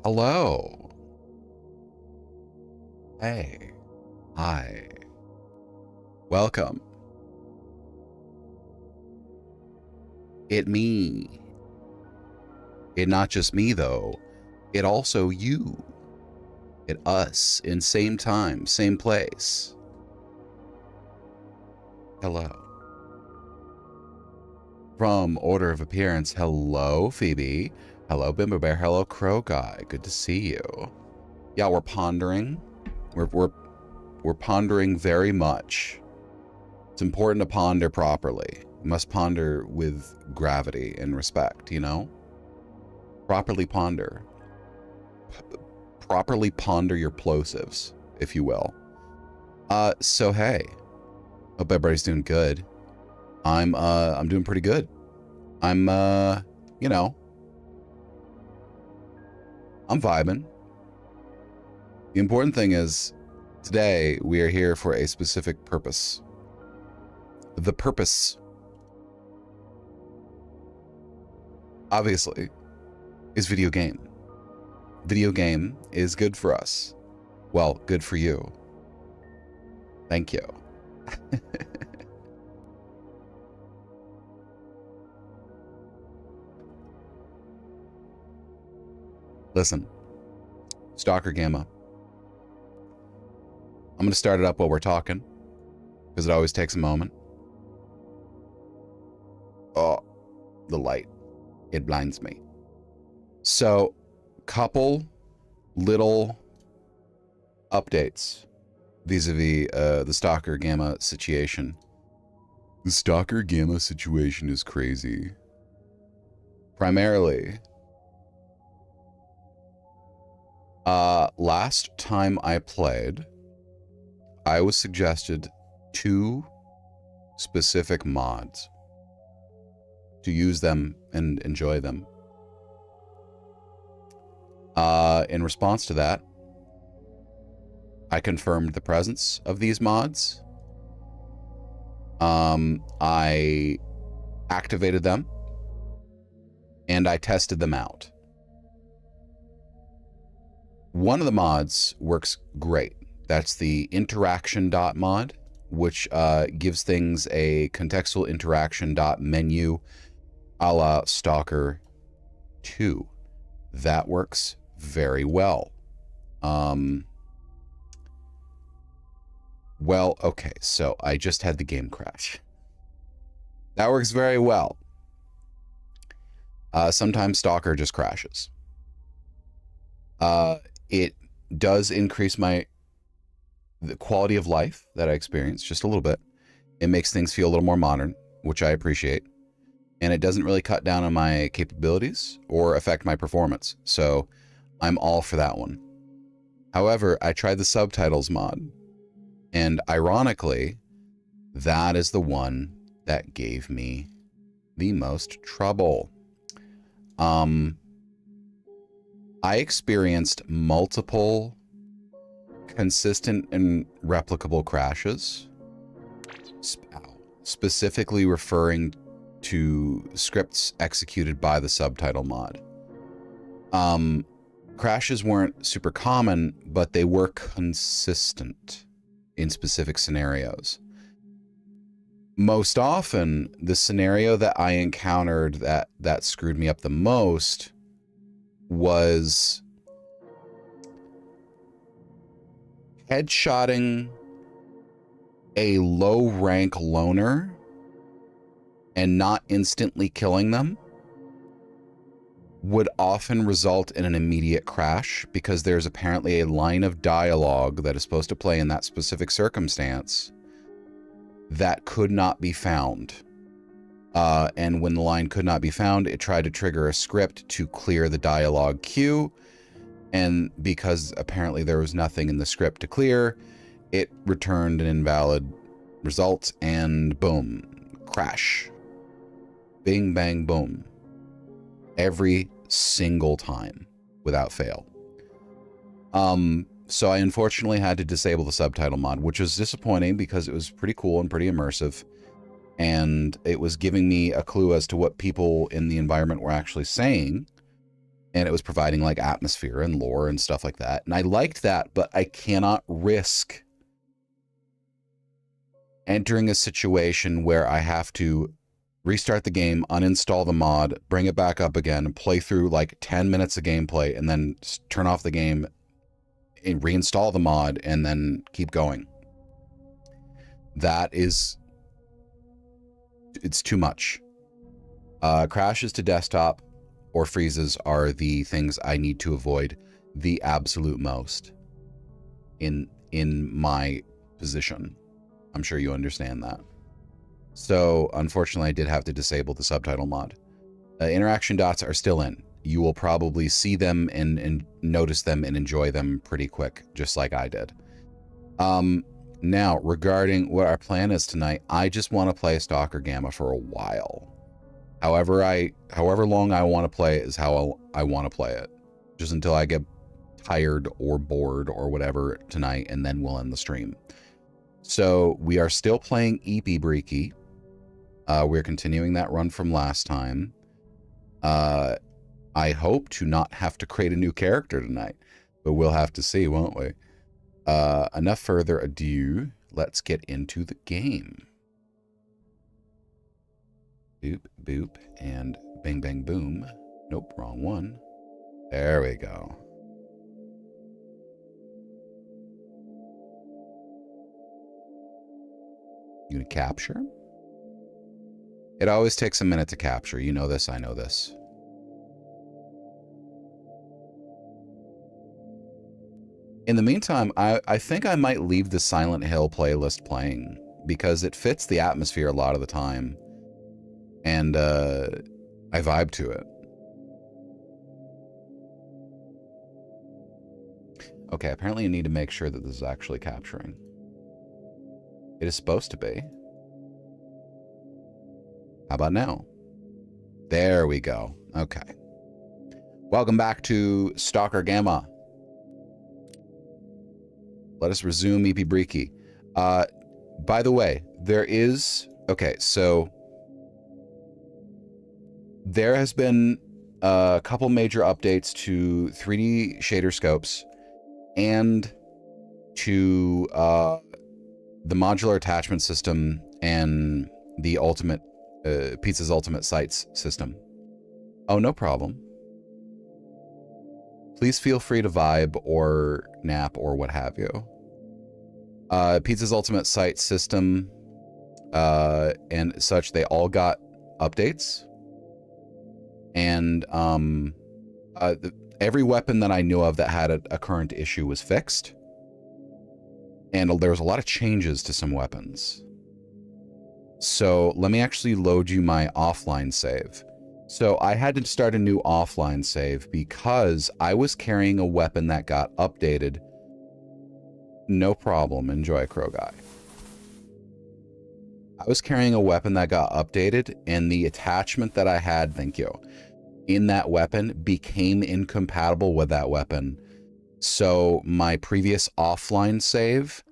Hello. Hey. Hi. Welcome. It me. It not just me though. It also you. It us in same time, same place. Hello. From order of appearance, hello Phoebe. Hello Bimbo Bear. Hello Crow Guy. Good to see you. Yeah, we're pondering. We're pondering very much. It's important to ponder properly. You must ponder with gravity and respect, you know? Properly ponder. Properly ponder your plosives, if you will. So hey. Hope everybody's doing good. I'm doing pretty good. I'm you know, I'm vibing. The important thing is today we are here for a specific purpose. The purpose, obviously, is video game. Video game is good for us. Well, good for you. Thank you. Listen, Stalker Gamma. I'm going to start it up while we're talking, because it always takes a moment. Oh, the light. It blinds me. So, couple little updates vis-a-vis the Stalker Gamma situation. The Stalker Gamma situation is crazy. Primarily, last time I played, I was suggested 2 specific mods to use them and enjoy them. In response to that, I confirmed the presence of these mods. I activated them and I tested them out. One of the mods works great. That's the interaction dot mod, which gives things a contextual interaction dot menu a la Stalker 2. That works very well. Well, okay, so I just had the game crash. That works very well. Sometimes Stalker just crashes. It does increase the quality of life that I experience just a little bit. It makes things feel a little more modern, which I appreciate. And it doesn't really cut down on my capabilities or affect my performance. So I'm all for that one. However, I tried the subtitles mod. And ironically, that is the one that gave me the most trouble. I experienced multiple consistent and replicable crashes, specifically referring to scripts executed by the subtitle mod. Crashes weren't super common, but they were consistent in specific scenarios. Most often, the scenario that I encountered that screwed me up the most was headshotting a low rank loner and not instantly killing them would often result in an immediate crash because there's apparently a line of dialogue that is supposed to play in that specific circumstance that could not be found. And when the line could not be found, it tried to trigger a script to clear the dialogue queue. And because apparently there was nothing in the script to clear, it returned an invalid result and boom, crash. Bing, bang, boom. Every single time without fail. So I unfortunately had to disable the subtitle mod, which was disappointing because it was pretty cool and pretty immersive. And it was giving me a clue as to what people in the environment were actually saying. And it was providing like atmosphere and lore and stuff like that. And I liked that, but I cannot risk entering a situation where I have to restart the game, uninstall the mod, bring it back up again, play through like 10 minutes of gameplay, and then turn off the game and reinstall the mod and then keep going. That is, it's too much. Crashes to desktop or freezes are the things I need to avoid the absolute most in my position. I'm sure you understand that. So unfortunately, I did have to disable the subtitle mod. Interaction dots are still in. You will probably see them and notice them and enjoy them pretty quick, just like I did. Now, regarding what our plan is tonight, I just want to play Stalker Gamma for a while. However long I want to play it is how I want to play it. Just until I get tired or bored or whatever tonight, and then we'll end the stream. So we are still playing Eepi Breeki. We're continuing that run from last time. I hope to not have to create a new character tonight, but we'll have to see, won't we? Enough further ado, let's get into the game. Boop, boop, and bang, bang, boom. Nope, wrong one. There we go. You gonna capture? It always takes a minute to capture. You know this, I know this. In the meantime, I think I might leave the Silent Hill playlist playing because it fits the atmosphere a lot of the time. And I vibe to it. Okay, apparently you need to make sure that this is actually capturing. It is supposed to be. How about now? There we go. Okay. Welcome back to Stalker Gamma. Let us resume Eepi Breeki. By the way, there is... Okay, so... There has been a couple major updates to 3D shader scopes and to the modular attachment system and the ultimate Pizza's Ultimate Sights system. Oh, no problem. Please feel free to vibe or nap or what have you. Pizza's Ultimate Sights system and such, they all got updates. And every weapon that I knew of that had a current issue was fixed. And there was a lot of changes to some weapons. So let me actually load you my offline save. So I had to start a new offline save because I was carrying a weapon that got updated. No problem. Enjoy, Crow Guy. I was carrying a weapon that got updated, and the attachment that I had, thank you, in that weapon became incompatible with that weapon. So my previous offline save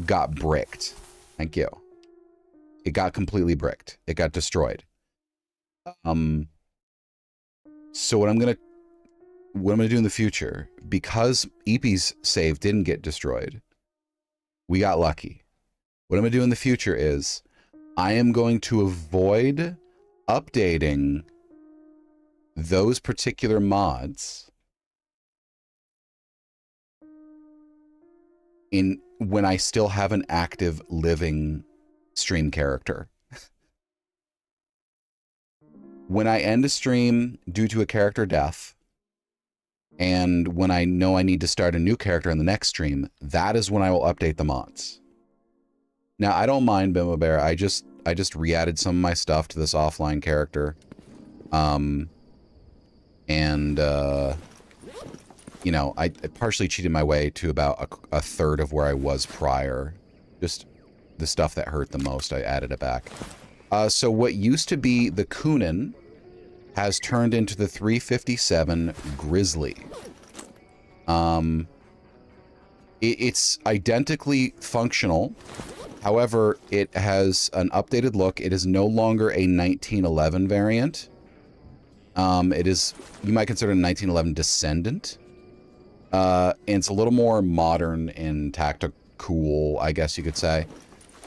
got bricked. Thank you. It got completely bricked. It got destroyed. So what I'm gonna do in the future, because Eepi's save didn't get destroyed, we got lucky. What I'm gonna do in the future is I am going to avoid updating those particular mods when I still have an active living stream character. When I end a stream due to a character death, and when I know I need to start a new character in the next stream, that is when I will update the mods. Now, I don't mind Bimbo Bear. I just re-added some of my stuff to this offline character. You know, I partially cheated my way to about a third of where I was prior. Just the stuff that hurt the most, I added it back. So what used to be the Kunin has turned into the 357 Grizzly. It's identically functional. However, it has an updated look. It is no longer a 1911 variant. It is, you might consider a 1911 Descendant. And it's a little more modern and tactical, I guess you could say.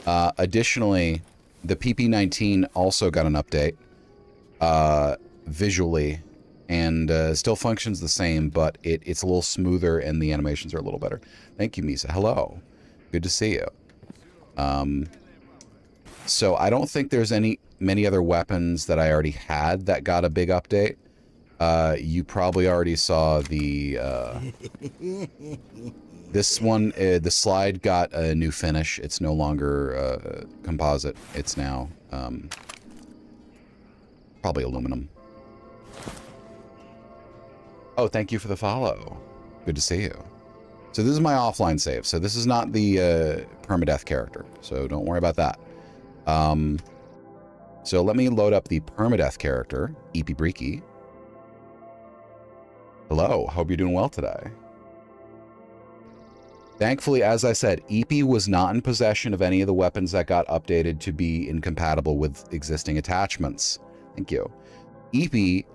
Additionally, the PP19 also got an update visually, and still functions the same, but it's a little smoother and the animations are a little better. Thank you, Misa. Hello. Good to see you. So I don't think there's many other weapons that I already had that got a big update. You probably already saw the this one, the slide got a new finish. It's no longer composite. It's now probably aluminum. Oh, thank you for the follow. Good to see you. So this is my offline save. So this is not the Permadeath character. So don't worry about that. So let me load up the Permadeath character, Eepi Breeki. Hello, hope you're doing well today. Thankfully, as I said, Eepi was not in possession of any of the weapons that got updated to be incompatible with existing attachments. Thank you. Eepi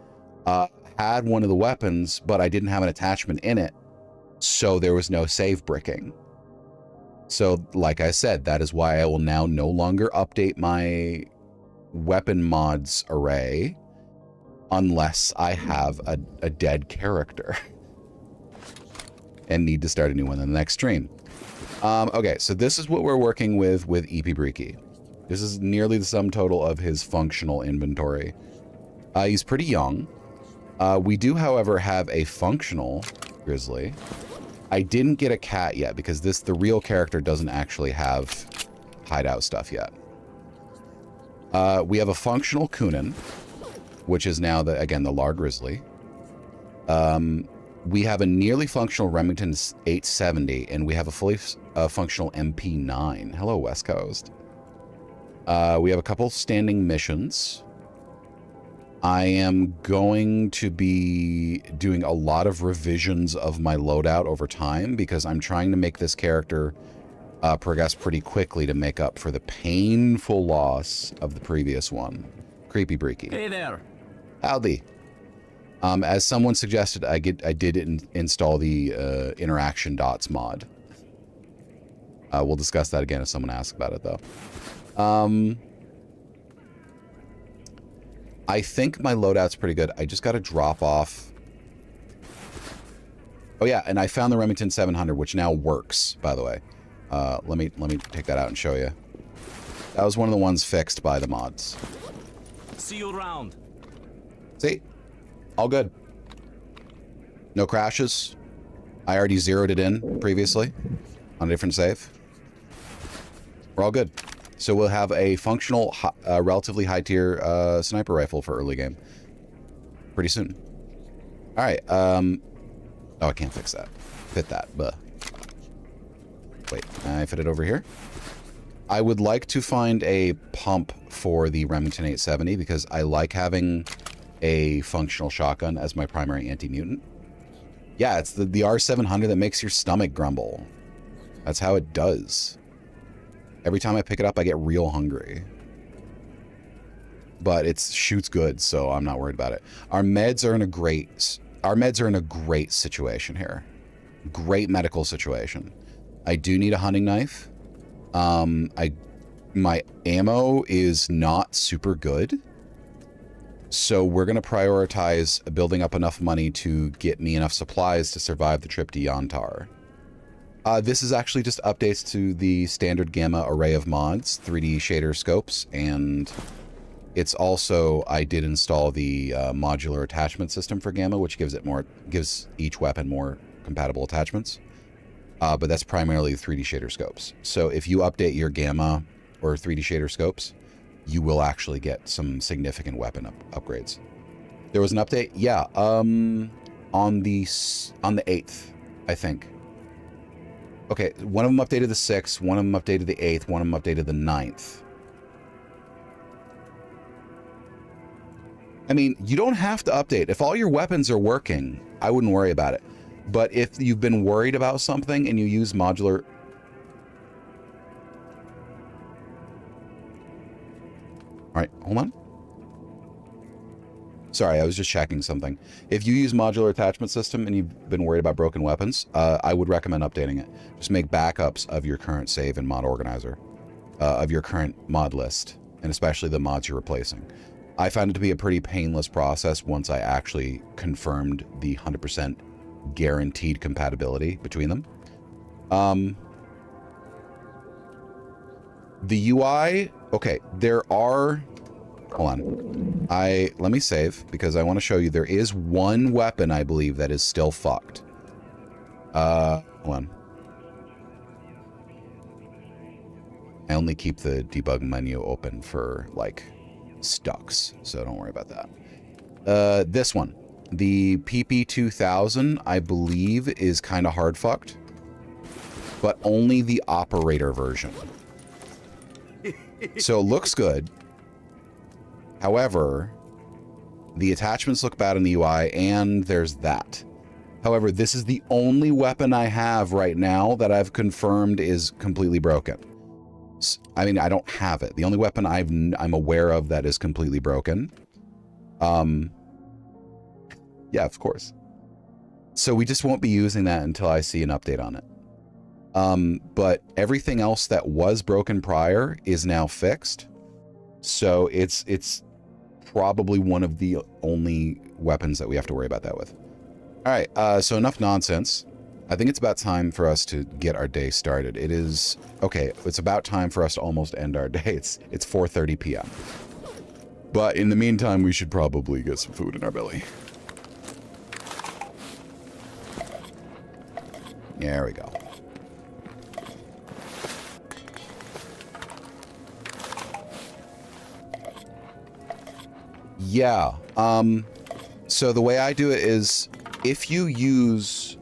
had one of the weapons, but I didn't have an attachment in it, so there was no save bricking. So, like I said, that is why I will now no longer update my weapon mods array unless I have a dead character and need to start a new one in the next stream. Okay, so this is what we're working with Eepi Breeki. This is nearly the sum total of his functional inventory. He's pretty young. We do, however, have a functional grizzly. I didn't get a cat yet because the real character doesn't actually have hideout stuff yet. We have a functional Kunin, which is now, again, the Lar Grizzly. We have a nearly functional Remington 870, and we have a fully functional MP9. Hello, West Coast. We have a couple standing missions. I am going to be doing a lot of revisions of my loadout over time because I'm trying to make this character progress pretty quickly to make up for the painful loss of the previous one. Creepy Breeki. Hey there. Howdy. As someone suggested, I did install the interaction dots mod. We'll discuss that again if someone asks about it, though. I think my loadout's pretty good. I just got to drop off. Oh yeah, and I found the Remington 700, which now works, by the way. Let me take that out and show you. That was one of the ones fixed by the mods. See you around. See? All good. No crashes. I already zeroed it in previously on a different save. We're all good. So we'll have a functional, relatively high-tier sniper rifle for early game pretty soon. All right. Oh, I can't fix that. Fit that. Buh. Wait, I fit it over here. I would like to find a pump for the Remington 870 because I like having a functional shotgun as my primary anti-mutant. Yeah, it's the R700 that makes your stomach grumble. That's how it does. Every time I pick it up, I get real hungry. But it shoots good, so I'm not worried about it. Our meds are in a great situation here. Great medical situation. I do need a hunting knife. My ammo is not super good. So we're going to prioritize building up enough money to get me enough supplies to survive the trip to Yantar. This is actually just updates to the standard Gamma array of mods, 3D shader scopes, and it's also, I did install the modular attachment system for Gamma, which gives each weapon more compatible attachments. But that's primarily 3D shader scopes. So if you update your Gamma or 3D shader scopes, you will actually get some significant weapon upgrades. There was an update, yeah, on the 8th, I think. Okay, one of them updated the 6th, one of them updated the 8th, one of them updated the 9th. I mean, you don't have to update. If all your weapons are working, I wouldn't worry about it. But if you've been worried about something and you use modular... All right, hold on. Sorry, I was just checking something. If you use modular attachment system and you've been worried about broken weapons, I would recommend updating it. Just make backups of your current save and mod organizer, of your current mod list, and especially the mods you're replacing. I found it to be a pretty painless process once I actually confirmed the 100% guaranteed compatibility between them. The UI, okay, there are... Hold on. Let me save because I want to show you there is one weapon I believe that is still fucked. Hold on. I only keep the debug menu open for like stucks, so don't worry about that. This one, the PP2000, I believe is kind of hard fucked, but only the operator version. So it looks good. However, the attachments look bad in the UI, and there's that. However, this is the only weapon I have right now that I've confirmed is completely broken. I mean, I don't have it. The only weapon I'm aware of that is completely broken. Yeah, of course. So we just won't be using that until I see an update on it. But everything else that was broken prior is now fixed. So it's probably one of the only weapons that we have to worry about that with. All right, so enough nonsense. I think it's about time for us to get our day started. It is, okay, it's about time for us to almost end our day. It's 4:30 p.m. But in the meantime, we should probably get some food in our belly. There we go. Yeah, so the way I do it is if you use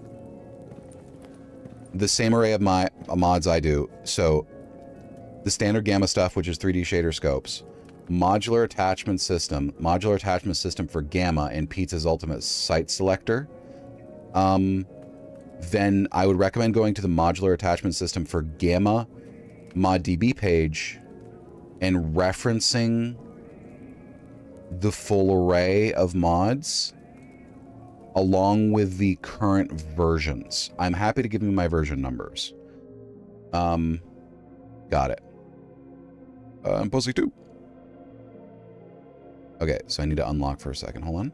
the same array of my mods I do, so the standard gamma stuff, which is 3D shader scopes, modular attachment system for gamma, and Pizza's ultimate site selector, then I would recommend going to the modular attachment system for gamma moddb page and referencing the full array of mods along with the current versions. I'm happy to give you my version numbers. Got it. I'm Pussy 2. Okay, so I need to unlock for a second. Hold on.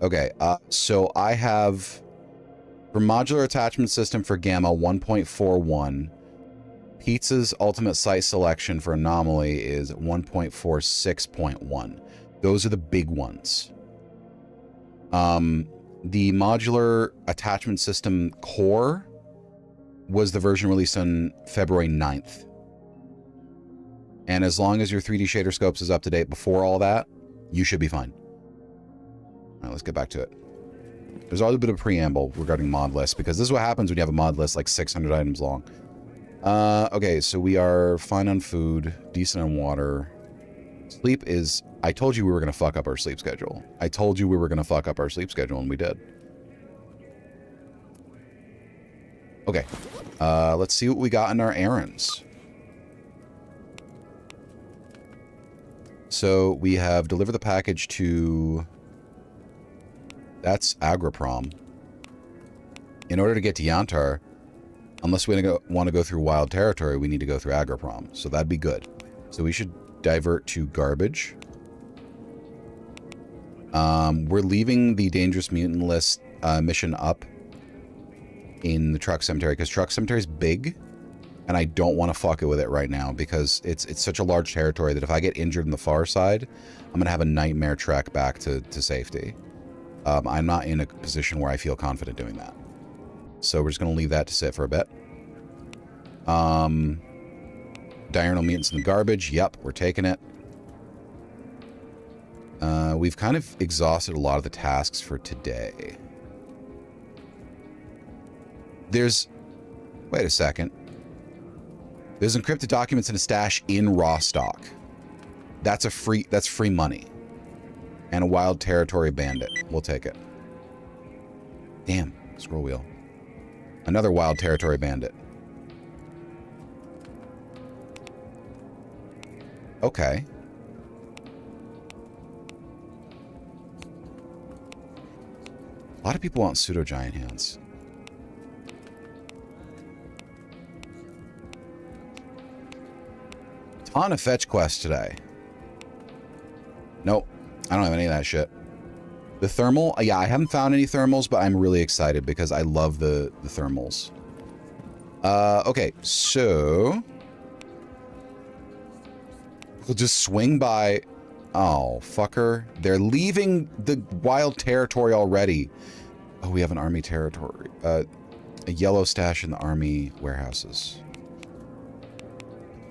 Okay, so I have for modular attachment system for gamma 1.41. Pizza's ultimate site selection for anomaly is 1.46.1. Those are the big ones. The modular attachment system core was the version released on February 9th. And as long as your 3D shader scopes is up to date before all that, you should be fine. All right, let's get back to it. There's a little bit of preamble regarding mod lists, because this is what happens when you have a mod list like 600 items long. Okay, so we are fine on food, decent on water. Sleep is... I told you we were going to fuck up our sleep schedule. I told you we were going to fuck up our sleep schedule, and we did. Okay, let's see what we got in our errands. So we have delivered the package to... That's Agriprom. In order to get to Yantar, unless we want to go through wild territory, we need to go through Agriprom. So that'd be good. So we should divert to garbage. We're leaving the dangerous mutant list mission up in the truck cemetery, because truck cemetery is big, and I don't want to fuck it with it right now because it's such a large territory that if I get injured on the far side, I'm gonna have a nightmare trek back to safety. I'm not in a position where I feel confident doing that. So we're just going to leave that to sit for a bit. Diurnal mutants in the garbage. Yep, we're taking it. We've kind of exhausted a lot of the tasks for today. There's... Wait a second. There's encrypted documents in a stash in Rostock. That's free money. And a wild territory bandit. We'll take it. Damn. Scroll wheel. Another wild territory bandit. Okay. A lot of people want pseudo giant hands. Ton of fetch quests today. Nope. I don't have any of that shit. The thermal, yeah, I haven't found any thermals, but I'm really excited because I love the thermals. Okay, so we'll just swing by. Oh, fucker. They're leaving the wild territory already. Oh, we have an army territory. A yellow stash in the army warehouses.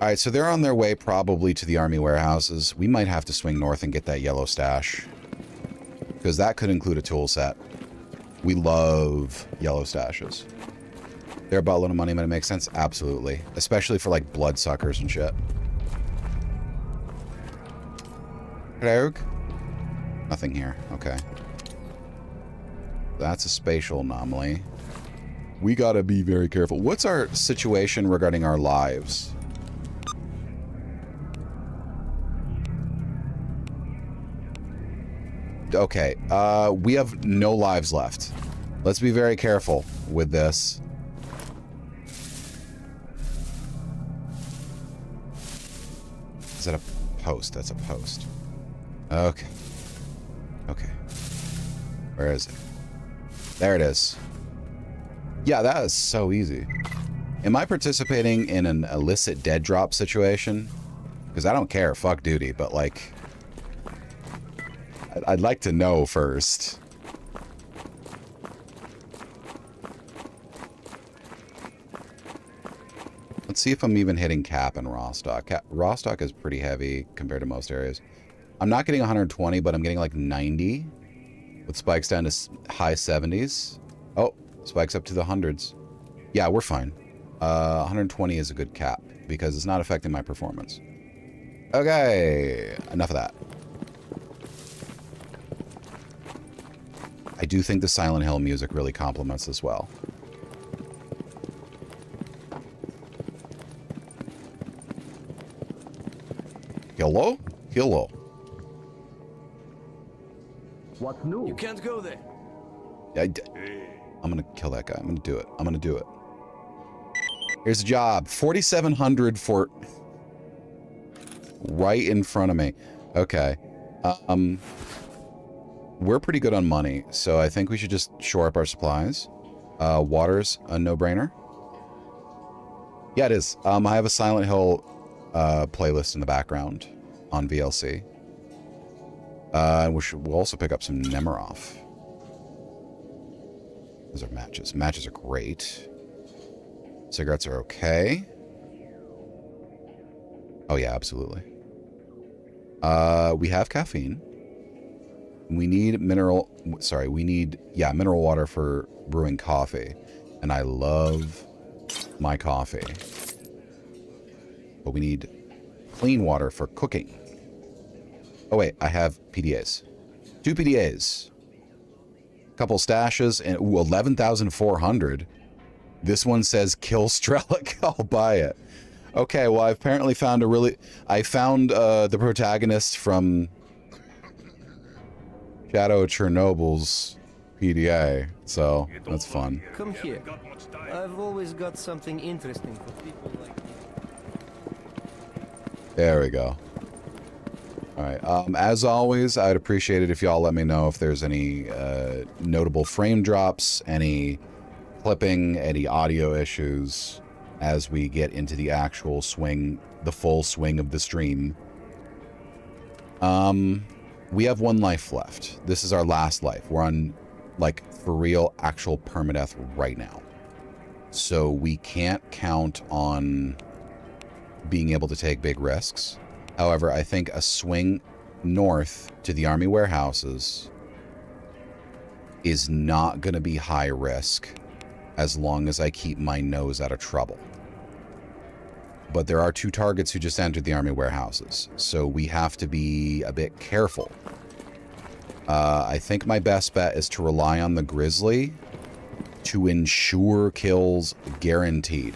All right, so they're on their way probably to the army warehouses. We might have to swing north and get that yellow stash, because that could include a tool set. We love yellow stashes. They're about a little money, but it makes sense. Absolutely. Especially for like bloodsuckers and shit. Rogue? Nothing here. Okay. That's a spatial anomaly. We gotta be very careful. What's our situation regarding our lives? Okay, we have no lives left. Let's be very careful with this. Is that a post? That's a post. Okay. Okay. Where is it? There it is. Yeah, that is so easy. Am I participating in an illicit dead drop situation? Because I don't care, fuck duty, but like... I'd like to know first. Let's see if I'm even hitting cap in Rostock. Rostock is pretty heavy compared to most areas. I'm not getting 120, but I'm getting like 90. With spikes down to high 70s. Oh, spikes up to the hundreds. Yeah, we're fine. 120 is a good cap because it's not affecting my performance. Okay, enough of that. I do think the Silent Hill music really complements this well. Hello? Hello. What's new? You can't go there. I'm gonna kill that guy. I'm gonna do it. I'm gonna do it. Here's a job. 4,700 for... right in front of me. Okay. We're pretty good on money, so I think we should just shore up our supplies. Water's a no-brainer. Yeah, it is. I have a Silent Hill playlist in the background on VLC. We'll also pick up some Nemiroff. Those are matches. Matches are great. Cigarettes are okay. Oh yeah, absolutely. We have caffeine. We need mineral water for brewing coffee. And I love my coffee. But we need clean water for cooking. Oh wait, I have PDAs. 2 PDAs. Couple stashes and 11,400. This one says kill Strelic. I'll buy it. Okay, well I apparently found I found the protagonist from Shadow of Chernobyl's PDA, so that's fun. Come here. I've always got something interesting for people like you. There we go. All right. As always, I'd appreciate it if y'all let me know if there's any notable frame drops, any clipping, any audio issues as we get into the actual swing, the full swing of the stream. We have 1 life left. This is our last life. We're on, like, for real, actual permadeath right now. So we can't count on being able to take big risks. However, I think a swing north to the army warehouses is not going to be high risk as long as I keep my nose out of trouble. But there are 2 targets who just entered the army warehouses, so we have to be a bit careful. I think my best bet is to rely on the Grizzly to ensure kills guaranteed.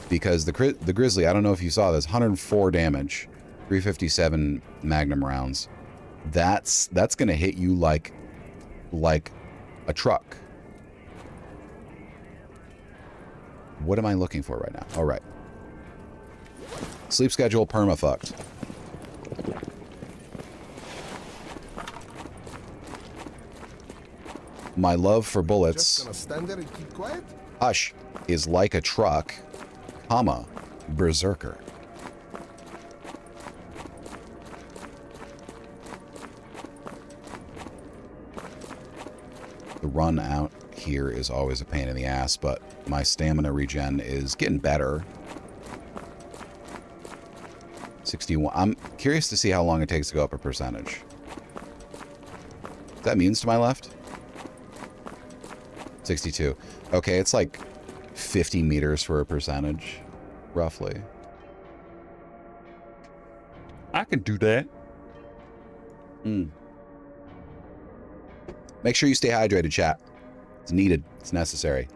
Because the Grizzly, I don't know if you saw this, 104 damage. 357 Magnum rounds. That's gonna hit you like a truck. What am I looking for right now? All right. Sleep schedule perma-fucked. My love for bullets, Just gonna stand there and keep quiet? hush, is like a truck, comma, berserker. The run out here is always a pain in the ass, but my stamina regen is getting better. 61. I'm curious to see how long it takes to go up a percentage. Is that means to my left? 62. Okay, it's like 50 meters for a percentage, roughly. I can do that. Make sure you stay hydrated, chat. It's needed. It's necessary.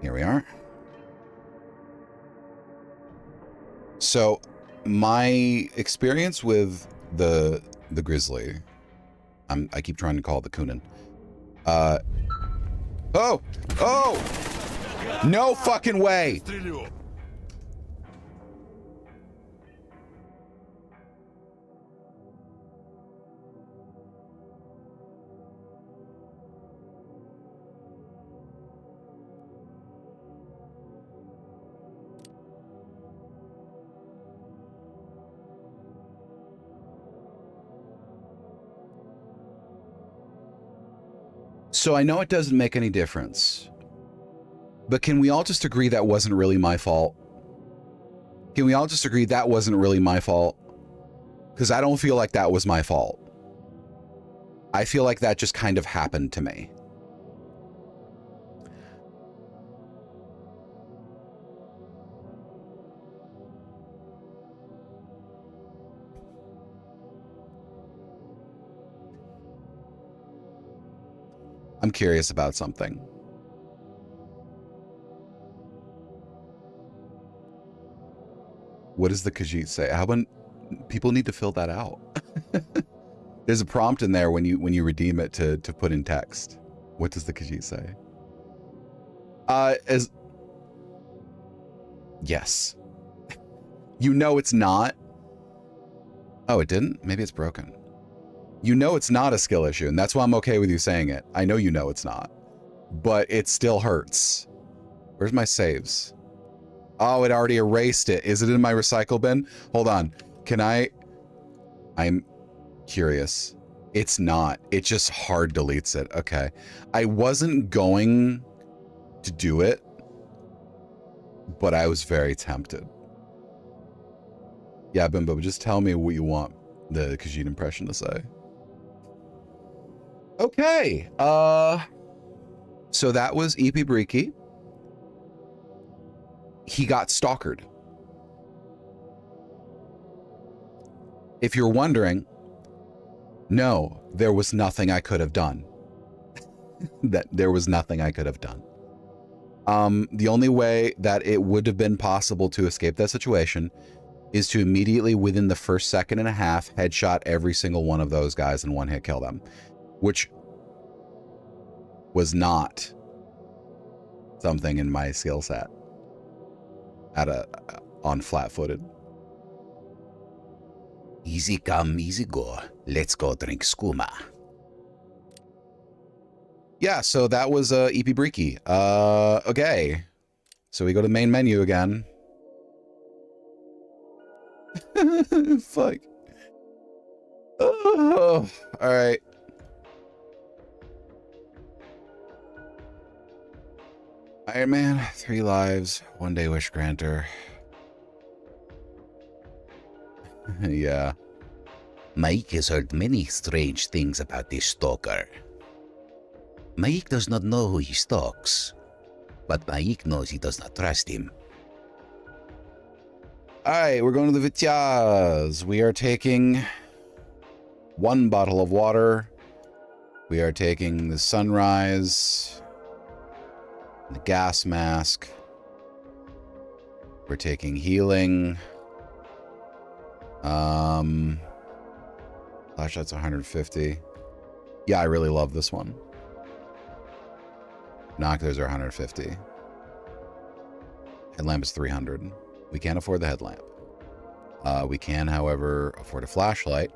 Here we are. So, my experience with the grizzly, I keep trying to call it the Kunin. Oh! No fucking way! So I know it doesn't make any difference, but can we all just agree that wasn't really my fault? Can we all just agree that wasn't really my fault? Because I don't feel like that was my fault. I feel like that just kind of happened to me. I'm curious about something. What does the Khajiit say? How about people need to fill that out? There's a prompt in there when you redeem it to put in text. What does the Khajiit say? Yes. You know it's not. Oh, it didn't? Maybe it's broken. You know it's not a skill issue, and that's why I'm okay with you saying it. I know you know it's not. But it still hurts. Where's my saves? Oh, it already erased it. Is it in my recycle bin? Hold on. Can I... I'm curious. It's not. It just hard deletes it. Okay. I wasn't going to do it, but I was very tempted. Yeah, Bimbo, just tell me what you want the Khajiit impression to say. Okay. So that was Eepi Breeki. He got stalkered. If you're wondering, no, there was nothing I could have done. There was nothing I could have done. The only way that it would have been possible to escape that situation is to immediately, within the first second and a half, headshot every single one of those guys and one hit kill them, which was not something in my skill set on flat-footed. Easy come, easy go. Let's go drink skooma. Yeah, so that was Eepi Breeki. Okay. So we go to main menu again. Fuck. Oh, all right. Iron Man, 3 lives, 1 day wish granter. Yeah. Mike has heard many strange things about this stalker. Mike does not know who he stalks, but Mike knows he does not trust him. Alright, we're going to the Vityaz. We are taking 1 bottle of water. We are taking the sunrise. The gas mask. We're taking healing. Flashlight's 150. Yeah, I really love this one. Binoculars are 150. Headlamp is 300. We can't afford the headlamp. We can, however, afford a flashlight.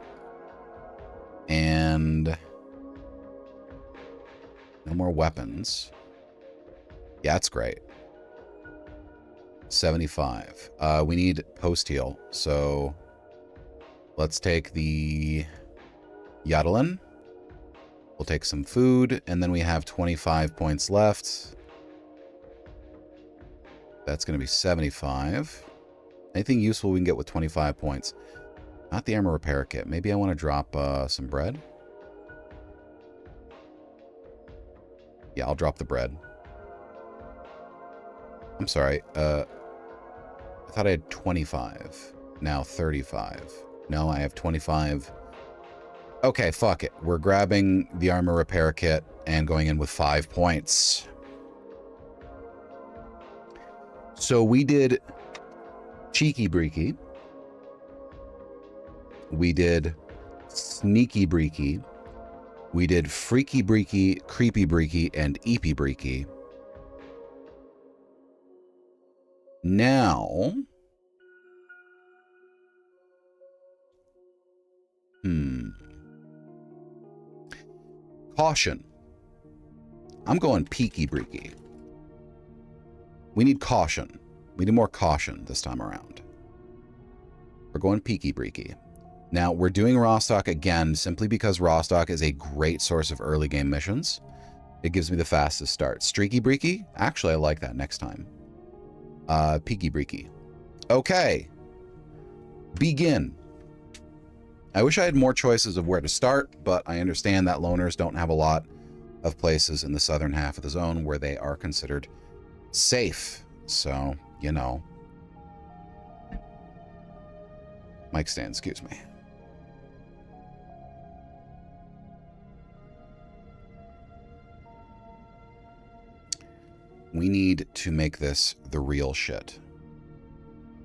And no more weapons. Yeah, that's great. 75. We need post-heal. So let's take the Yodelin. We'll take some food, and then we have 25 points left. That's going to be 75. Anything useful we can get with 25 points. Not the armor repair kit. Maybe I want to drop some bread. Yeah, I'll drop the bread. I'm sorry. I thought I had 25. Now 35. No, I have 25. Okay, fuck it. We're grabbing the armor repair kit and going in with 5 points. So we did Cheeky Breeki. We did Sneaky Breeki. We did Freaky Breeki, Creepy Breeki, and Eepi Breeki. Now... Caution. I'm going Peaky Breeki. We need caution. We need more caution this time around. We're going Peaky Breeki. Now, we're doing Rostock again simply because Rostock is a great source of early game missions. It gives me the fastest start. Streaky Breeki? Actually, I like that next time. Peaky Breeki. Okay. Begin. I wish I had more choices of where to start, but I understand that loners don't have a lot of places in the southern half of the zone where they are considered safe. So, you know. Mic stand, excuse me. We need to make this the real shit.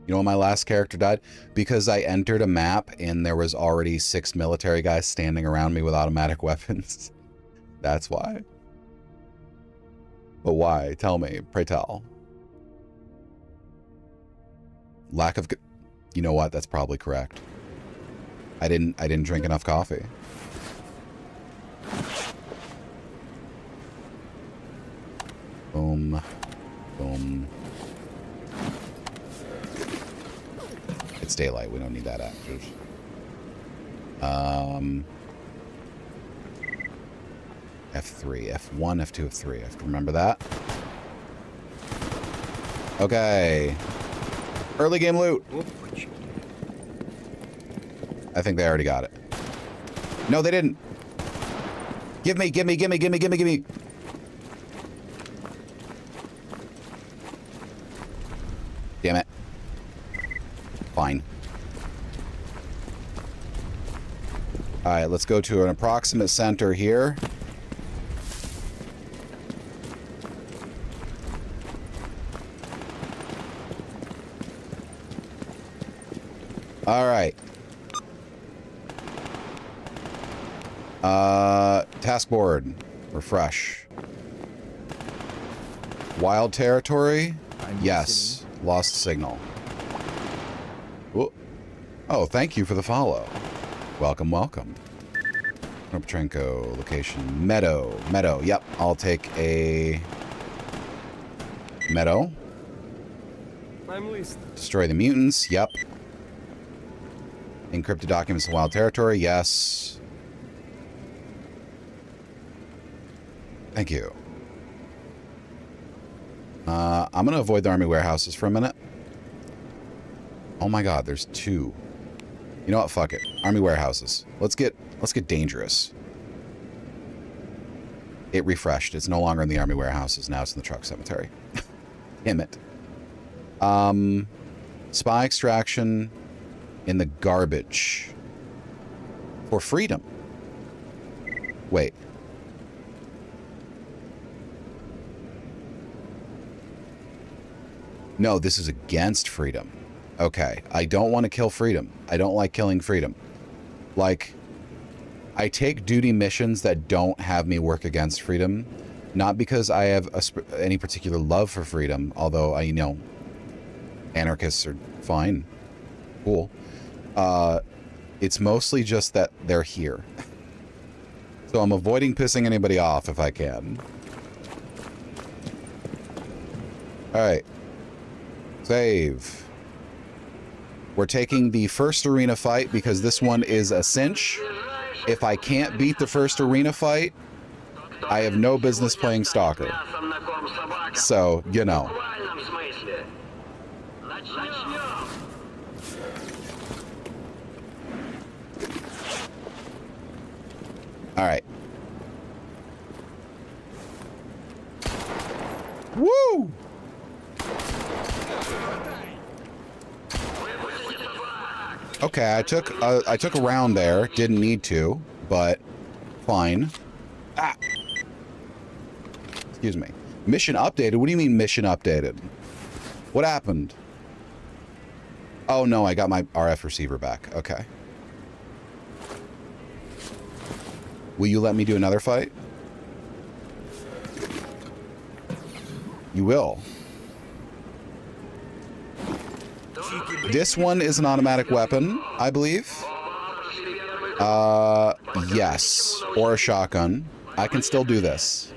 You know when my last character died? Because I entered a map and there was already 6 military guys standing around me with automatic weapons. That's why. But why? Tell me. Pray tell. Lack of... You know what? That's probably correct. I didn't drink enough coffee. Boom. Boom. It's daylight. We don't need that active. F3, F1, F2, F3. I have to remember that. Okay. Early game loot. I think they already got it. No, they didn't. Give me, give me, give me, give me, give me, give me. Damn it. Fine. All right, let's go to an approximate center here. All right. Task board. Refresh. Wild territory? Yes. Lost signal. Whoa. Oh, thank you for the follow. Welcome, welcome. Kropotrenko, location, meadow. Meadow, yep. I'll take a meadow. I'm listening. Destroy the mutants, yep. Encrypted documents in wild territory, yes. Thank you. I'm gonna avoid the army warehouses for a minute. Oh my god, there's 2. You know what? Fuck it. Army warehouses. Let's get dangerous. It refreshed. It's no longer in the army warehouses. Now it's in the truck cemetery. Damn it. Spy extraction in the garbage. For freedom. Wait. No, this is against freedom. Okay, I don't want to kill freedom. I don't like killing freedom. Like, I take duty missions that don't have me work against freedom, not because I have any particular love for freedom, although I, you know, anarchists are fine. Cool. It's mostly just that they're here. So I'm avoiding pissing anybody off if I can. Alright. Save. We're taking the first arena fight because this one is a cinch. If I can't beat the first arena fight, I have no business playing Stalker. So, you know. Alright. Woo! Okay, I took a round there. Didn't need to, but fine. Ah! Excuse me. Mission updated? What do you mean mission updated? What happened? Oh no, I got my RF receiver back. Okay. Will you let me do another fight? You will. This one is an automatic weapon, I believe. Yes. Or a shotgun. I can still do this.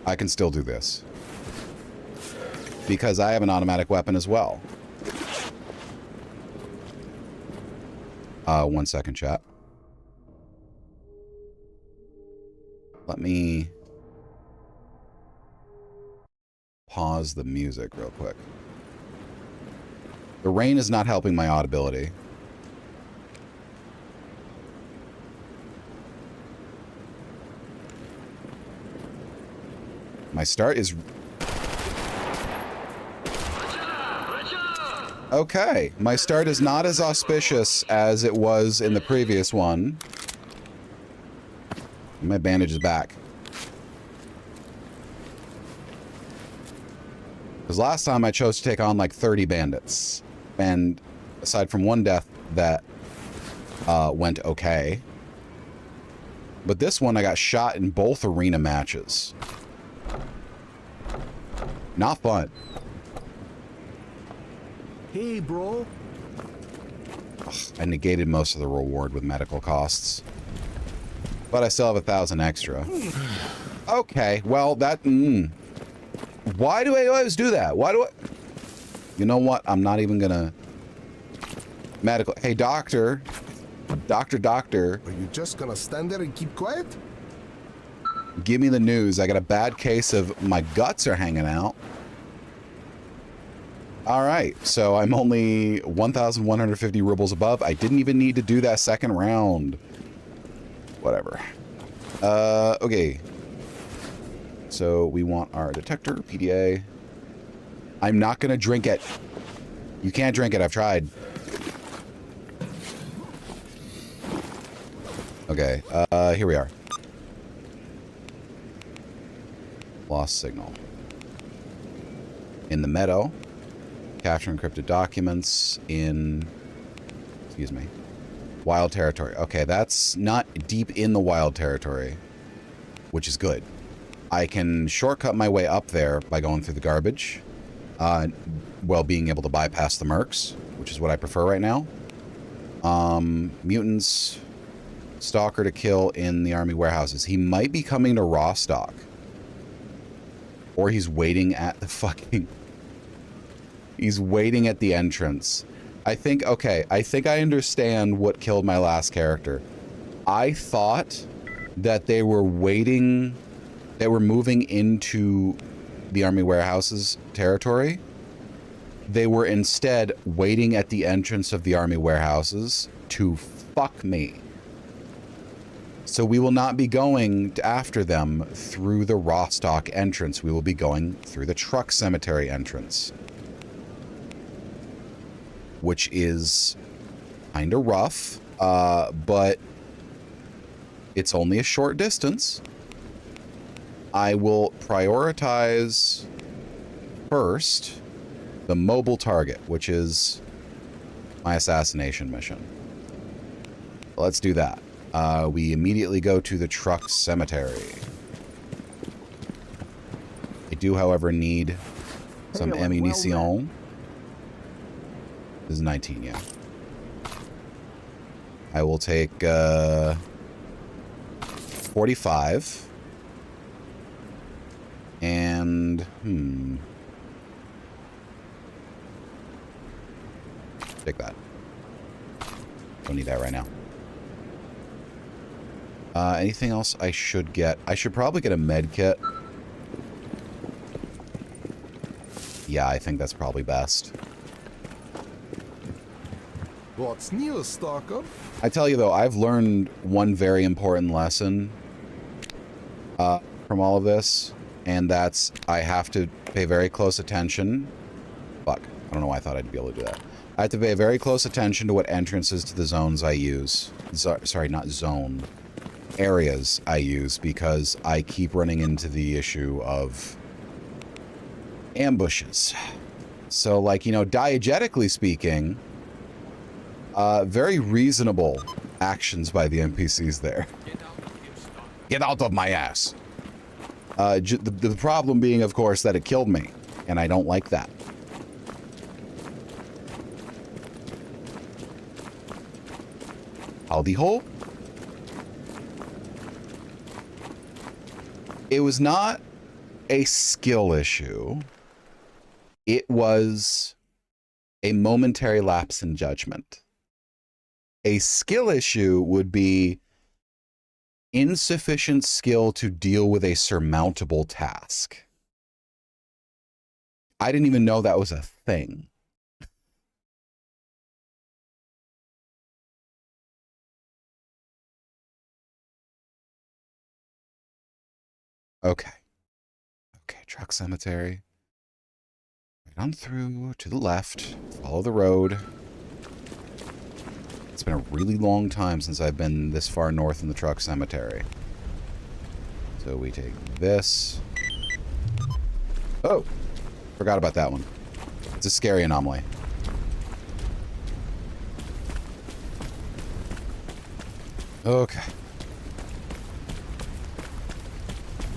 I can still do this. Because I have an automatic weapon as well. 1 second, chat. Let me pause the music real quick. The rain is not helping my audibility. My start is... Okay, my start is not as auspicious as it was in the previous one. My bandage is back. Because last time I chose to take on like 30 bandits. And aside from one death that went okay. But this one I got shot in both arena matches. Not fun. Hey, bro. Ugh, I negated most of the reward with medical costs. But I still have 1,000 extra. Okay, well, that... Why do I always do that? Why do I... You know what? I'm not even gonna... Medical... Hey, doctor. Doctor. Are you just gonna stand there and keep quiet? Give me the news. I got a bad case of my guts are hanging out. Alright, so I'm only 1,150 rubles above. I didn't even need to do that second round. Whatever. Okay. So we want our detector, PDA. I'm not gonna drink it. You can't drink it, I've tried. Okay, here we are. Lost signal. In the meadow. Capture encrypted documents in... Excuse me. Wild territory. Okay, that's not deep in the wild territory, which is good. I can shortcut my way up there by going through the garbage, while being able to bypass the mercs, which is what I prefer right now. Mutants, Stalker to kill in the army warehouses. He might be coming to Rostock. Or he's waiting at the fucking... He's waiting at the entrance. I think, okay, I think I understand what killed my last character. I thought that they were waiting, they were moving into the army warehouses territory. They were instead waiting at the entrance of the army warehouses to fuck me. So we will not be going after them through the Rostock entrance. We will be going through the truck cemetery entrance. Which is kind of rough, but it's only a short distance. I will prioritize first the mobile target, which is my assassination mission. Let's do that. We immediately go to the truck cemetery. I do, however, need some ammunition. This is 19, yeah. I will take 45. And, take that. Don't need that right now. Anything else I should get? I should probably get a med kit. Yeah, I think that's probably best. What's new, Stalker? I tell you though, I've learned one very important lesson from all of this, and that's I have to pay very close attention. Fuck, I don't know why I thought I'd be able to do that. I have to pay very close attention to what entrances to the zones I use. Sorry, not zone. Areas I use, because I keep running into the issue of ambushes. So, like, you know, diegetically speaking, very reasonable actions by the NPCs there. Get out of my ass. The problem being, of course, that it killed me, and I don't like that. Howdy ho. It was not a skill issue. It was a momentary lapse in judgment. A skill issue would be insufficient skill to deal with a surmountable task. I didn't even know that was a thing. Okay. Okay, truck cemetery. Right on through to the left. Follow the road. It's been a really long time since I've been this far north in the truck cemetery. So we take this. Oh! Forgot about that one. It's a scary anomaly. Okay.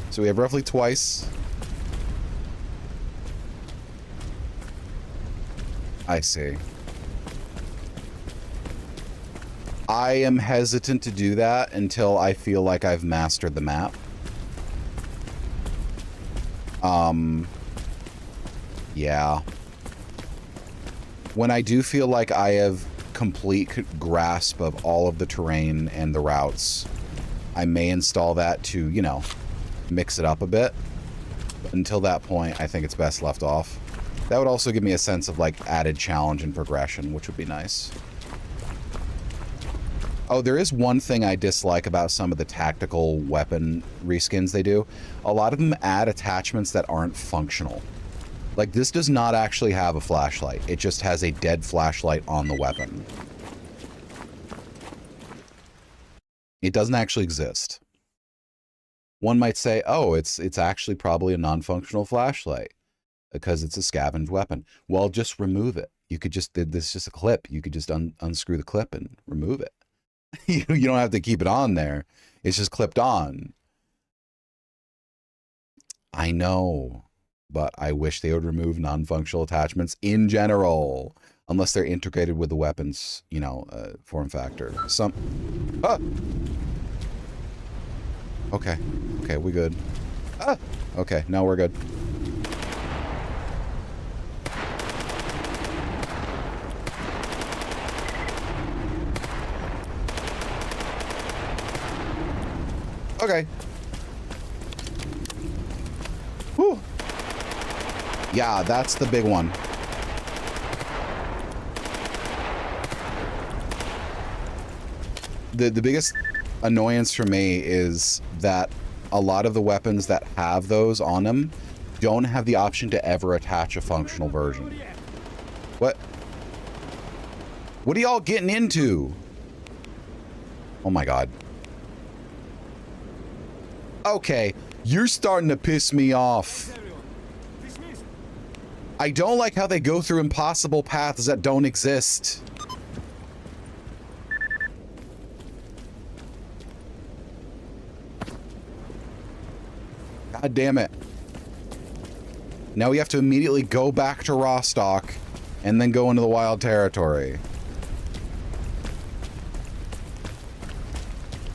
So we have roughly twice. I see. I am hesitant to do that until I feel like I've mastered the map. Yeah. When I do feel like I have complete grasp of all of the terrain and the routes, I may install that to, you know, mix it up a bit. But until that point, I think it's best left off. That would also give me a sense of, like, added challenge and progression, which would be nice. Oh, there is one thing I dislike about some of the tactical weapon reskins they do. A lot of them add attachments that aren't functional. Like, this does not actually have a flashlight. It just has a dead flashlight on the weapon. It doesn't actually exist. One might say, oh, it's actually probably a non-functional flashlight because it's a scavenged weapon. Well, just remove it. You could just, this is just a clip. You could just unscrew the clip and remove it. You don't have to keep it on there. It's just clipped on. I know, but I wish they would remove non-functional attachments in general, unless they're integrated with the weapon's, you know, form factor. Ah! Okay. Okay, we good. Ah! Okay, now we're good. Okay. Whew. Yeah, that's the big one. The biggest annoyance for me is that a lot of the weapons that have those on them don't have the option to ever attach a functional version. What? What are y'all getting into? Oh my god. Okay, you're starting to piss me off. I don't like how they go through impossible paths that don't exist. God damn it. Now we have to immediately go back to Rostock and then go into the wild territory.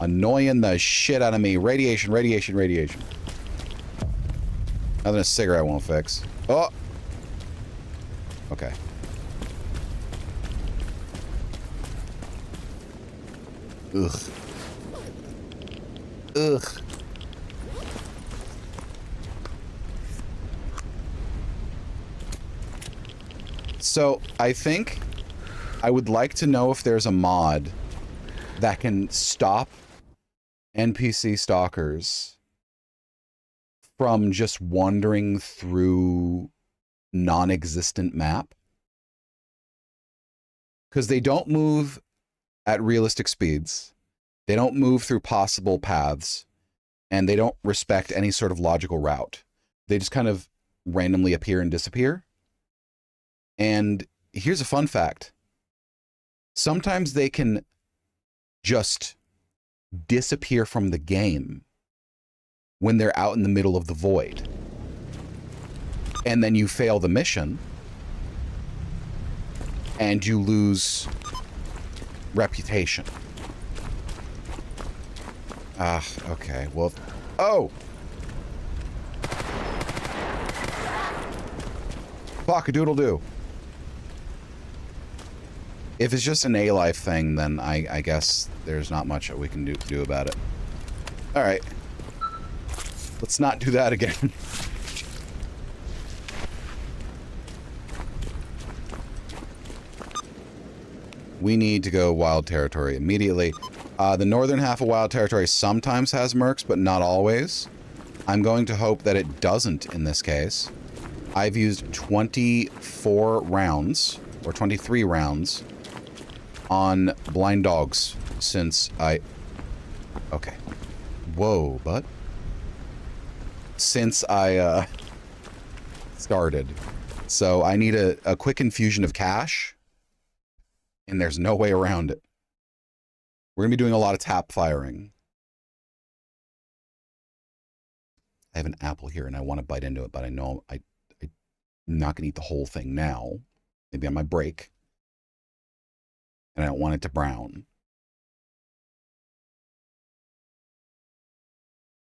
Annoying the shit out of me. Radiation, radiation, radiation. Nothing a cigarette won't fix. Oh! Okay. Ugh. Ugh. So, I think I would like to know if there's a mod that can stop NPC stalkers from just wandering through non-existent map. Because they don't move at realistic speeds. They don't move through possible paths. And they don't respect any sort of logical route. They just kind of randomly appear and disappear. And here's a fun fact. Sometimes they can just disappear from the game when they're out in the middle of the void. And then you fail the mission and you lose reputation. Ah, okay. Well, oh! Fuck-a-doodle-doo. If it's just an A-life thing, then I guess there's not much that we can do about it. Alright. Let's not do that again. We need to go wild territory immediately. The northern half of wild territory sometimes has mercs, but not always. I'm going to hope that it doesn't in this case. I've used 24 rounds, or 23 rounds, on blind dogs since I... Okay. Whoa, bud. Since I, started. So I need a quick infusion of cash, and there's no way around it. We're going to be doing a lot of tap firing. I have an apple here, and I want to bite into it, but I know I'm not going to eat the whole thing now. Maybe on my break. And I don't want it to brown.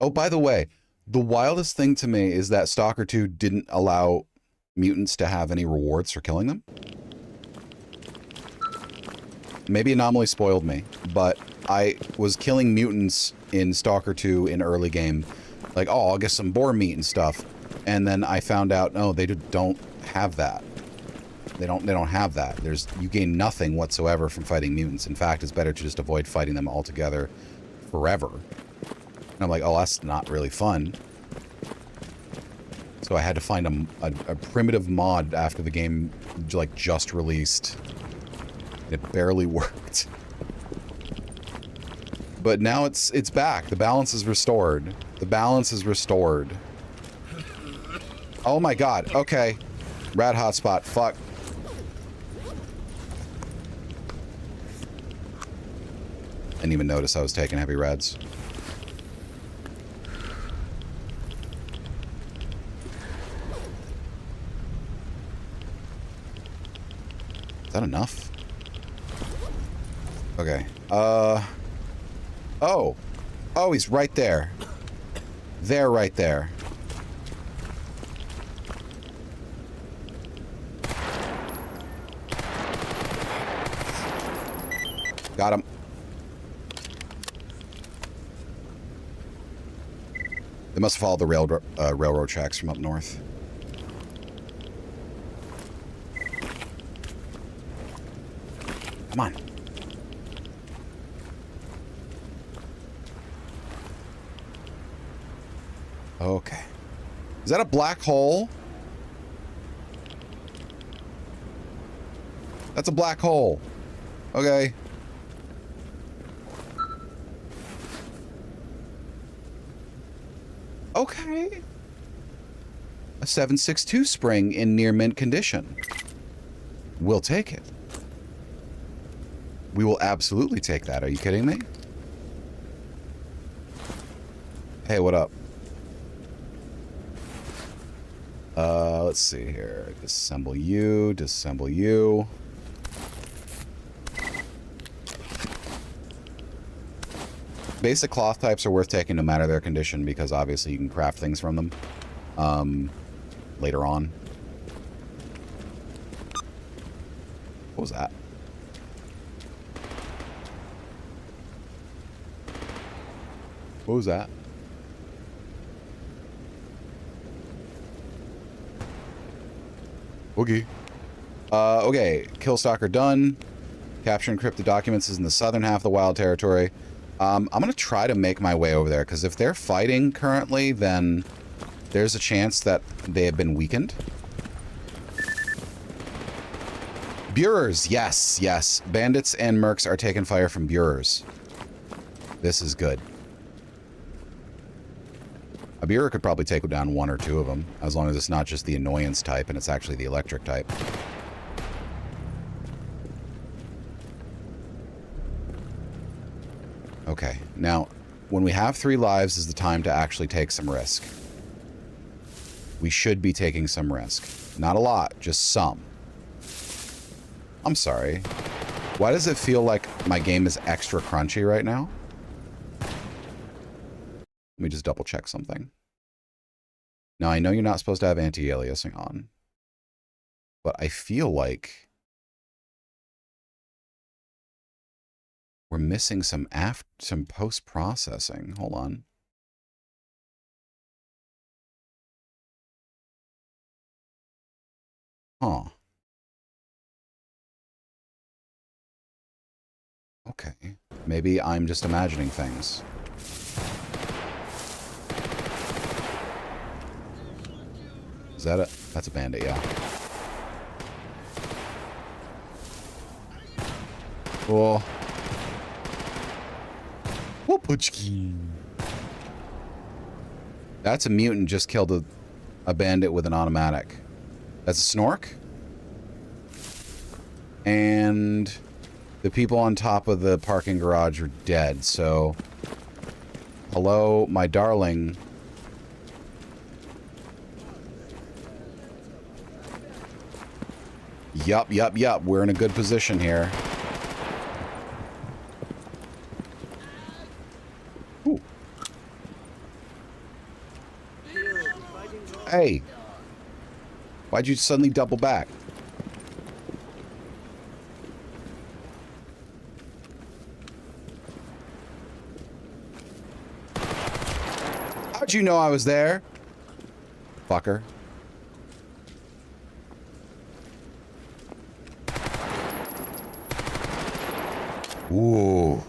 Oh, by the way, the wildest thing to me is that Stalker 2 didn't allow mutants to have any rewards for killing them. Maybe Anomaly spoiled me, but I was killing mutants in Stalker 2 in early game. Like, oh, I'll get some boar meat and stuff. And then I found out, no, they don't have that. They don't have that. You gain nothing whatsoever from fighting mutants. In fact, it's better to just avoid fighting them altogether forever. And I'm like, oh, that's not really fun. So I had to find a primitive mod after the game like just released. It barely worked. But now it's back. The balance is restored. The balance is restored. Oh my god. Okay. Rad hotspot. Fuck. Didn't even notice I was taking heavy reds. Is that enough? Okay. Oh. Oh, he's right there. They're right there. Got him. They must have followed the railroad tracks from up north. Come on. Okay. Is that a black hole? That's a black hole. Okay. Okay. A 7.62 spring in near mint condition. We'll take it. We will absolutely take that. Are you kidding me? Hey, what up? Let's see here. Disassemble you, disassemble you. Basic cloth types are worth taking no matter their condition because obviously you can craft things from them later on. What was that? What was that? Okay. Okay. Killstalker done. Capture encrypted documents is in the southern half of the wild territory. I'm going to try to make my way over there, because if they're fighting currently, then there's a chance that they have been weakened. Bureaus. Yes, yes. Bandits and mercs are taking fire from Bureaus. This is good. A Bureau could probably take down one or two of them, as long as it's not just the annoyance type and it's actually the electric type. Okay, now, when we have 3 lives is the time to actually take some risk. We should be taking some risk. Not a lot, just some. I'm sorry. Why does it feel like my game is extra crunchy right now? Let me just double check something. Now, I know you're not supposed to have anti-aliasing on, but I feel like we're missing some post-processing. Hold on. Huh. Okay. Maybe I'm just imagining things. Is that that's a bandit, yeah. Oh. That's a mutant just killed a bandit with an automatic. That's a snork. And the people on top of the parking garage are dead, so... Hello, my darling. Yup, yup, yup. We're in a good position here. Ooh. Hey. Why'd you suddenly double back? How'd you know I was there? Fucker. Ooh.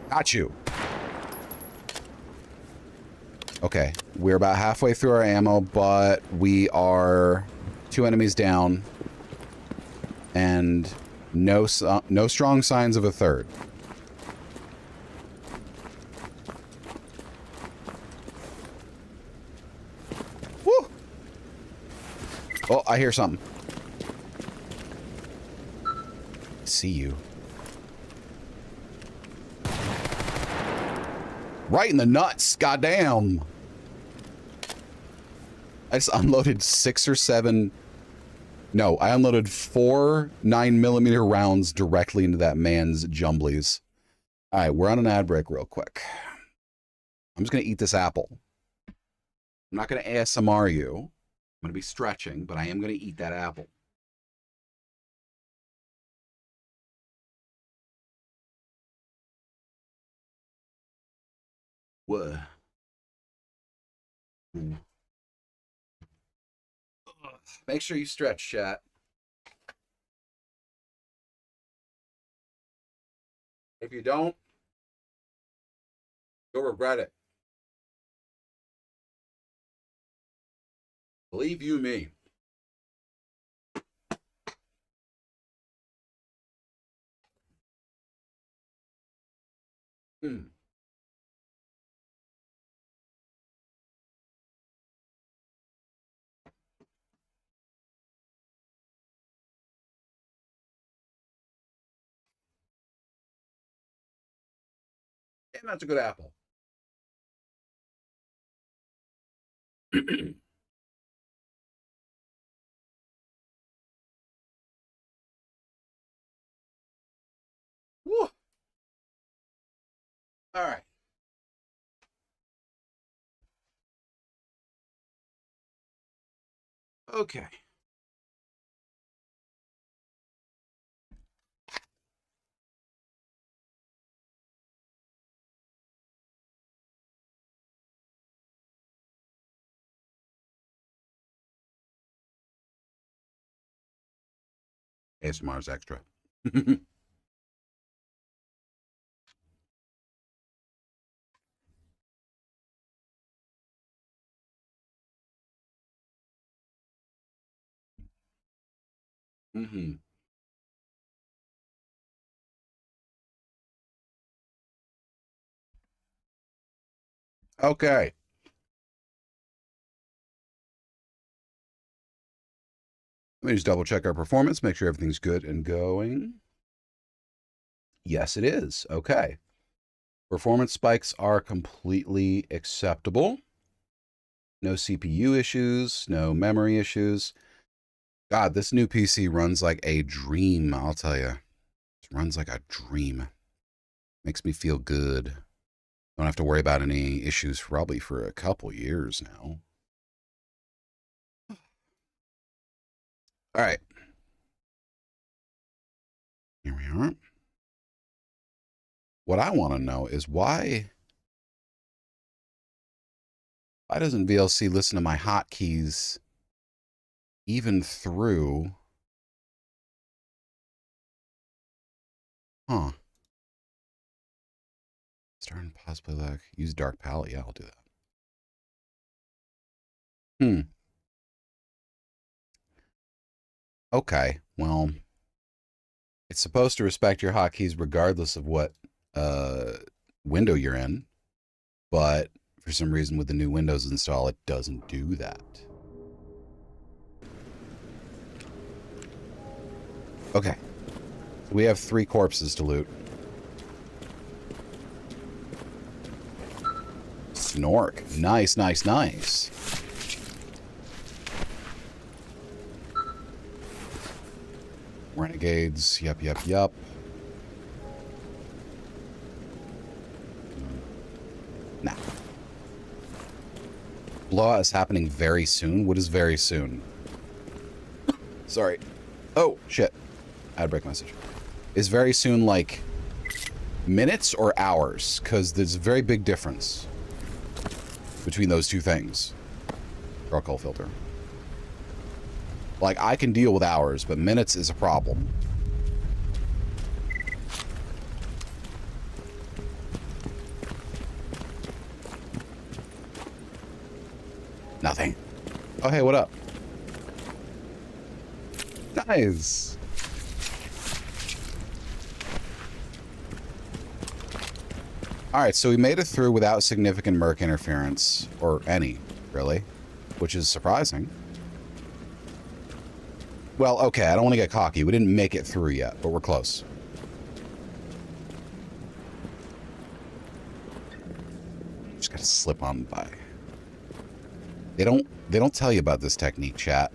Got you. Okay, we're about halfway through our ammo, but we are 2 enemies down, and no strong signs of a third. Woo! Oh, I hear something. See you. Right in the nuts, goddamn. I just unloaded 6 or 7. No, I unloaded 4 9mm rounds directly into that man's jumblies. All right, we're on an ad break real quick. I'm just gonna eat this apple. I'm not gonna ASMR you. I'm gonna be stretching, but I am gonna eat that apple. What? Make sure you stretch, chat. If you don't, you'll regret it. Believe you me. And that's a good apple. Woo. All right. Okay. ASMR's extra. Mm-hmm. Okay. Let me just double check our performance, make sure everything's good and going. Yes, it is. Okay. Performance spikes are completely acceptable. No CPU issues, no memory issues. God, this new PC runs like a dream, I'll tell you. It runs like a dream. Makes me feel good. Don't have to worry about any issues probably for a couple years now. All right. Here we are. What I want to know is why doesn't VLC listen to my hotkeys even through? Huh. Start and possibly like use dark palette. Yeah, I'll do that. Okay. Well, it's supposed to respect your hotkeys regardless of what window you're in, but for some reason with the new Windows install, it doesn't do that. Okay. So we have 3 corpses to loot. Snork. Nice, nice, nice. Renegades. Yup, yup, yup. Nah. Blowout is happening very soon. What is very soon? Sorry. Oh, shit. Ad break message. Is very soon like minutes or hours? Because there's a very big difference between those two things. Charcoal filter. Like, I can deal with hours, but minutes is a problem. Nothing. Oh, hey, what up? Nice. All right, so we made it through without significant merc interference, or any, really, which is surprising. Well, okay, I don't want to get cocky. We didn't make it through yet, but we're close. Just gotta slip on by. They don't tell you about this technique, chat.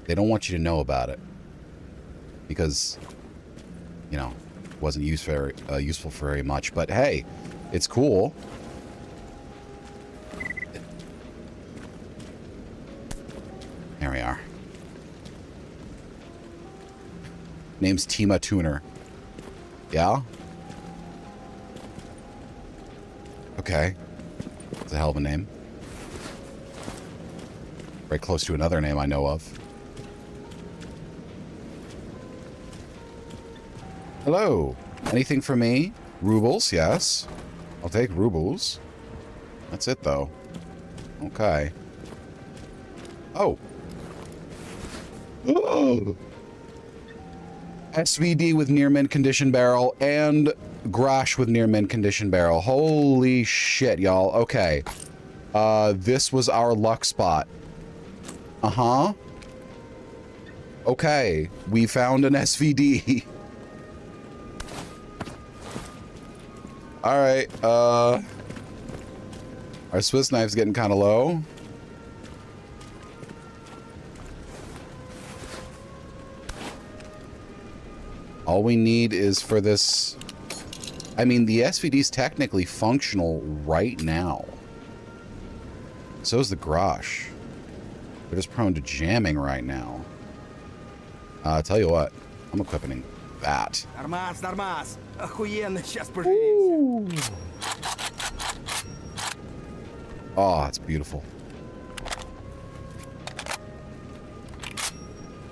They don't want you to know about it. Because, you know, it wasn't useful for very much. But hey, it's cool. There we are. Name's Tima Tuner. Yeah? Okay. That's a hell of a name. Very close to another name I know of. Hello. Anything for me? Rubles, yes. I'll take rubles. That's it, though. Okay. Oh. Oh. SVD with near mint condition barrel and Grash with near mint condition barrel. Holy shit, y'all. Okay. This was our luck spot. Uh-huh. Okay. We found an SVD. All right. Our Swiss knife's getting kind of low. All we need is for this... I mean, the SVD's technically functional right now. So is the Grosh. They're just prone to jamming right now. Tell you what, I'm equipping that. Нормас. Охуенно, сейчас поживимся. Oh, it's beautiful.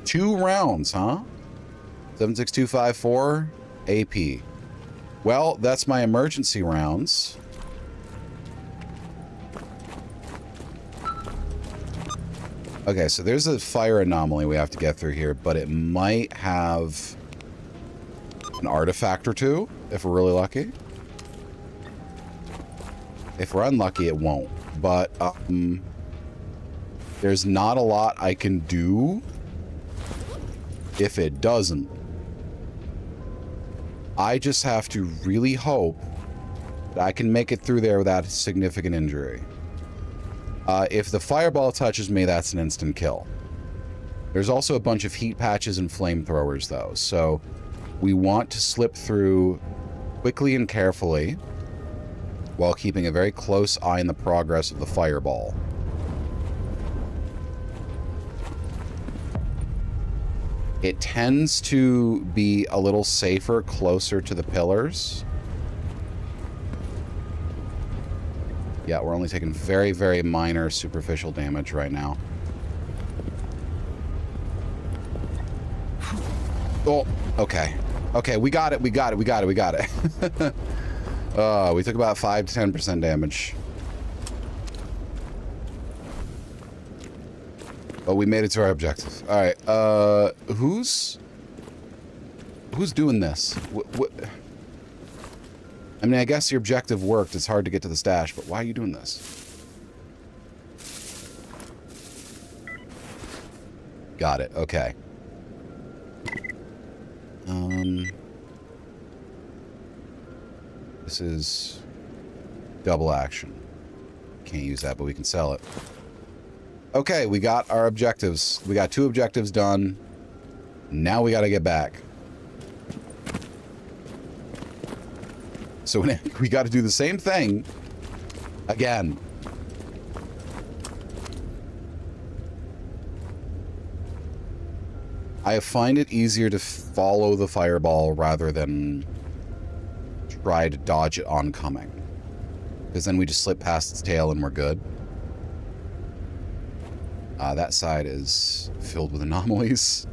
2 rounds, huh? 76254 AP. Well, that's my emergency rounds. Okay, so there's a fire anomaly we have to get through here, but it might have an artifact or two, if we're really lucky. If we're unlucky, it won't. But, there's not a lot I can do if it doesn't. I just have to really hope that I can make it through there without significant injury. If the fireball touches me, that's an instant kill. There's also a bunch of heat patches and flamethrowers, though, so we want to slip through quickly and carefully while keeping a very close eye on the progress of the fireball. It tends to be a little safer closer to the pillars. Yeah, we're only taking very, very minor superficial damage right now. Oh, okay. Okay, we got it, we got it. We took about 5 to 10% damage. Oh, we made it to our objective. All right, who's doing this? I mean, I guess your objective worked. It's hard to get to the stash, but why are you doing this? Got it. Okay. This is double action. Can't use that, but we can sell it. Okay, we got our objectives. We got 2 objectives done. Now we got to get back. So we got to do the same thing again. I find it easier to follow the fireball rather than try to dodge it oncoming. Because then we just slip past its tail and we're good. That side is filled with anomalies.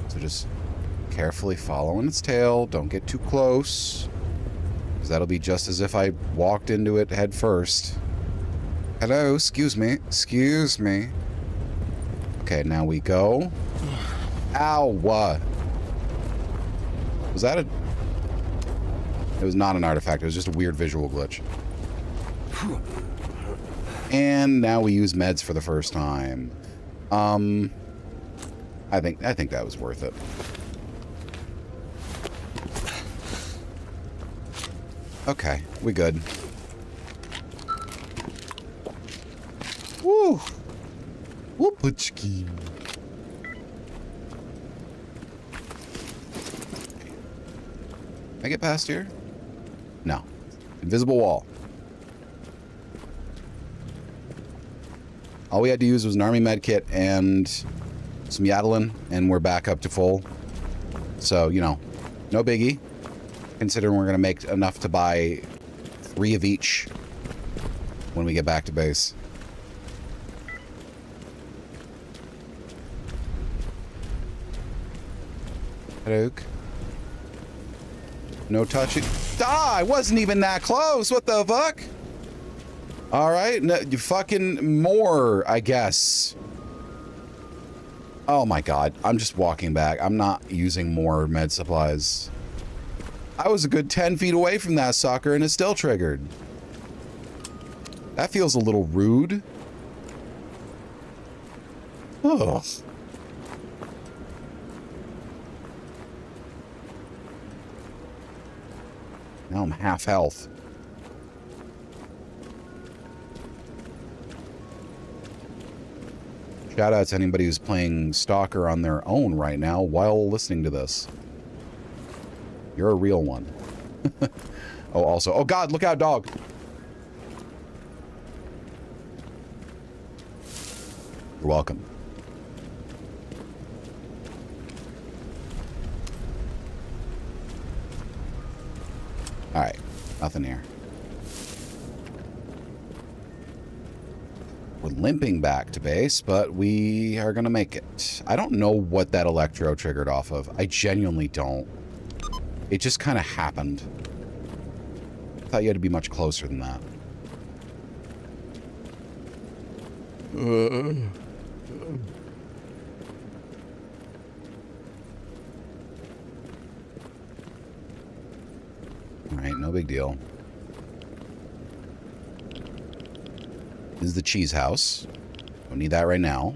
So just carefully following its tail. Don't get too close. Because that'll be just as if I walked into it head first. Hello, excuse me. Excuse me. Okay, now we go. Ow, what? Was that a... It was not an artifact. It was just a weird visual glitch. And now we use meds for the first time. I think that was worth it. Okay, we good. Woo! Whoopachki. Can I get past here? No. Invisible wall. All we had to use was an army med kit and some Yadalin, and we're back up to full. So, you know, no biggie. Considering we're going to make enough to buy 3 of each when we get back to base. Hello. No touching. Ah, I wasn't even that close. What the fuck? All right, no, you fucking more, I guess. Oh my god, I'm just walking back. I'm not using more med supplies. I was a good 10 feet away from that sucker and it still triggered. That feels a little rude. Ugh. Now I'm half health. Shout out to anybody who's playing Stalker on their own right now while listening to this. You're a real one. Oh, also, oh god, look out, dog. You're welcome. All right, nothing here. We're limping back to base, but we are gonna make it. I don't know what that electro triggered off of. I genuinely don't. It just kind of happened. I thought you had to be much closer than that. All right, no big deal. This is the cheese house. Don't need that right now.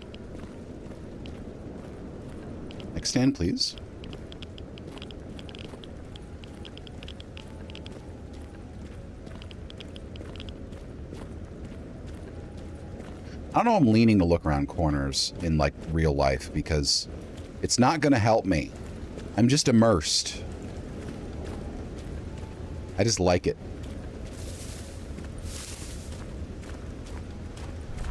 Next stand, please. I don't know, I'm leaning to look around corners in, like, real life because it's not going to help me. I'm just immersed. I just like it.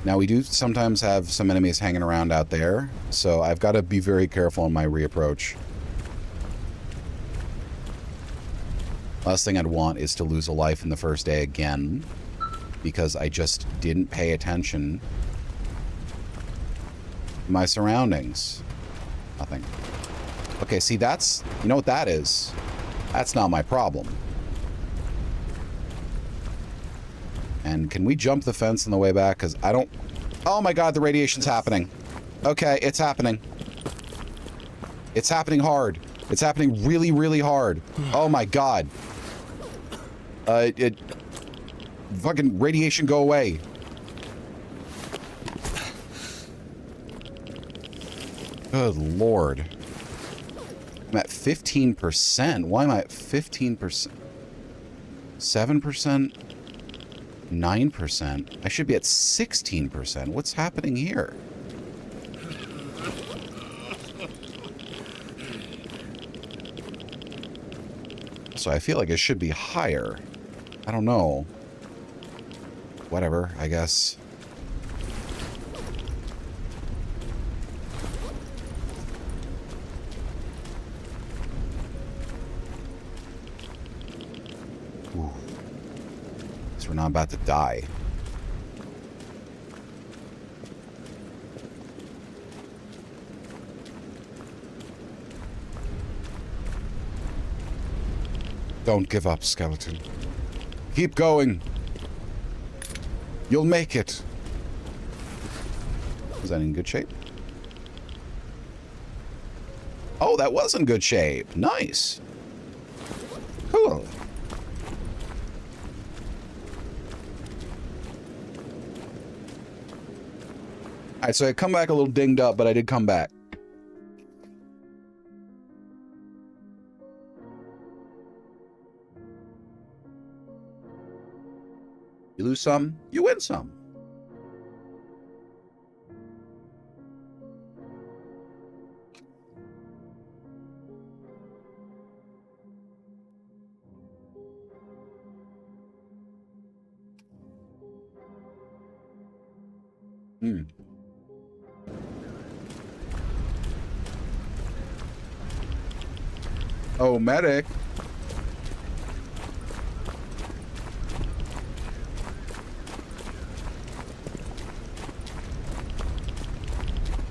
Now, we do sometimes have some enemies hanging around out there, so I've got to be very careful in my reapproach. Last thing I'd want is to lose a life in the first day again because I just didn't pay attention to my surroundings. Nothing. Okay, see, that's... You know what that is? That's not my problem. And can we jump the fence on the way back? Because I don't... Oh my god, the radiation's happening. Okay, it's happening. It's happening hard. It's happening really, really hard. Oh my god. Fucking radiation, go away. Good lord. I'm at 15%. Why am I at 15%? 7%? 9%. I should be at 16%. What's happening here? So I feel like it should be higher. I don't know. Whatever, I guess. Ooh. We're not about to die. Don't give up, skeleton. Keep going. You'll make it. Was that in good shape? Oh, that was in good shape. Nice. Cool. Alright, so I come back a little dinged up, but I did come back. You lose some, you win some. Oh, medic.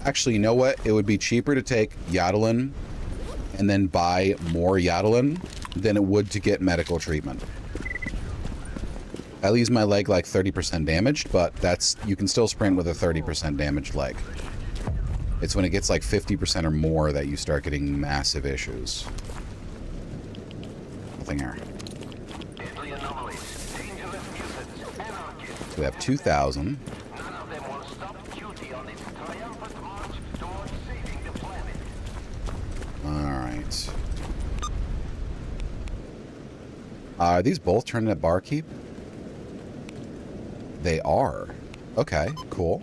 Actually, you know what? It would be cheaper to take Yadalin and then buy more Yadalin than it would to get medical treatment. I leaves my leg like 30% damaged, but that's, you can still sprint with a 30% damaged leg. It's when it gets like 50% or more that you start getting massive issues. Nothing here. So we have 2,000. Alright. Are these both turning at barkeep? They are. Okay, cool.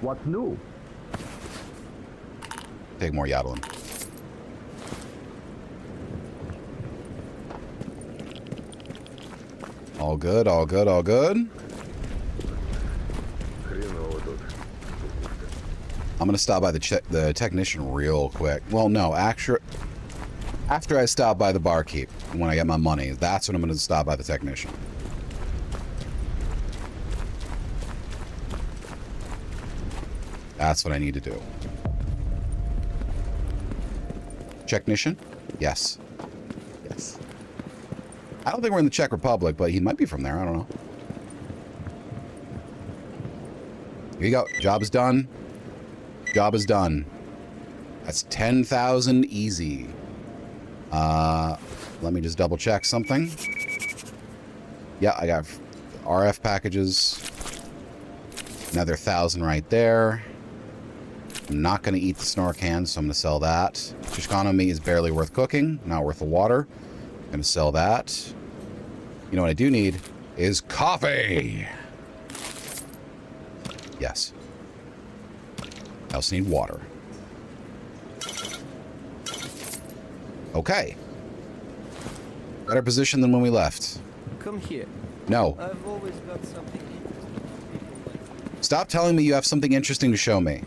What's new? Take more yodeling. All good, all good, all good. I'm gonna stop by the technician real quick. Well, no, after I stop by the barkeep, when I get my money, that's when I'm gonna stop by the technician. That's what I need to do. Technician? Yes. Yes. I don't think we're in the Czech Republic, but he might be from there. I don't know. Here you go. Job is done. Job is done. That's 10,000 easy. Let me just double check something. Yeah, I got RF packages. Another 1,000 right there. I'm not going to eat the snore can, so I'm going to sell that. Shishkano meat is barely worth cooking. Not worth the water. I'm going to sell that. You know what I do need is coffee. Yes. I also need water. Okay. Better position than when we left. Come here. No. I've always got something interesting for people like Stop telling me you have something interesting to show me.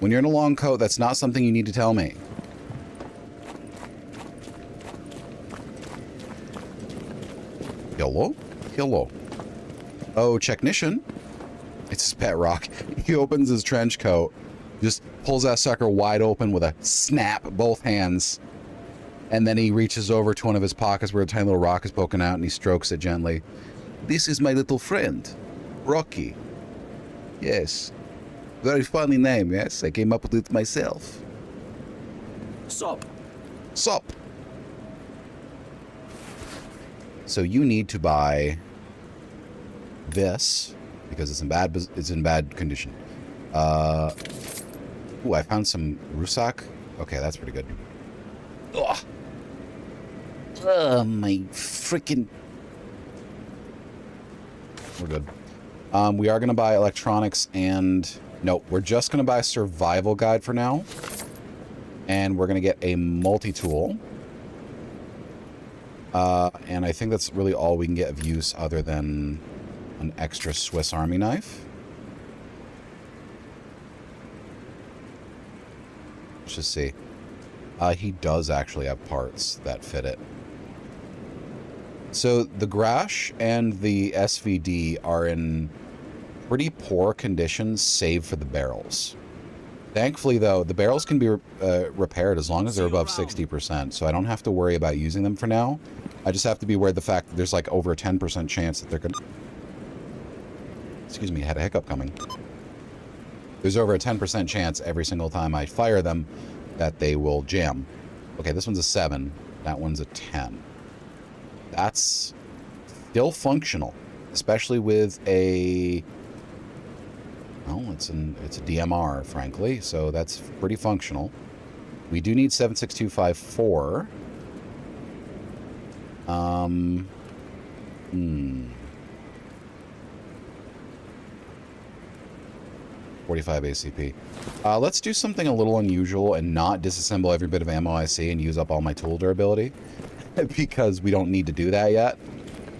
When you're in a long coat, that's not something you need to tell me. Hello? Hello. Oh, technician. It's his pet rock. He opens his trench coat, just pulls that sucker wide open with a snap, both hands. And then he reaches over to one of his pockets where a tiny little rock is poking out and he strokes it gently. This is my little friend, Rocky. Yes. Very funny name, yes. I came up with it myself. Sup? Sup? So you need to buy this because it's in bad condition. Ooh, I found some Rusak. Okay, that's pretty good. Ugh. My freaking. We're good. We are going to buy electronics and... No, we're just going to buy a survival guide for now. And we're going to get a multi-tool. And I think that's really all we can get of use other than an extra Swiss Army knife. Let's just see. He does actually have parts that fit it. So the Grash and the SVD are in pretty poor conditions, save for the barrels. Thankfully, though, the barrels can be repaired as long as they're above 60%, so I don't have to worry about using them for now. I just have to be aware of the fact that there's like over a 10% chance that they're going to... Excuse me, I had a hiccup coming. There's over a 10% chance every single time I fire them that they will jam. Okay, this one's a 7. That one's a 10. That's still functional, especially with a... Well, it's a DMR, frankly, so that's pretty functional. We do need 76254. 45 ACP. Let's do something a little unusual and not disassemble every bit of ammo I see and use up all my tool durability. Because we don't need to do that yet.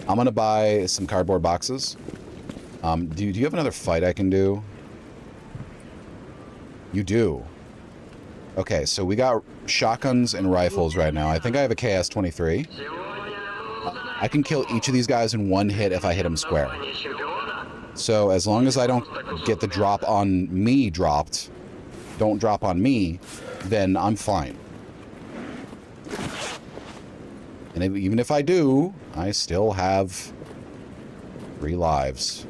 I'm going to buy some cardboard boxes. Do you have another fight I can do? You do. Okay, so we got shotguns and rifles right now. I think I have a KS-23. I can kill each of these guys in one hit if I hit them square. So as long as I don't get the drop on me dropped, don't drop on me, then I'm fine. And even if I do, I still have 3 lives.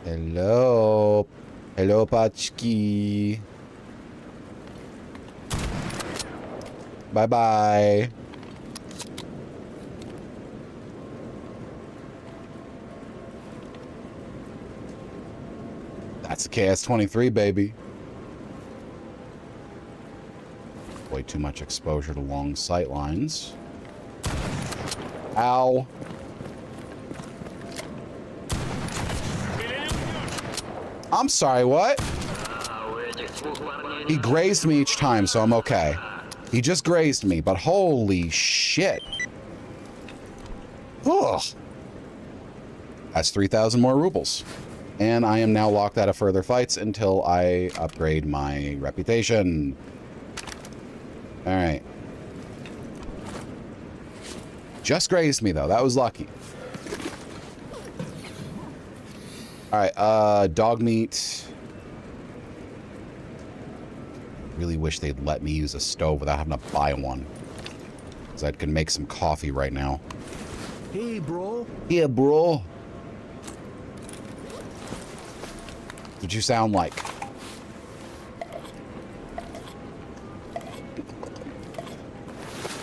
Hello. Hello, Pachki. Bye-bye. That's a KS-23, baby. Way too much exposure to long sight lines. Ow. I'm sorry, what? He grazed me each time, so I'm okay. He just grazed me, but holy shit. Ugh. That's 3,000 more rubles. And I am now locked out of further fights until I upgrade my reputation. All right. Just grazed me, though. That was lucky. All right, dog meat. Really wish they'd let me use a stove without having to buy one. Because I could make some coffee right now. Hey, bro. Yeah, bro. What you sound like?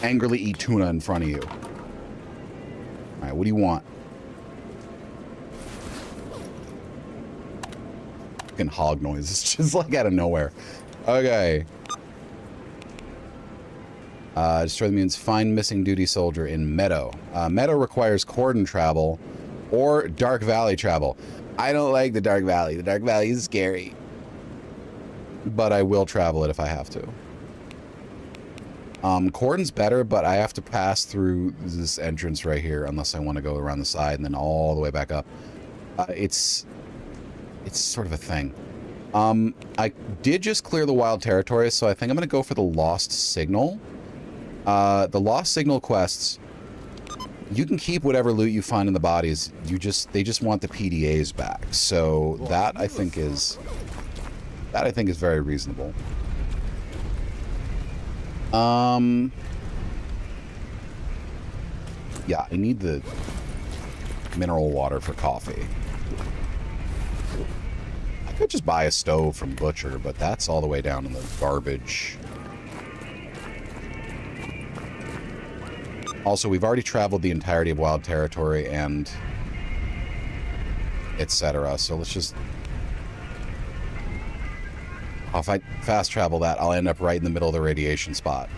Angrily eat tuna in front of you. All right, what do you want? Fucking hog noise. It's just like out of nowhere. Okay. Destroy the mutants. Find missing duty soldier in Meadow. Meadow requires cordon travel or Dark Valley travel. I don't like the Dark Valley. The Dark Valley is scary. But I will travel it if I have to. Cordon's better, but I have to pass through this entrance right here unless I want to go around the side and then all the way back up. It's sort of a thing. I did just clear the wild territory, so I think I'm going to go for the Lost Signal. The Lost Signal quests, you can keep whatever loot you find in the bodies. They just want the PDAs back. So that I think is very reasonable. Yeah, I need the mineral water for coffee. I could just buy a stove from Butcher, but that's all the way down in the garbage. Also, we've already traveled the entirety of Wild Territory and etc. So let's just... If I fast travel that, I'll end up right in the middle of the radiation spot.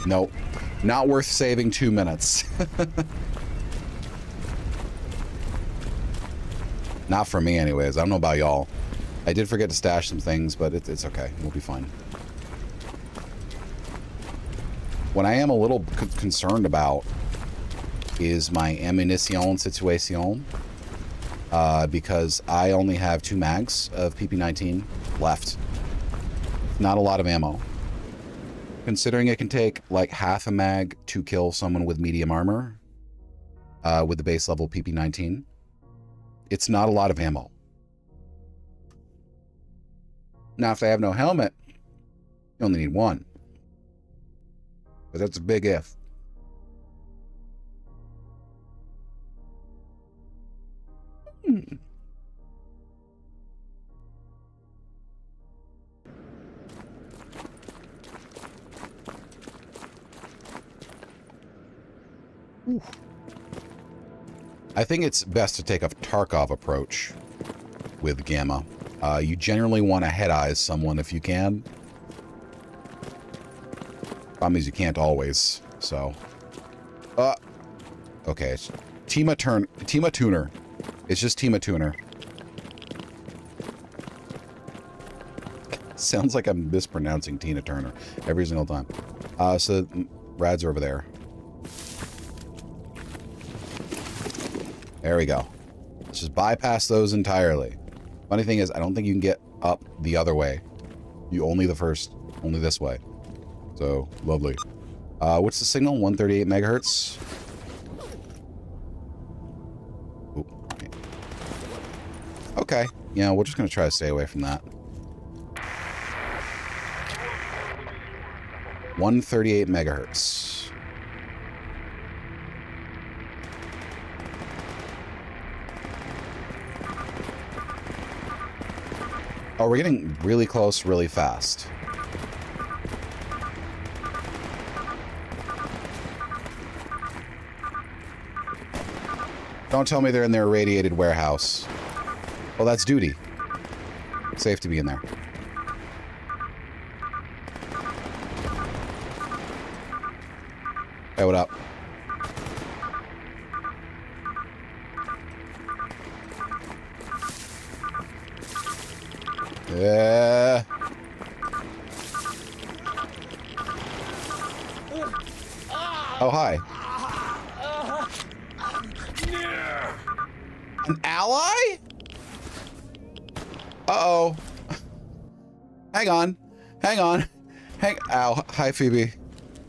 Nope. Not worth saving 2 minutes. Not for me, anyways. I don't know about y'all. I did forget to stash some things, but it's okay. We'll be fine. What I am a little concerned about is my ammunition situation. Because I only have 2 mags of PP-19 left. Not a lot of ammo. Considering it can take like half a mag to kill someone with medium armor with the base level PP-19, it's not a lot of ammo. Now, if they have no helmet, you only need 1. But that's a big if. Oof. I think it's best to take a Tarkov approach with Gamma. You generally want to head-eyes someone if you can. Problem is you can't always, so... okay, it's Tima Tuner. It's just Tima Tuner. Sounds like I'm mispronouncing Tina Turner every single time. So Rads are over there. There we go. Let's just bypass those entirely. Funny thing is, I don't think you can get up the other way. You only this way. So, lovely. What's the signal? 138 megahertz? Ooh. Okay. Yeah, we're just going to try to stay away from that. 138 megahertz. Oh, we're getting really close really fast. Don't tell me they're in their irradiated warehouse. Well, that's duty. Safe to be in there. Hey, what up? Yeah. Oh, hi. An ally? Uh-oh. Hang on. Hang on. Ow. Hi, Phoebe.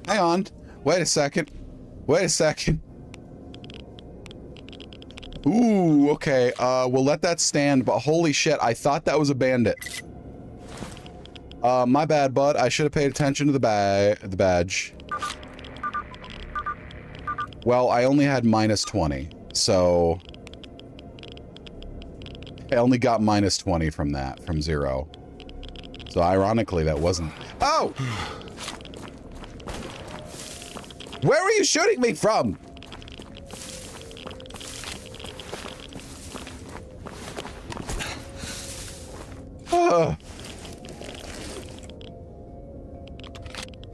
Hang on. Wait a second. Wait a second. Ooh, okay. We'll let that stand, but holy shit, I thought that was a bandit. My bad, bud. I should have paid attention to the badge. Well, I only had minus 20, so... I only got minus 20 from that, from 0. So ironically, that wasn't... Oh! Where are you shooting me from?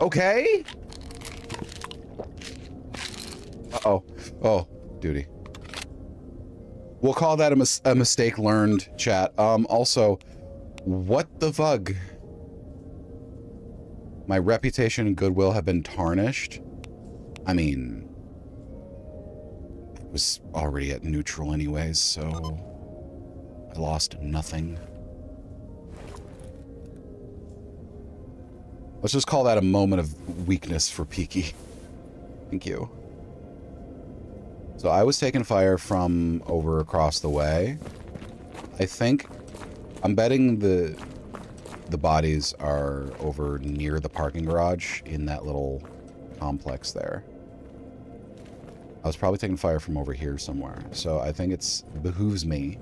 Okay. Uh-oh. Oh, duty. We'll call that a mistake learned, chat. Also, what the fuck? My reputation and goodwill have been tarnished. I mean, I was already at neutral anyways, so I lost nothing. Let's just call that a moment of weakness for Peaky. Thank you. So I was taking fire from over across the way. I think, I'm betting the bodies are over near the parking garage in that little complex there. I was probably taking fire from over here somewhere. So I think it behooves me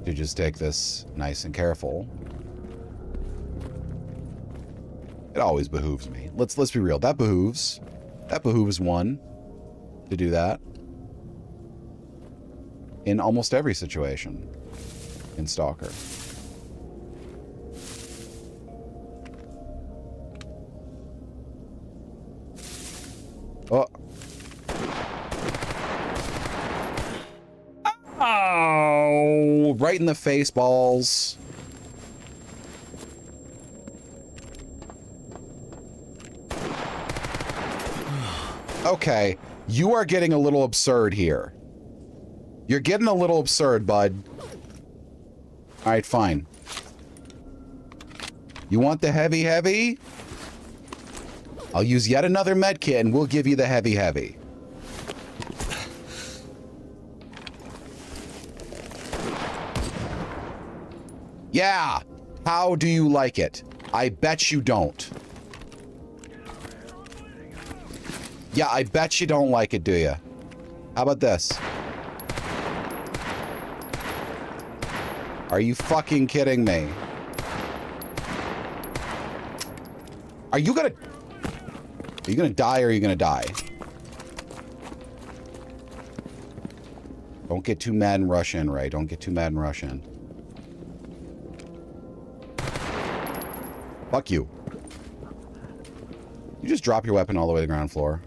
to just take this nice and careful. It always behooves me. Let's be real. That behooves one to do that in almost every situation in Stalker. Oh. Oh, right in the face, balls. Okay, you are getting a little absurd here. You're getting a little absurd, bud. All right, fine. You want the heavy? I'll use yet another med kit and we'll give you the heavy. Yeah. How do you like it? I bet you don't. Yeah, I bet you don't like it, do you? How about this? Are you fucking kidding me? Are you gonna die or are you gonna die? Don't get too mad and rush in, Ray. Don't get too mad and rush in. Fuck you. You just drop your weapon all the way to the ground floor.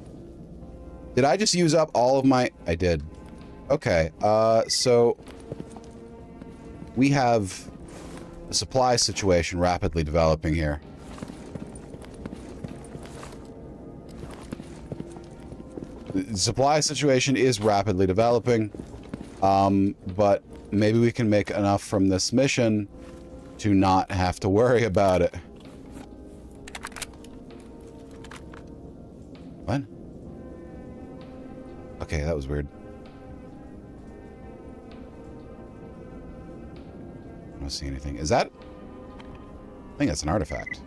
Did I just use up all of my... I did. Okay, so... we have a supply situation rapidly developing here. The supply situation is rapidly developing, but maybe we can make enough from this mission to not have to worry about it. What? Okay, that was weird. I don't see anything. Is that... I think that's an artifact.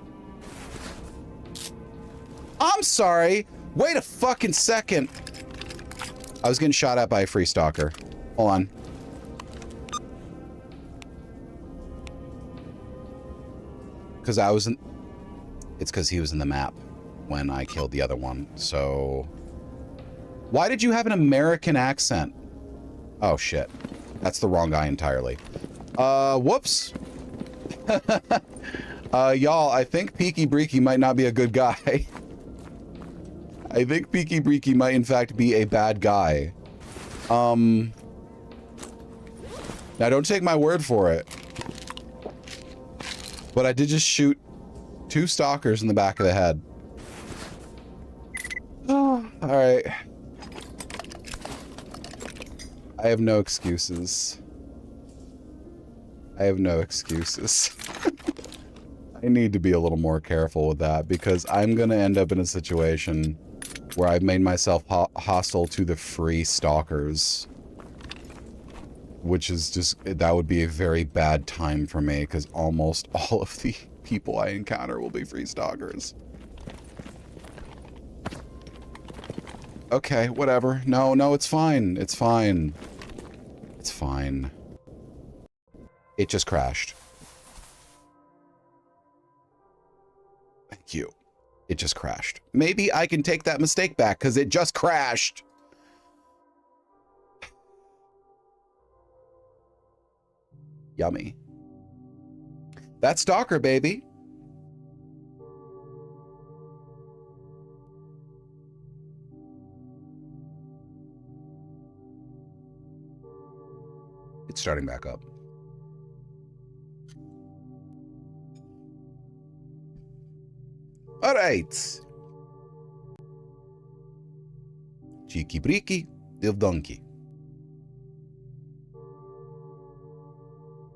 I'm sorry. Wait a fucking second. I was getting shot at by a free stalker. Hold on. Because I was in... It's because he was in the map when I killed the other one. So... Why did you have an American accent? Oh, shit. That's the wrong guy entirely. Whoops. Y'all, I think Breeki might not be a good guy. I think Breeki might, in fact, be a bad guy. Now, don't take my word for it. But I did just shoot 2 stalkers in the back of the head. Oh, alright. I have no excuses. I have no excuses. I need to be a little more careful with that because I'm going to end up in a situation where I've made myself hostile to the free stalkers. Which is just, that would be a very bad time for me because almost all of the people I encounter will be free stalkers. Okay, whatever. No, it's fine. It's fine. It's fine. It just crashed. Thank you. It just crashed. Maybe I can take that mistake back because it just crashed. Yummy. That's Stalker, baby. It's starting back up. All right. Cheeky breeky, div donkey.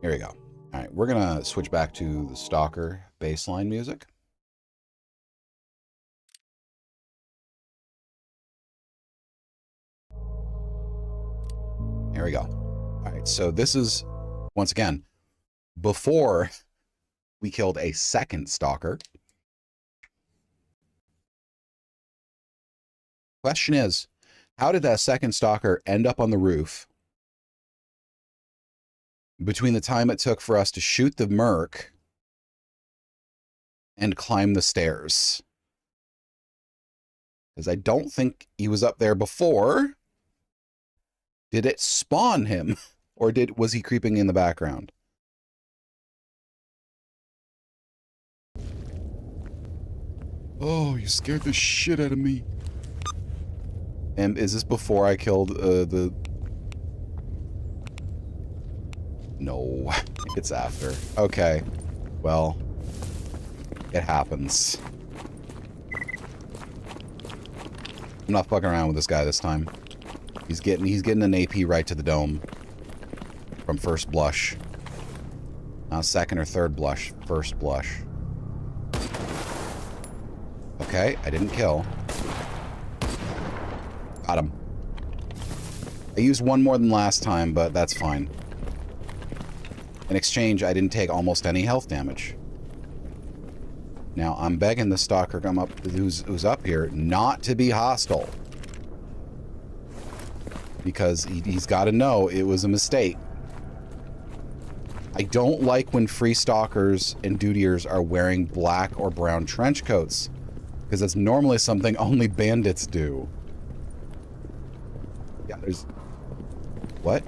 Here we go. All right, we're gonna switch back to the Stalker baseline music. Here we go. All right, so this is, once again, before we killed a second Stalker. Question is, how did that second Stalker end up on the roof between the time it took for us to shoot the merc and climb the stairs? Because I don't think he was up there before. Did it spawn him? Or was he creeping in the background? Oh, you scared the shit out of me. And is this before I killed the... No, it's after. Okay, well, it happens. I'm not fucking around with this guy this time. He's getting an AP right to the dome from first blush. Not second or third blush, first blush. Okay, I didn't kill. Got him. I used one more than last time, but that's fine. In exchange, I didn't take almost any health damage. Now, I'm begging the Stalker who's up here not to be hostile. Because he's got to know it was a mistake. I don't like when free Stalkers and dutiers are wearing black or brown trench coats. Because that's normally something only bandits do. Yeah, there's... What?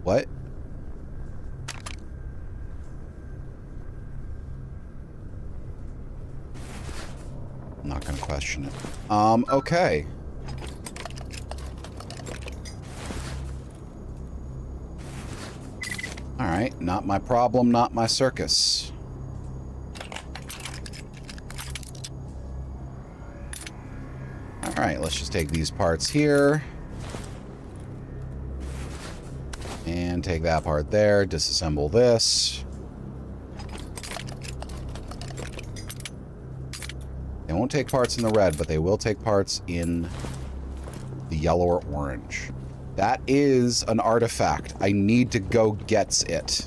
What? I'm not gonna question it. Okay. Alright, not my problem, not my circus. Alright, let's just take these parts here. And take that part there, disassemble this. They won't take parts in the red, but they will take parts in the yellow or orange. That is an artifact. I need to go get it.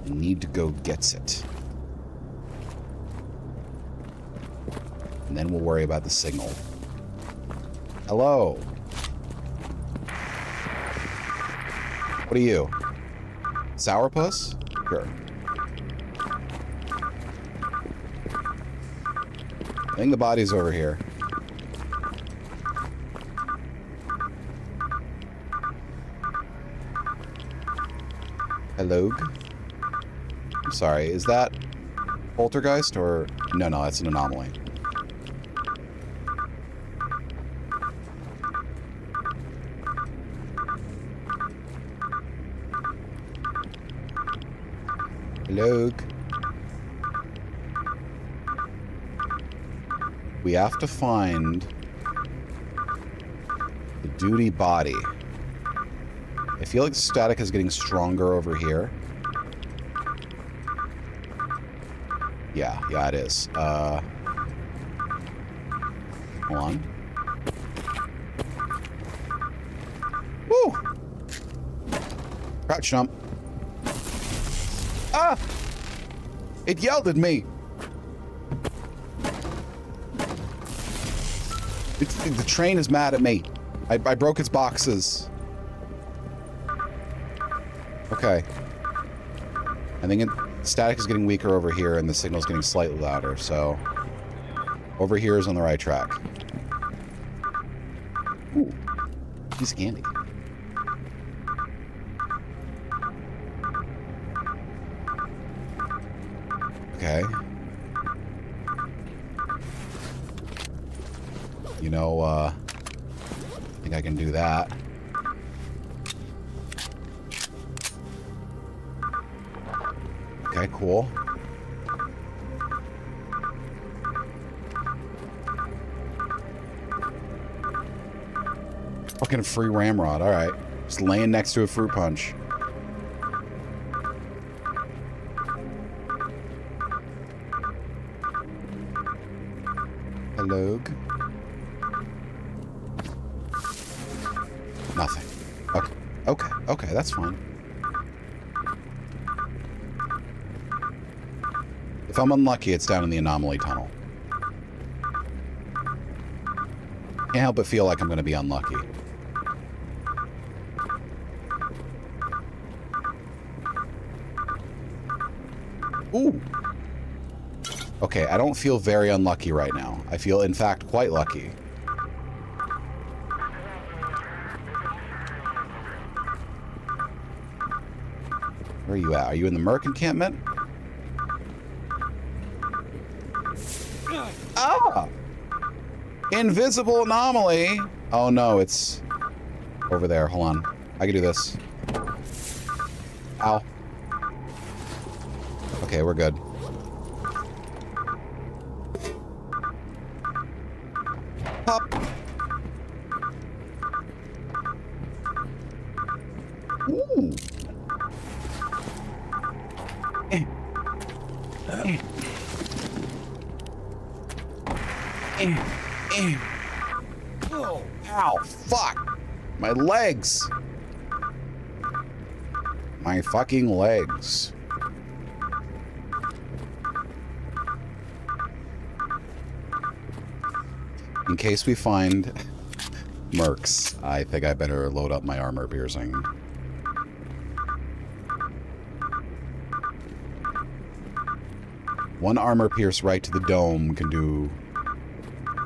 I need to go get it. And then we'll worry about the signal. Hello. What are you? Sourpuss? Sure. I think the body's over here. Hello? I'm sorry, is that poltergeist or... No, that's an anomaly. Hello? We have to find the duty body. I feel like the static is getting stronger over here. Yeah, it is. Hold on. Woo! Crouch jump. Ah! It yelled at me. The train is mad at me. I broke its boxes. Okay. I think static is getting weaker over here, and the signal's getting slightly louder, so... Over here is on the right track. Ooh. Piece of candy. Okay. You know, I think I can do that. Okay, cool. Fucking free ramrod, alright. Just laying next to a fruit punch. Hello? Nothing. Okay, that's fine. If I'm unlucky, it's down in the anomaly tunnel. Can't help but feel like I'm going to be unlucky. Ooh! Okay, I don't feel very unlucky right now. I feel, in fact, quite lucky. Where are you at? Are you in the Merc encampment? Ah! Invisible anomaly! Oh no, it's over there. Hold on. I can do this. Ow. Okay, we're good. Pop! Ooh! Oh, ow, fuck! My legs! My fucking legs. In case we find mercs, I think I better load up my armor piercing. One armor pierce right to the dome can do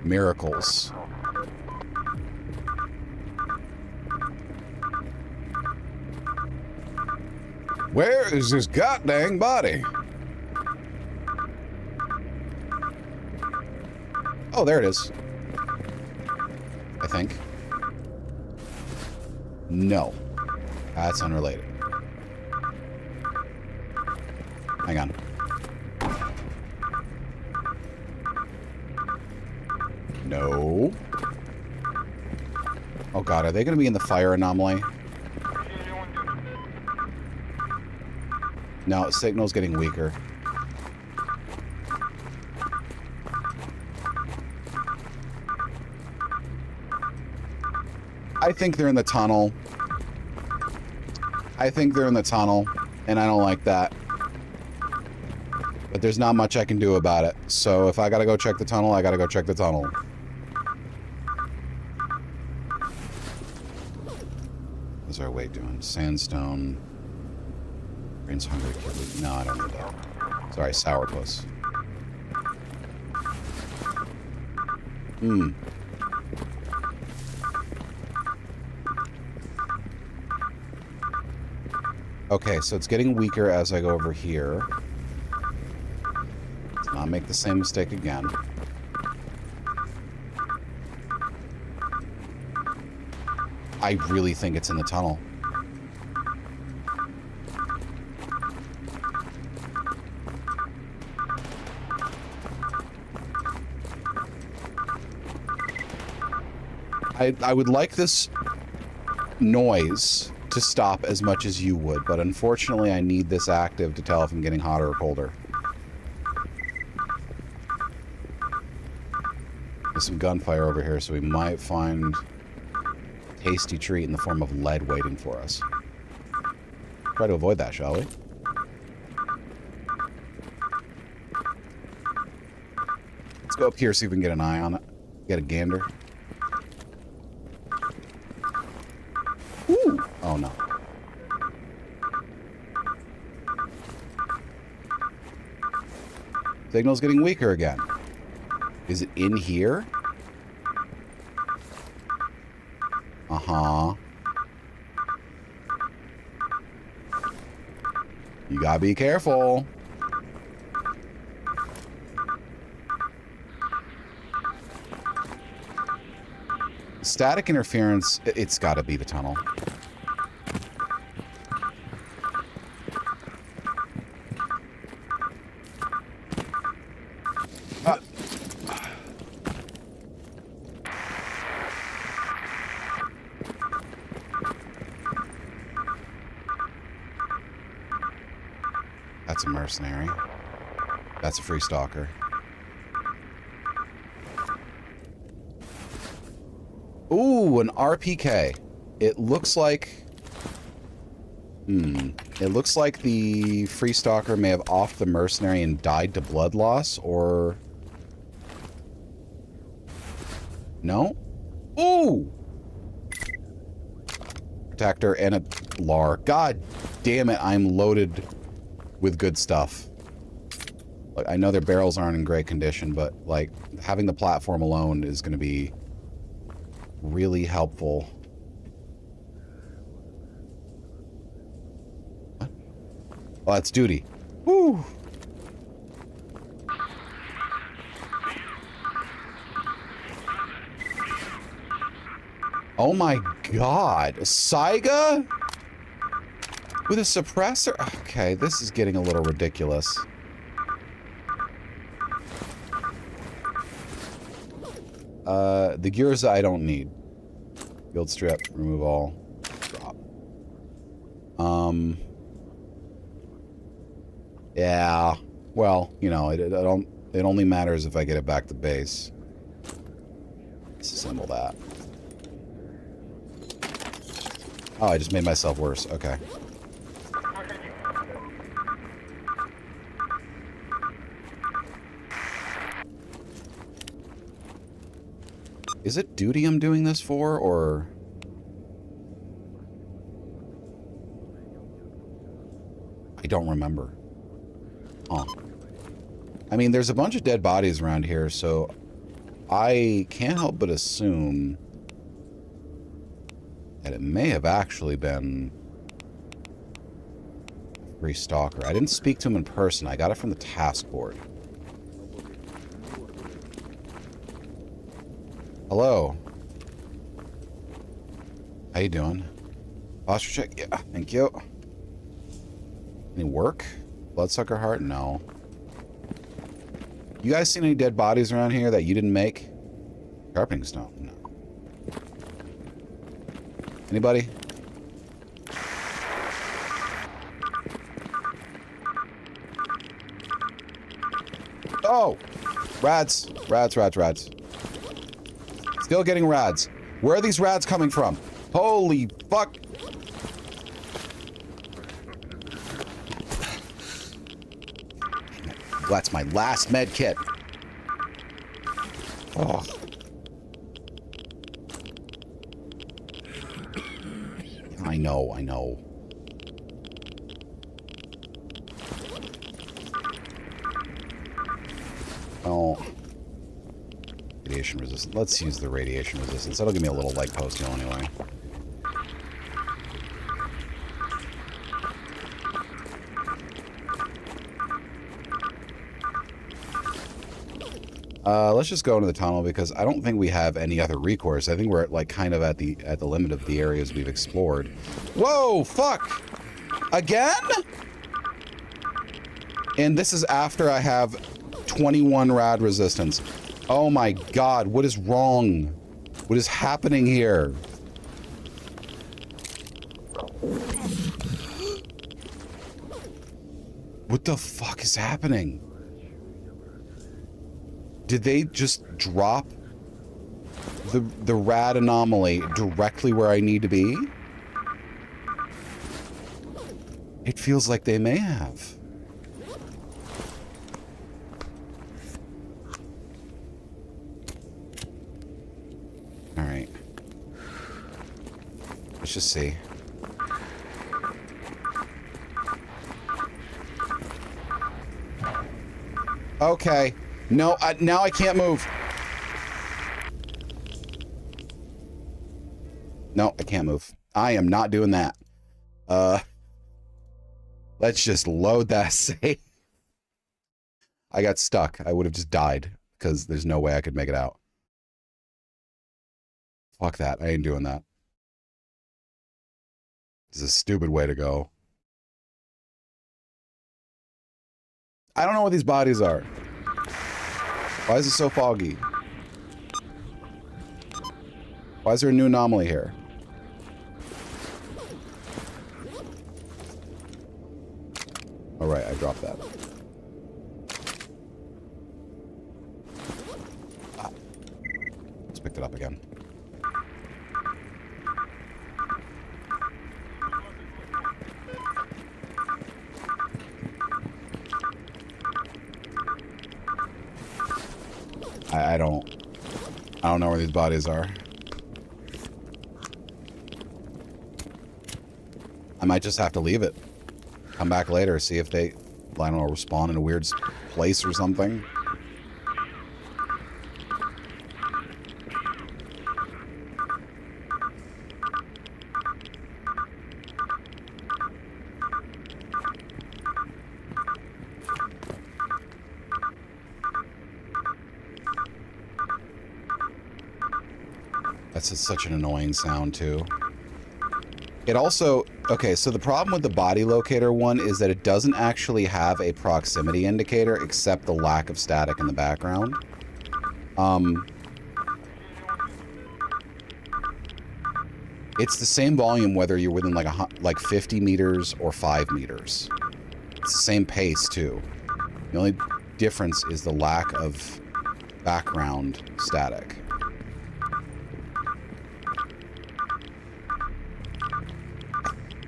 miracles. Where is this goddamn body? Oh, there it is. I think. No. That's unrelated. Hang on. No. Oh god, are they going to be in the fire anomaly? No, signal's getting weaker. I think they're in the tunnel. I think they're in the tunnel, and I don't like that. But there's not much I can do about it. So if I gotta go check the tunnel, I gotta go check the tunnel. What's our weight doing? Sandstone. Brain's hungry. No, I don't need that. Sorry, sourpuss. Okay, so it's getting weaker as I go over here. Let's not make the same mistake again. I really think it's in the tunnel. I would like this noise to stop as much as you would, but unfortunately I need this active to tell if I'm getting hotter or colder. There's some gunfire over here, so we might find a tasty treat in the form of lead waiting for us. Try to avoid that, shall we? Let's go up here, see if we can get an eye on it. Get a gander. Ooh! Oh no. Signal's getting weaker again. Is it in here? Uh-huh. You gotta be careful. Static interference, it's gotta be the tunnel. That's a mercenary. That's a free stalker. Ooh, an RPK. It looks like... It looks like the free stalker may have offed the mercenary and died to blood loss, or... No? Ooh! Protector and a LAR. God damn it, I'm loaded with good stuff. Like, I know their barrels aren't in great condition, but, like, having the platform alone is going to be really helpful. What? Oh, that's duty. Woo! Oh my god. Saiga? With a suppressor? Okay, this is getting a little ridiculous. The Gurza I don't need. Field strip, remove all. Drop. Yeah. Well, you know, it only matters if I get it back to base. Disassemble that. Oh, I just made myself worse. Okay. Is it duty I'm doing this for, or... I don't remember. Huh. I mean, there's a bunch of dead bodies around here, so I can't help but assume that it may have actually been a free stalker. I didn't speak to him in person. I got it from the task board. Hello. How you doing? Posture check? Yeah, thank you. Any work? Bloodsucker heart? No. You guys seen any dead bodies around here that you didn't make? Sharpening stone? No. Anybody? Oh! Rats. Rats, rats, rats. Still getting rads. Where are these rads coming from? Holy fuck! That's my last med kit. Oh. I know. Oh. Radiation resistance. Let's use the radiation resistance. That'll give me a little leg post heal anyway. Let's just go into the tunnel because I don't think we have any other recourse. I think we're like kind of at the limit of the areas we've explored. Whoa, fuck! Again? And this is after I have 21 rad resistance. Oh my god, what is wrong? What is happening here? What the fuck is happening? Did they just drop the rad anomaly directly where I need to be? It feels like they may have. All right. Let's just see. Okay. No, now I can't move. No, I can't move. I am not doing that. Let's just load that save. I got stuck. I would have just died because there's no way I could make it out. Fuck that. I ain't doing that. This is a stupid way to go. I don't know what these bodies are. Why is it so foggy? Why is there a new anomaly here? All right, I dropped that. Ah. Let's pick it up again. I don't know where these bodies are. I might just have to leave it. Come back later, see if they, I don't know, respawn in a weird place or something. That's such an annoying sound, too. It also... Okay, so the problem with the body locator one is that it doesn't actually have a proximity indicator except the lack of static in the background. It's the same volume whether you're within like 50 meters or 5 meters. It's the same pace, too. The only difference is the lack of background static.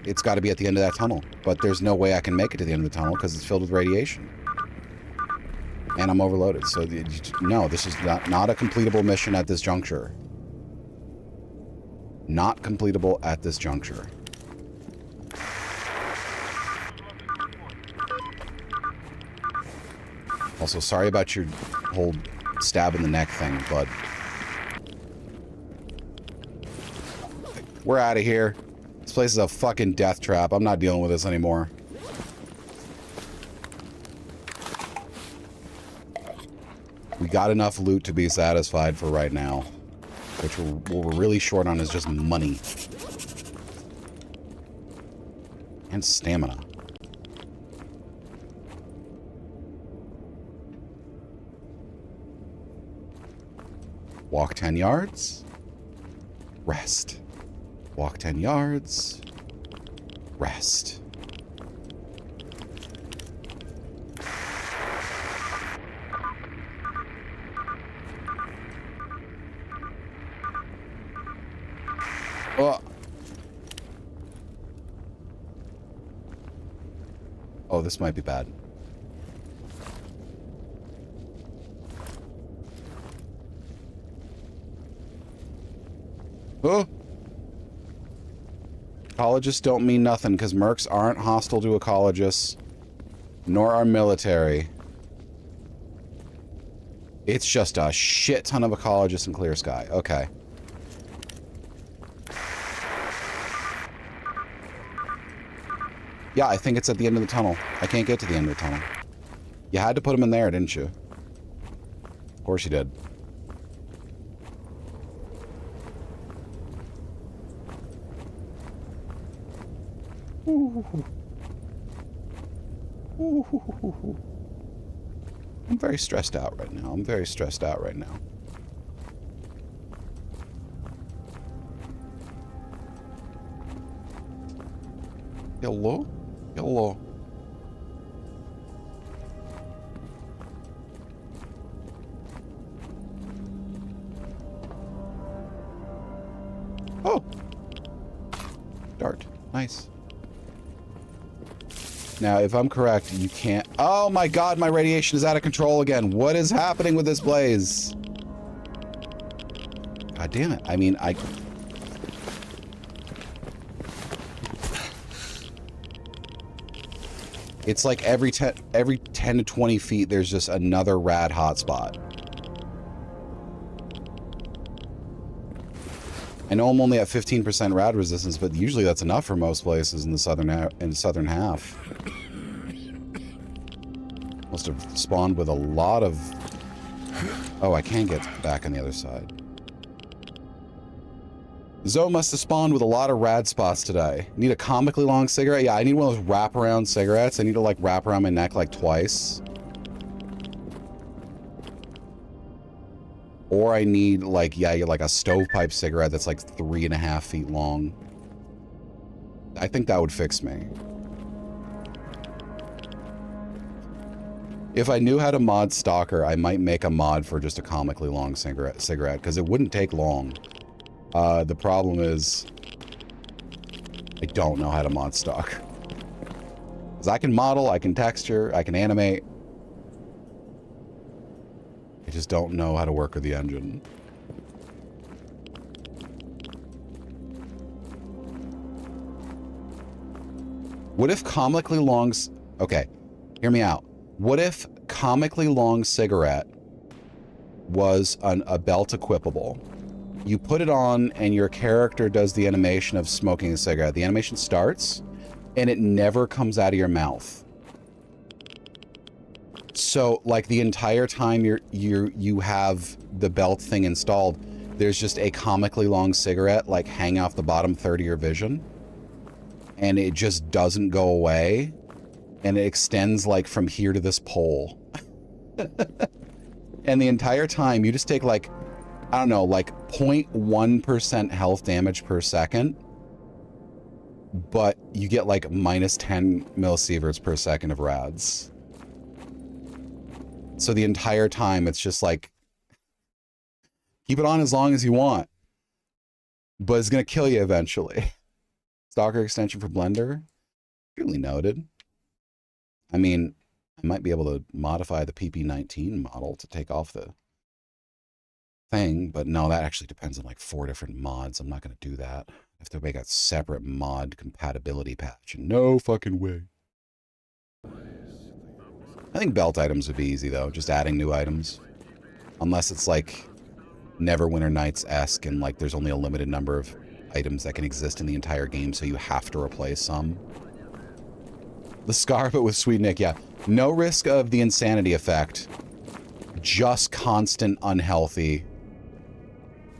It's got to be at the end of that tunnel, but there's no way I can make it to the end of the tunnel because it's filled with radiation. And I'm overloaded, so no, this is not a completable mission at this juncture. Not completable at this juncture. Also, sorry about your whole stab in the neck thing, bud. We're out of here. This place is a fucking death trap. I'm not dealing with this anymore. We got enough loot to be satisfied for right now. Which what we're really short on is just money. And stamina. Walk 10 yards. Rest. Walk 10 yards. Rest. Well, Oh, this might be bad. Oh! Ecologists don't mean nothing, because mercs aren't hostile to ecologists, nor are military. It's just a shit ton of ecologists in clear sky. Okay. Yeah, I think it's at the end of the tunnel. I can't get to the end of the tunnel. You had to put them in there, didn't you? Of course you did. I'm very stressed out right now. I'm very stressed out right now. Hello? Hello. Oh! Dart. Nice. Now, if I'm correct, you can't... Oh my god, my radiation is out of control again. What is happening with this blaze? God damn it. I mean, It's like every 10 to 20 feet, there's just another rad hotspot. I know I'm only at 15% rad resistance, but usually that's enough for most places in the southern half. Must have spawned with a lot of... Oh, I can get back on the other side. Zoe must have spawned with a lot of rad spots today. Need a comically long cigarette? Yeah, I need one of those wraparound cigarettes. I need to like wrap around my neck like twice. Or I need like, yeah, like a stovepipe cigarette that's like 3.5 feet long. I think that would fix me. If I knew how to mod Stalker, I might make a mod for just a comically long cigarette, because it wouldn't take long. The problem is, I don't know how to mod stock. Because I can model, I can texture, I can animate. I just don't know how to work with the engine. What if comically long... Okay, hear me out. What if comically long cigarette was a belt equipable? You put it on and your character does the animation of smoking a cigarette. The animation starts and it never comes out of your mouth. So like the entire time you have the belt thing installed, there's just a comically long cigarette like hang off the bottom third of your vision. And it just doesn't go away. And it extends like from here to this pole. And the entire time you just take like, I don't know, like 0.1% health damage per second. But you get like minus 10 millisieverts per second of rads. So the entire time it's just like, keep it on as long as you want. But it's going to kill you eventually. Stalker extension for Blender? Really noted. I mean, I might be able to modify the PP19 model to take off the thing, but no, that actually depends on like 4 different mods. I'm not going to do that. I have to make a separate mod compatibility patch. No fucking way. I think belt items would be easy though, just adding new items. Unless it's like Neverwinter Nights-esque and like there's only a limited number of items that can exist in the entire game, so you have to replace some. The scar, but with Sweet Nick, yeah. No risk of the insanity effect. Just constant unhealthy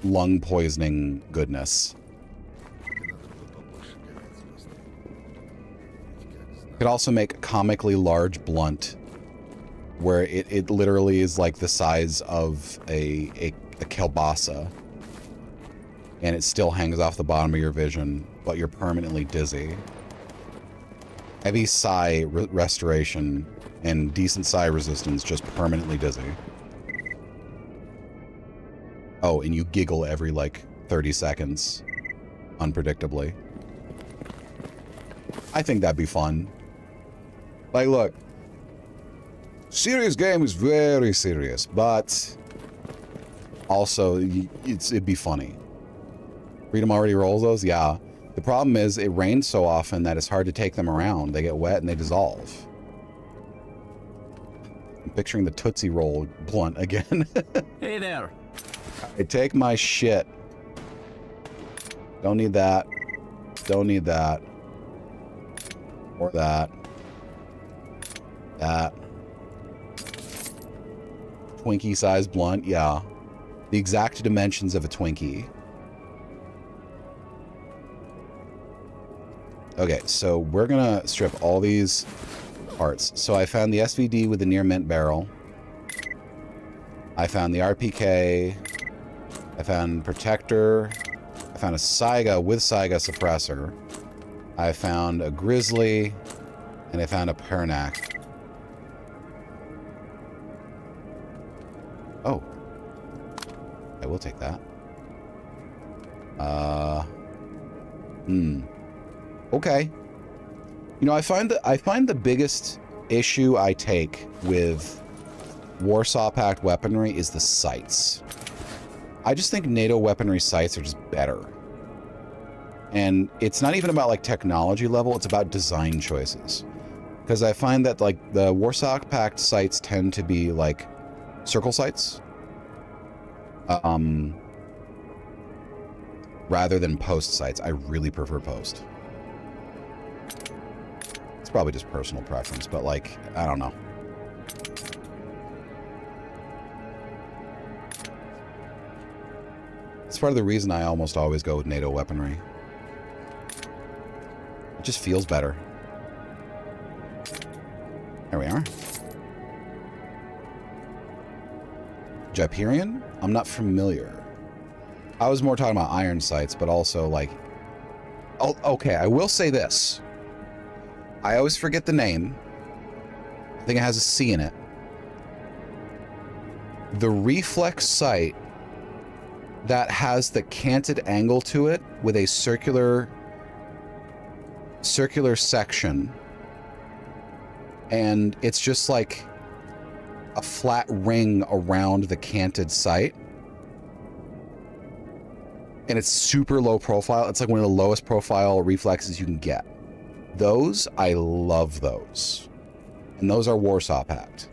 lung poisoning goodness. Could also make comically large blunt, where it literally is like the size of a kielbasa, and it still hangs off the bottom of your vision, but you're permanently dizzy. Heavy psi restoration and decent psi resistance, just permanently dizzy. Oh, and you giggle every like 30 seconds, unpredictably. I think that'd be fun. Like, look. Serious game is very serious, but also it'd be funny. Freedom already rolls those? Yeah. The problem is it rains so often that it's hard to take them around. They get wet and they dissolve. I'm picturing the Tootsie Roll blunt again. Hey there. I take my shit. Don't need that. Don't need that. Or that. That. Twinkie-sized blunt, yeah. The exact dimensions of a Twinkie. Okay, so we're gonna strip all these parts. So I found the SVD with the near mint barrel. I found the RPK. I found protector. I found a Saiga with Saiga suppressor. I found a Grizzly. And I found a Pernac. Oh. I will take that. Okay. You know, I find the biggest issue I take with Warsaw Pact weaponry is the sights. I just think NATO weaponry sights are just better. And it's not even about like technology level, it's about design choices. Because I find that like the Warsaw Pact sights tend to be like circle sights. Rather than post sights. I really prefer post. It's probably just personal preference, but like, I don't know. It's part of the reason I almost always go with NATO weaponry. It just feels better. There we are. Japerian? I'm not familiar. I was more talking about iron sights, but also like... Oh, okay, I will say this. I always forget the name. I think it has a C in it. The reflex sight that has the canted angle to it with a circular section. And it's just like a flat ring around the canted sight. And it's super low profile. It's like one of the lowest profile reflexes you can get. Those, I love those. And those are Warsaw Pact.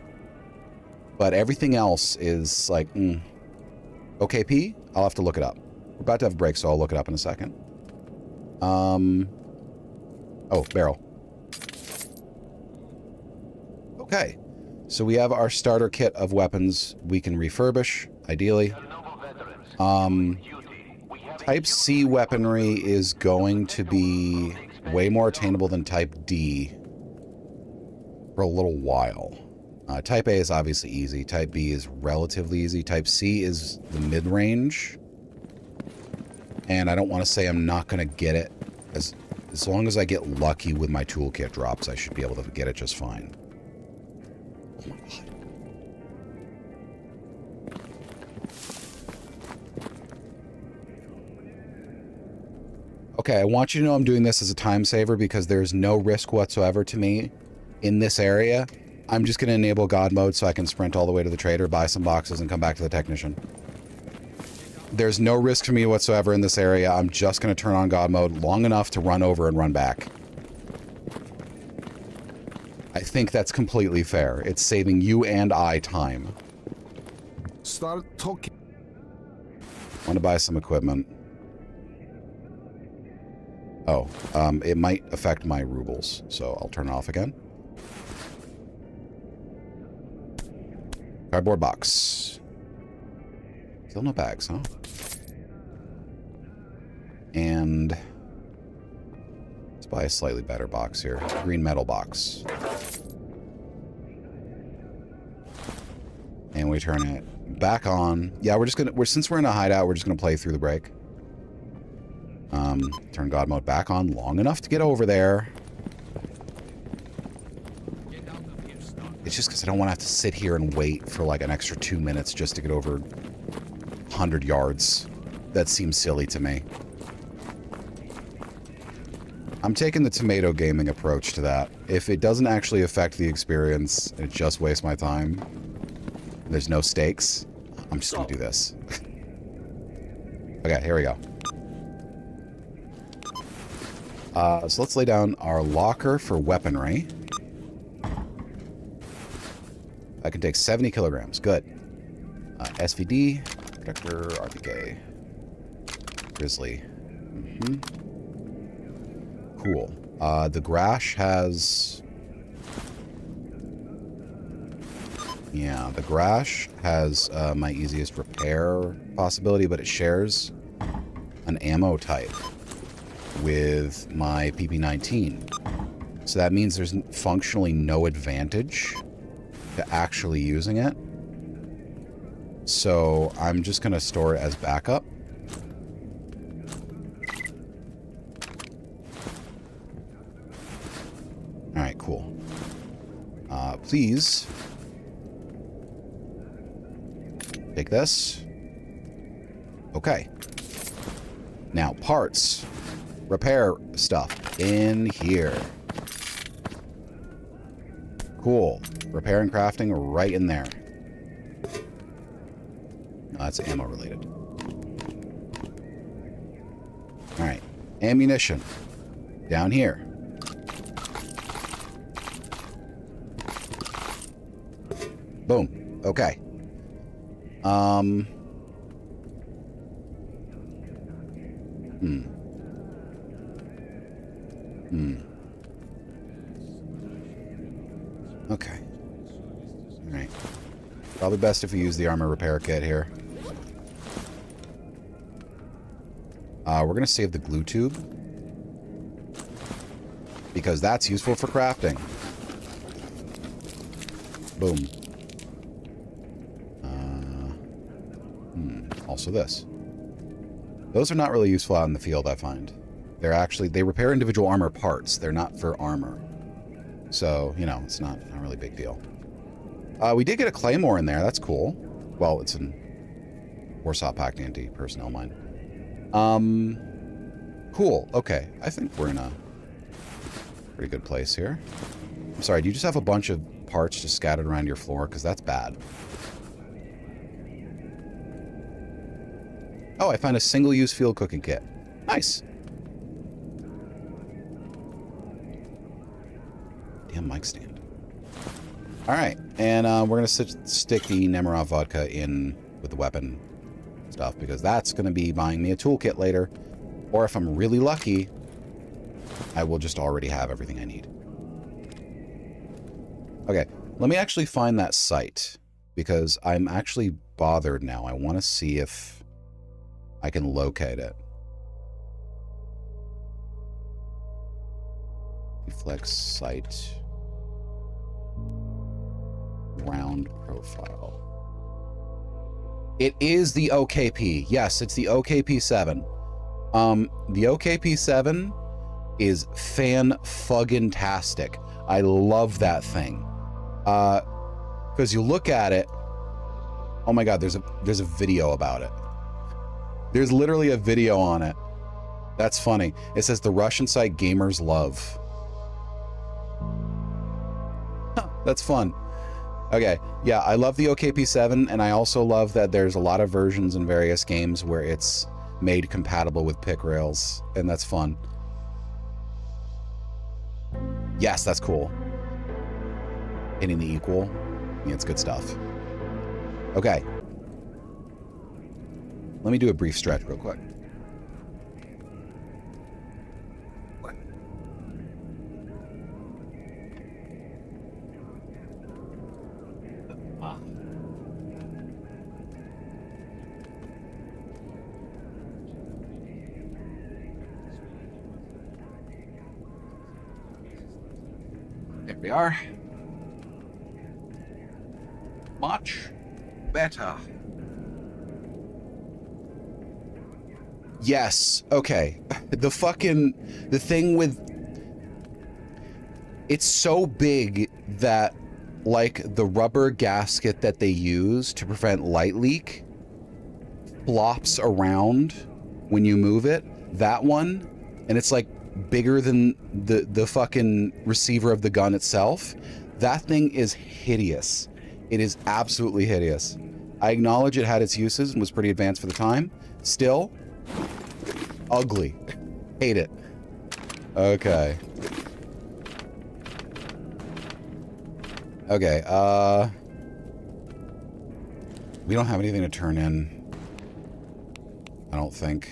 But everything else is like, OKP? I'll have to look it up. We're about to have a break, so I'll look it up in a second. Oh, barrel. Okay. So we have our starter kit of weapons we can refurbish, ideally. Type C weaponry is going to be way more attainable than Type D for a little while. Type A is obviously easy. Type B is relatively easy. Type C is the mid-range. And I don't want to say I'm not going to get it. As long as I get lucky with my toolkit drops, I should be able to get it just fine. Oh my god. Okay, I want you to know I'm doing this as a time saver because there's no risk whatsoever to me in this area. I'm just going to enable God mode so I can sprint all the way to the trader, buy some boxes, and come back to the technician. There's no risk for me whatsoever in this area. I'm just going to turn on God mode long enough to run over and run back. I think that's completely fair. It's saving you and I time. Start talking. I want to buy some equipment. Oh, it might affect my rubles, so I'll turn it off again. Cardboard box. Still no bags, huh? And let's buy a slightly better box here. Green metal box. And we turn it back on. Yeah, since we're in a hideout, we're just gonna play through the break. Turn God mode back on long enough to get over there. It's just because I don't want to have to sit here and wait for like an extra 2 minutes just to get over 100 yards. That seems silly to me. I'm taking the tomato gaming approach to that. If it doesn't actually affect the experience, it just wastes my time. There's no stakes. I'm just gonna do this. Okay, here we go. So let's lay down our locker for weaponry. I can take 70 kilograms. Good. SVD, protector, RPK, grizzly. Cool. The Grash has... Yeah, the Grash has my easiest repair possibility, but it shares an ammo type with my PP19. So that means there's functionally no advantage to actually using it. So I'm just going to store it as backup. Alright, cool. Please take this. Okay. Now, parts. Repair stuff in here. Cool. Repair and crafting right in there. No, that's ammo related. Alright. Ammunition. Down here. Boom. Okay. Okay. Alright. Probably best if we use the armor repair kit here. We're going to save the glue tube. Because that's useful for crafting. Boom. Also this. Those are not really useful out in the field, I find. They're actually, they repair individual armor parts. They're not for armor. So, you know, it's not a really big deal. We did get a claymore in there. That's cool. Well, it's an Warsaw Pact anti-personnel mine. Cool. Okay. I think we're in a pretty good place here. I'm sorry, do you just have a bunch of parts just scattered around your floor? Because that's bad. Oh, I found a single-use field cooking kit. Nice. Damn mic stand. All right, and we're going to stick the Nemirov vodka in with the weapon stuff, because that's going to be buying me a toolkit later. Or if I'm really lucky, I will just already have everything I need. Okay, let me actually find that site, because I'm actually bothered now. I want to see if I can locate it. Reflex site. Round profile. It is the OKP. Yes, it's the OKP-7. The OKP-7 is fan-fuggin-tastic. I love that thing. Because you look at it, oh my god, there's a video about it. There's literally a video on it. That's funny. It says the Russian site gamers love. Huh, that's fun. Okay, yeah, I love the OKP-7, and I also love that there's a lot of versions in various games where it's made compatible with pick rails, and that's fun. Yes, that's cool. Hitting the equal. Yeah, it's good stuff. Okay. Let me do a brief stretch real quick. There we are. Much better. Yes, okay. The thing with... It's so big that, like, the rubber gasket that they use to prevent light leak flops around when you move it. That one, and it's like bigger than the fucking receiver of the gun itself. That thing is hideous. It is absolutely hideous. I acknowledge it had its uses and was pretty advanced for the time. Still, ugly. Hate it. Okay. Okay, we don't have anything to turn in. I don't think.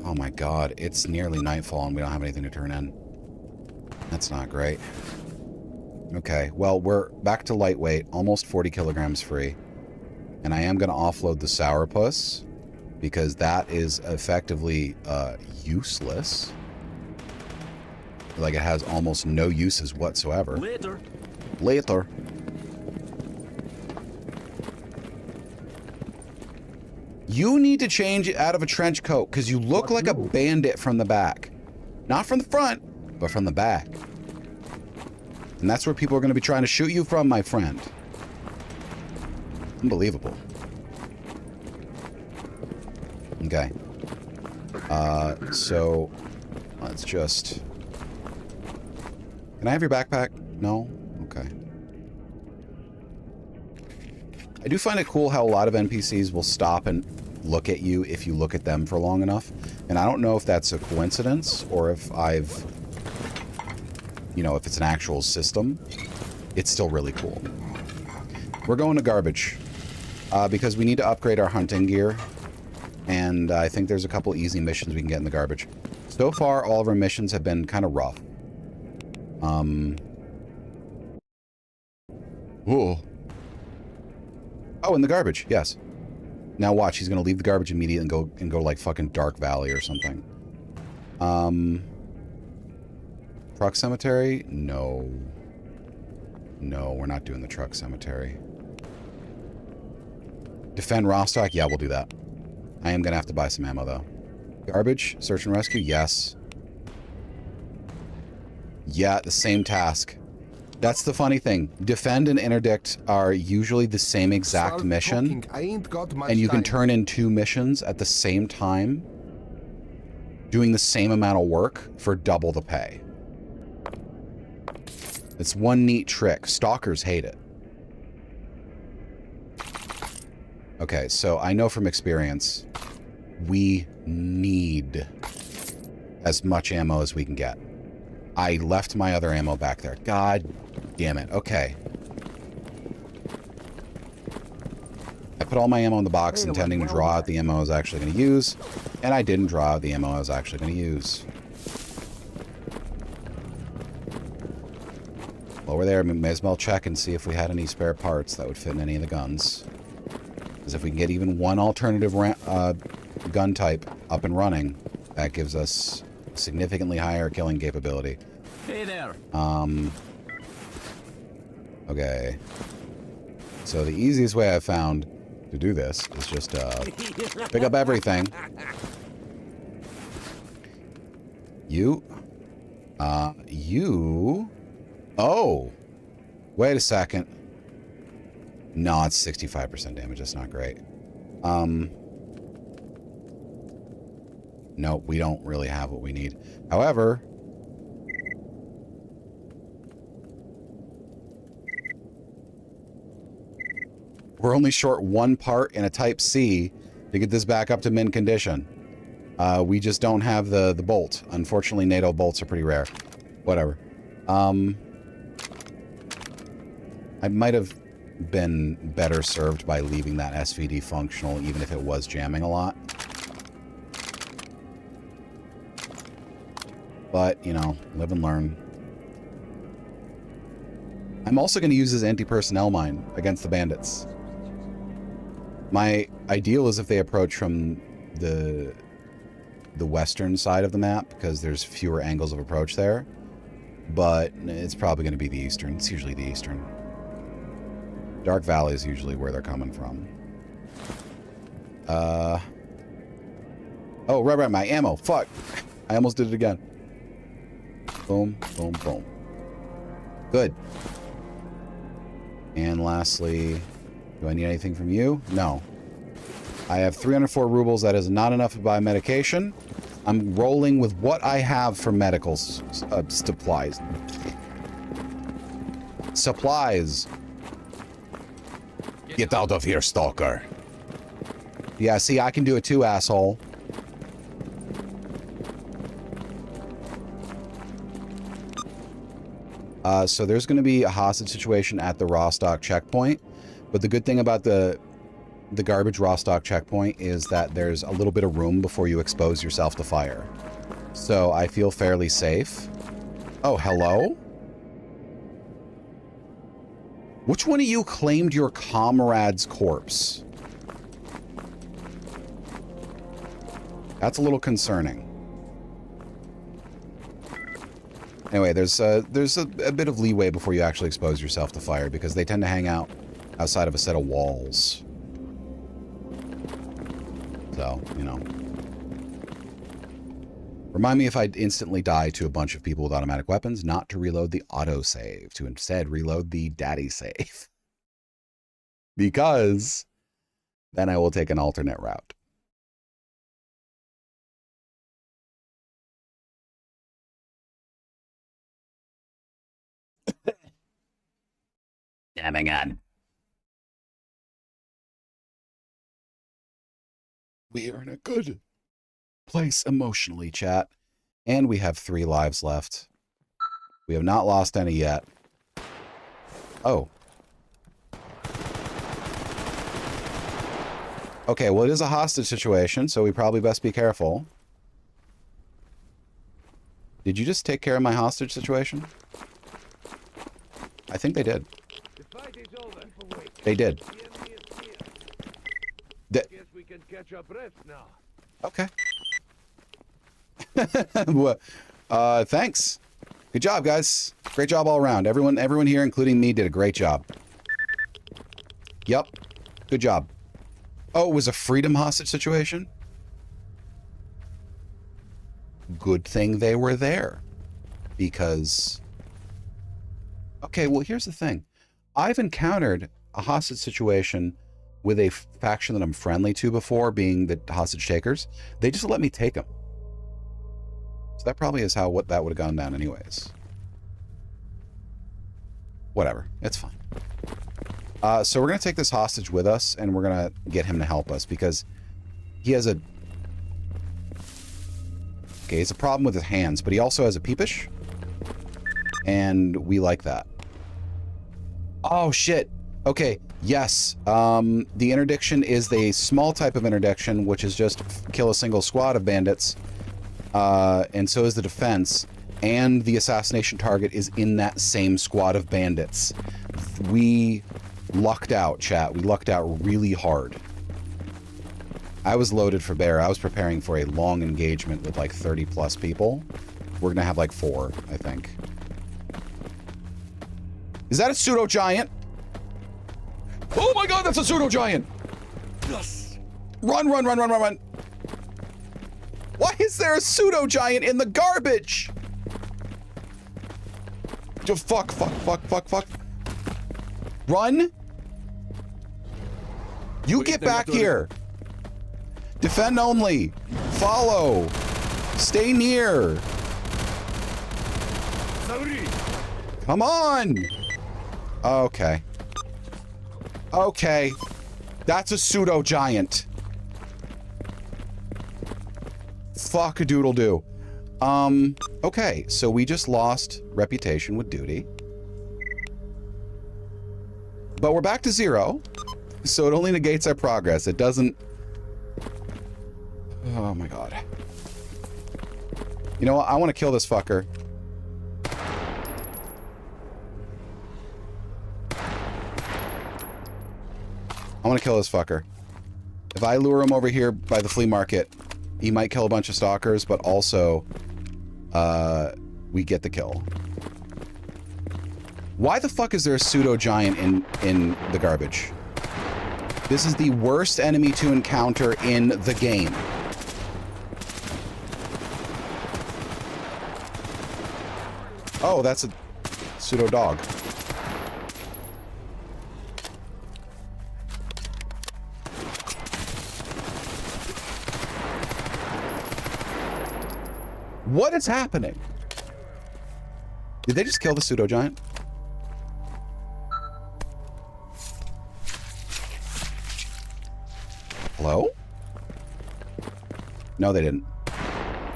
Oh my god, it's nearly nightfall and we don't have anything to turn in. That's not great. Okay, well, we're back to lightweight, almost 40 kilograms free. And I am going to offload the sourpuss, because that is effectively useless. Like, it has almost no uses whatsoever. Later. Later. You need to change it out of a trench coat, because you look like a bandit from the back. Not from the front, but from the back. And that's where people are going to be trying to shoot you from, my friend. Unbelievable. Okay. So, let's just... Can I have your backpack? No? Okay. I do find it cool how a lot of NPCs will stop and look at you if you look at them for long enough. And I don't know if that's a coincidence or if I've... You know, if it's an actual system. It's still really cool. We're going to garbage. Because we need to upgrade our hunting gear. And I think there's a couple easy missions we can get in the garbage. So far, all of our missions have been kind of rough. Whoa. Oh, in the garbage, yes. Now watch, he's gonna leave the garbage immediately and go like fucking Dark Valley or something. Truck cemetery? No. No, we're not doing the truck cemetery. Defend Rostock? Yeah, we'll do that. I am gonna have to buy some ammo though. Garbage? Search and rescue? Yes. Yeah, the same task. That's the funny thing. Defend and interdict are usually the same exact mission. And you can turn in 2 missions at the same time, doing the same amount of work for double the pay. It's one neat trick. Stalkers hate it. Okay, so I know from experience, we need as much ammo as we can get. I left my other ammo back there. God damn it. Okay. I put all my ammo in the box intending to draw out the ammo I was actually going to use, and I didn't draw out the ammo I was actually going to use. While we're there, we may as well check and see if we had any spare parts that would fit in any of the guns. Because if we can get even one alternative gun type up and running, that gives us significantly higher killing capability. Hey there. Okay. So the easiest way I've found to do this is just pick up everything. You. Oh! Wait a second. No, it's 65% damage. That's not great. No, we don't really have what we need. However... we're only short 1 part in a Type C to get this back up to mint condition. We just don't have the bolt. Unfortunately, NATO bolts are pretty rare. Whatever. I might have been better served by leaving that SVD functional, even if it was jamming a lot. But, you know, live and learn. I'm also going to use this anti-personnel mine against the bandits. My ideal is if they approach from the western side of the map, because there's fewer angles of approach there. But it's probably going to be the eastern. It's usually the eastern. Dark Valley is usually where they're coming from. Oh, right, my ammo. Fuck. I almost did it again. Boom, boom, boom. Good. And lastly, do I need anything from you? No. I have 304 rubles. That is not enough to buy medication. I'm rolling with what I have for medical supplies. Supplies. Get out of here, stalker. Yeah, see, I can do it too, asshole. So there's going to be a hostage situation at the Rostock checkpoint. But the good thing about the garbage Rostock checkpoint is that there's a little bit of room before you expose yourself to fire. So I feel fairly safe. Oh, hello? Which one of you claimed your comrade's corpse? That's a little concerning. Anyway, there's a bit of leeway before you actually expose yourself to fire because they tend to hang out outside of a set of walls. So, you know. Remind me if I instantly die to a bunch of people with automatic weapons, not to reload the autosave, to instead reload the daddy save. Because then I will take an alternate route. Damn on. We are in a good place emotionally, chat. And we have 3 lives left. We have not lost any yet. Oh. Okay, well, it is a hostage situation, so we probably best be careful. Did you just take care of my hostage situation? I think they did. They did. Guess we can catch our breath now. Okay. Thanks. Good job, guys. Great job all around. Everyone here, including me, did a great job. Yep. Good job. Oh, it was a freedom hostage situation? Good thing they were there. Because... Okay, well, here's the thing. I've encountered a hostage situation with a faction that I'm friendly to before, being the hostage takers. They just let me take them. So that probably is how that would have gone down anyways. Whatever. It's fine. So we're going to take this hostage with us, and we're going to get him to help us, because he has a... Okay, he has a problem with his hands, but he also has a peepish. And we like that. Oh, shit. Okay, yes. The interdiction is the small type of interdiction, which is just kill a single squad of bandits. And so is the defense. And the assassination target is in that same squad of bandits. We lucked out, chat. We lucked out really hard. I was loaded for bear. I was preparing for a long engagement with like 30 plus people. We're gonna have like 4, I think. Is that a pseudo giant? Oh my god, that's a pseudo giant! Yes. Run, run, run, run, run, run! Why is there a pseudo giant in the garbage? Just fuck, fuck, fuck, fuck, fuck. Run! You get back here! Defend only! Follow! Stay near! Come on! Okay. Okay. That's a pseudo giant. Fuck a doodle do. Okay, so we just lost reputation with duty. But we're back to 0, so it only negates our progress. It doesn't... Oh my god. You know what? I want to kill this fucker. I want to kill this fucker. If I lure him over here by the flea market, he might kill a bunch of stalkers, but also, we get the kill. Why the fuck is there a pseudo giant in the garbage? This is the worst enemy to encounter in the game. Oh, that's a pseudo dog. What is happening? Did they just kill the pseudo giant? Hello? No, they didn't.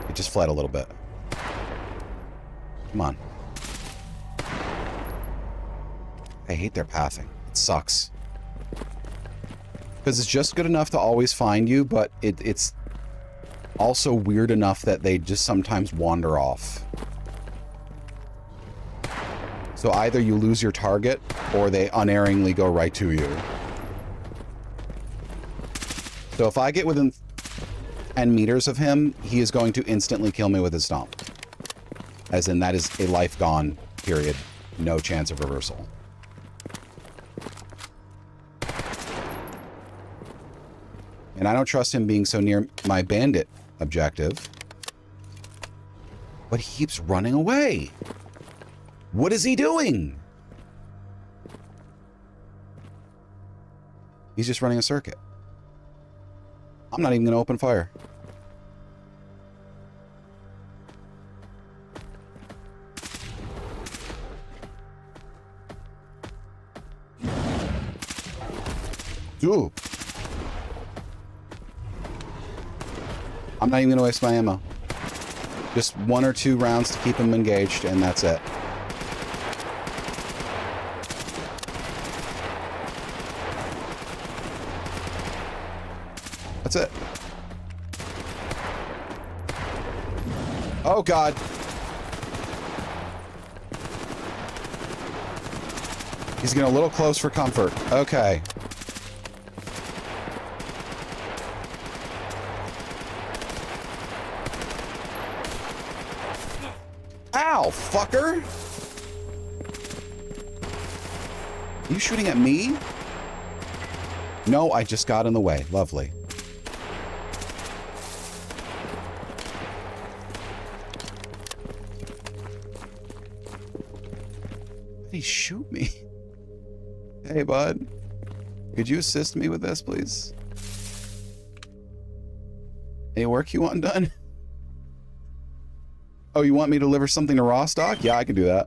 It just fled a little bit. Come on. I hate their pathing. It sucks. Because it's just good enough to always find you, but it's also weird enough that they just sometimes wander off. So either you lose your target, or they unerringly go right to you. So if I get within 10 meters of him, he is going to instantly kill me with his stomp. As in, that is a life gone, period. No chance of reversal. And I don't trust him being so near my bandit objective. But he keeps running away. What is he doing? He's just running a circuit. I'm not even going to open fire. Dude. I'm not even going to waste my ammo. Just 1 or 2 rounds to keep him engaged, and that's it. That's it. Oh, God. He's getting a little close for comfort. Okay. Ow, fucker! Are you shooting at me? No, I just got in the way. Lovely. Did he shoot me? Hey, bud. Could you assist me with this, please? Any work you want done? Oh, you want me to deliver something to Rostock? Yeah, I can do that.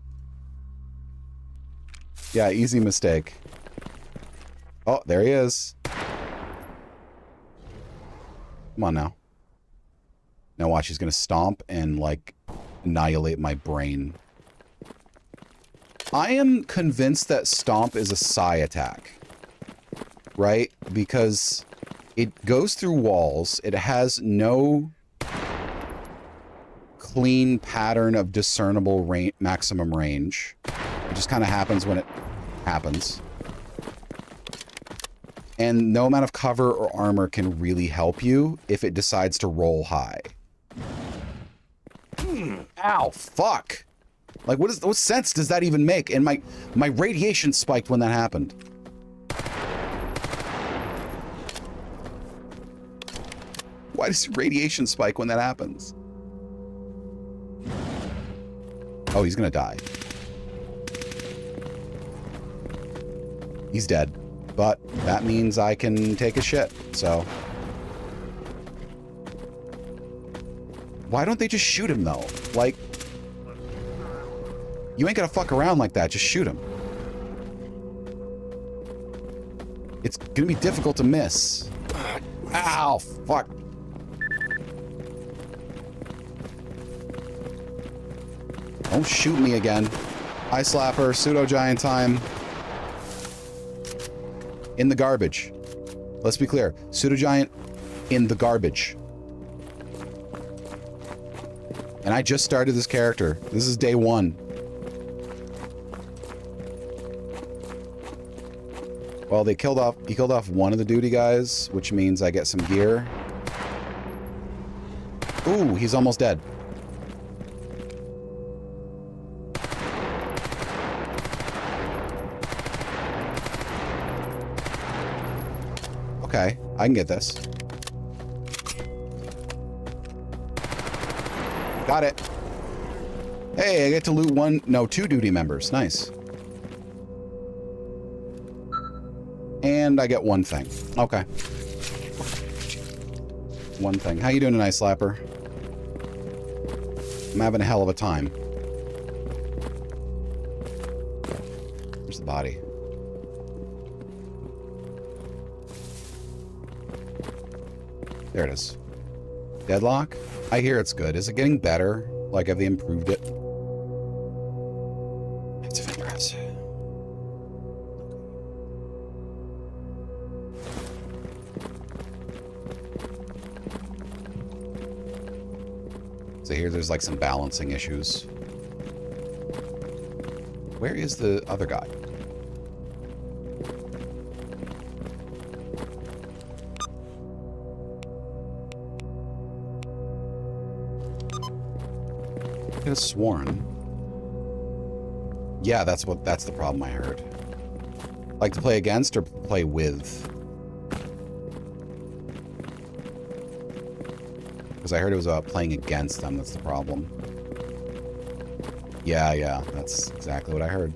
Yeah, easy mistake. Oh, there he is. Come on now. Now watch, he's gonna stomp and, like, annihilate my brain. I am convinced that stomp is a psi attack. Right? Because it goes through walls. It has no clean pattern of discernible maximum range. It just kind of happens when it happens. And no amount of cover or armor can really help you if it decides to roll high. Ow, fuck. Like, what sense does that even make? And my radiation spiked when that happened. Why does radiation spike when that happens? Oh, he's gonna die. He's dead. But that means I can take a shit, so. Why don't they just shoot him, though? Like, you ain't gonna fuck around like that. Just shoot him. It's gonna be difficult to miss. Ow, fuck. Don't shoot me again. Eye slapper, pseudo giant time. In the garbage. Let's be clear. Pseudo giant in the garbage. And I just started this character. This is day 1. Well, he killed off one of the duty guys, which means I get some gear. Ooh, he's almost dead. Okay, I can get this. Got it. Hey, I get to loot 2 duty members. Nice. And I get 1 thing. Okay. 1 thing. How you doing tonight, Slapper? I'm having a hell of a time. Where's the body? There it is. Deadlock? I hear it's good. Is it getting better? Like, have they improved it? It's of interest. So here there's like some balancing issues. Where is the other guy? I could have sworn. Yeah, that's the problem I heard. Like to play against or play with? Because I heard it was about playing against them, that's the problem. Yeah, that's exactly what I heard.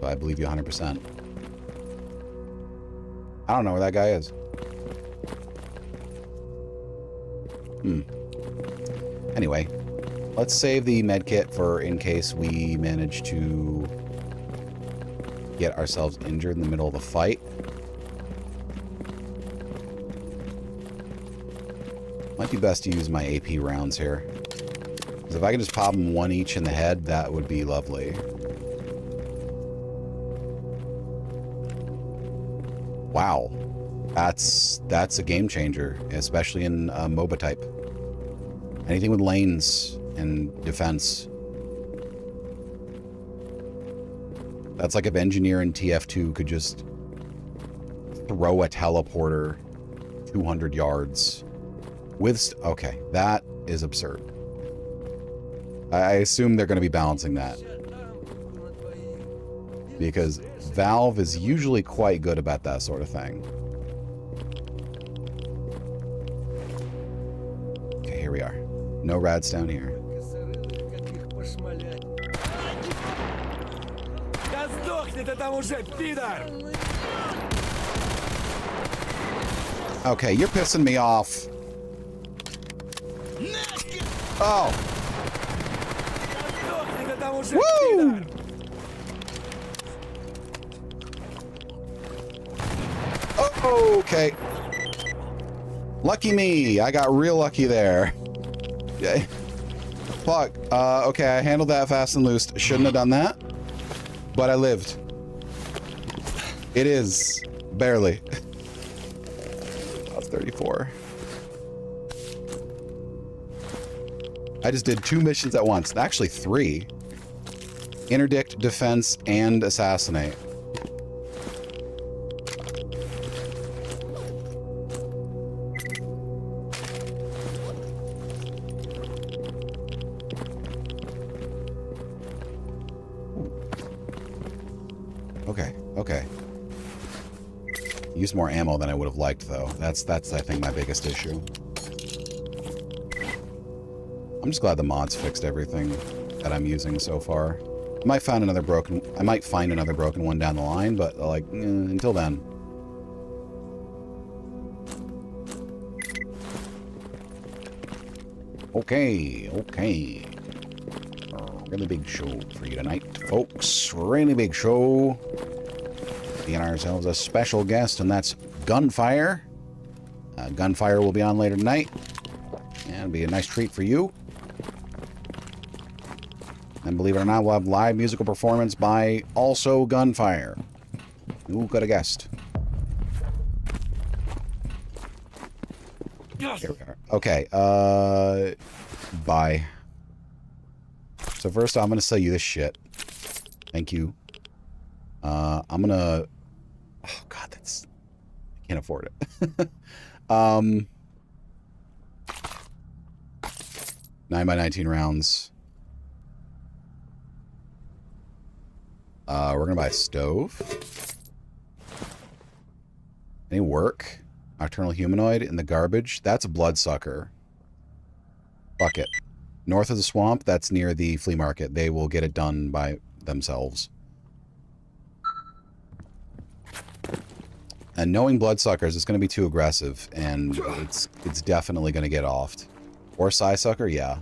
But I believe you 100%. I don't know where that guy is. Anyway, let's save the medkit for in case we manage to get ourselves injured in the middle of the fight. Might be best to use my AP rounds here. Because if I can just pop them one each in the head, that would be lovely. Wow. That's a game changer, especially in MOBA type. Anything with lanes and defense. That's like if Engineer in TF2 could just throw a teleporter 200 yards. With... okay, that is absurd. I assume they're going to be balancing that. Because Valve is usually quite good about that sort of thing. Okay, here we are. No rads down here. Okay, you're pissing me off. Oh. Woo! Oh, okay. Lucky me. I got real lucky there. Okay. Fuck. Okay, I handled that fast and loose. Shouldn't have done that. But I lived. It is. Barely. That's 34. I just did 2 missions at once. Actually, 3. Interdict, defense, and assassinate. Okay. Use more ammo than I would have liked, though. That's I think my biggest issue. I'm just glad the mods fixed everything that I'm using so far. I might find another broken one down the line, but like until then. Okay. Really big show for you tonight, folks. Really big show. Getting ourselves a special guest, and that's Gunfire. Gunfire will be on later tonight. And it'll be a nice treat for you. And believe it or not, we'll have live musical performance by also Gunfire. Who could have guessed? Here we are. Okay, bye. So first I'm gonna sell you this shit. Thank you. I'm gonna... oh god, that's... I can't afford it. 9x19 rounds. We're gonna buy a stove. Any work? Nocturnal humanoid in the garbage. That's a bloodsucker. Fuck it. North of the swamp, that's near the flea market. They will get it done by themselves. And knowing bloodsuckers, it's going to be too aggressive, and it's definitely going to get offed. Or Psysucker, yeah.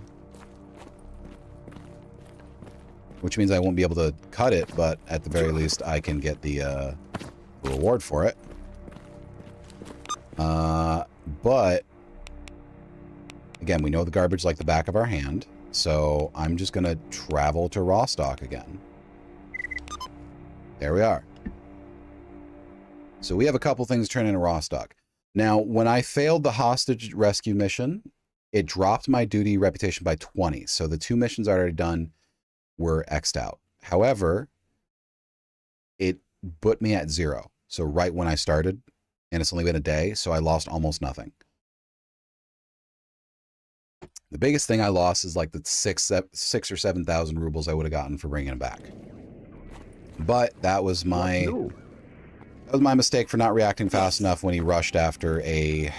which means I won't be able to cut it, but at the very least, I can get the reward for it. But again, we know the garbage like the back of our hand, so I'm just gonna travel to Rostock again. There we are. So we have a couple things turning into Rostock. Now, when I failed the hostage rescue mission, it dropped my duty reputation by 20. So the 2 missions already done were X'd out. However, it put me at 0. So right when I started, and it's only been a day, so I lost almost nothing. The biggest thing I lost is like the 6 or 7,000 rubles I would have gotten for bringing it back. But that was my mistake for not reacting fast enough when he rushed after a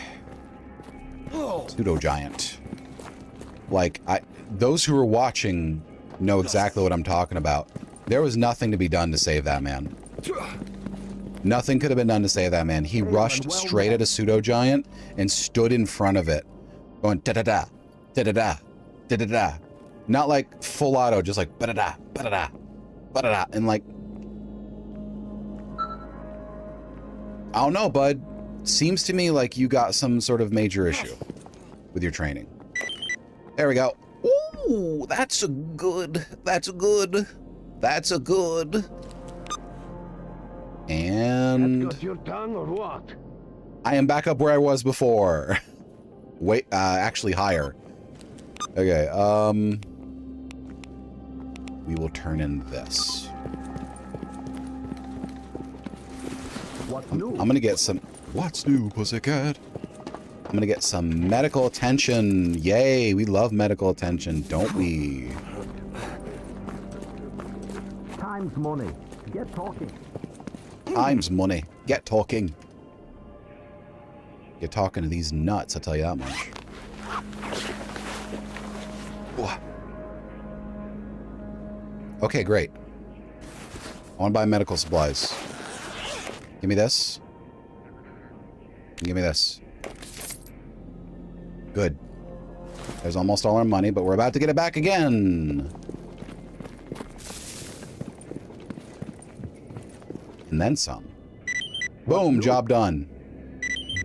pseudo giant. Like, those who were watching know exactly what I'm talking about. There was nothing to be done to save that man. Nothing could have been done to save that man. He rushed straight at a pseudo giant and stood in front of it, going da-da-da, da-da-da, da-da-da. Not like full auto, just like ba-da-da, ba-da-da, ba-da-da. And like, I don't know, bud. Seems to me like you got some sort of major issue with your training. There we go. Ooh, that's a good. That's a good. That's a good. And Got your tongue or what? I am back up where I was before. Wait, actually higher. Okay, we will turn in this. What's new? I'm gonna get some. What's new, pussycat? I'm gonna get some medical attention. Yay, we love medical attention, don't we? Time's money. Get talking. Time's money. Get talking. Get talking to these nuts, I'll tell you that much. Okay, great. I want to buy medical supplies. Give me this. Give me this. Good. There's almost all our money, but we're about to get it back again. And then some. Boom, job done.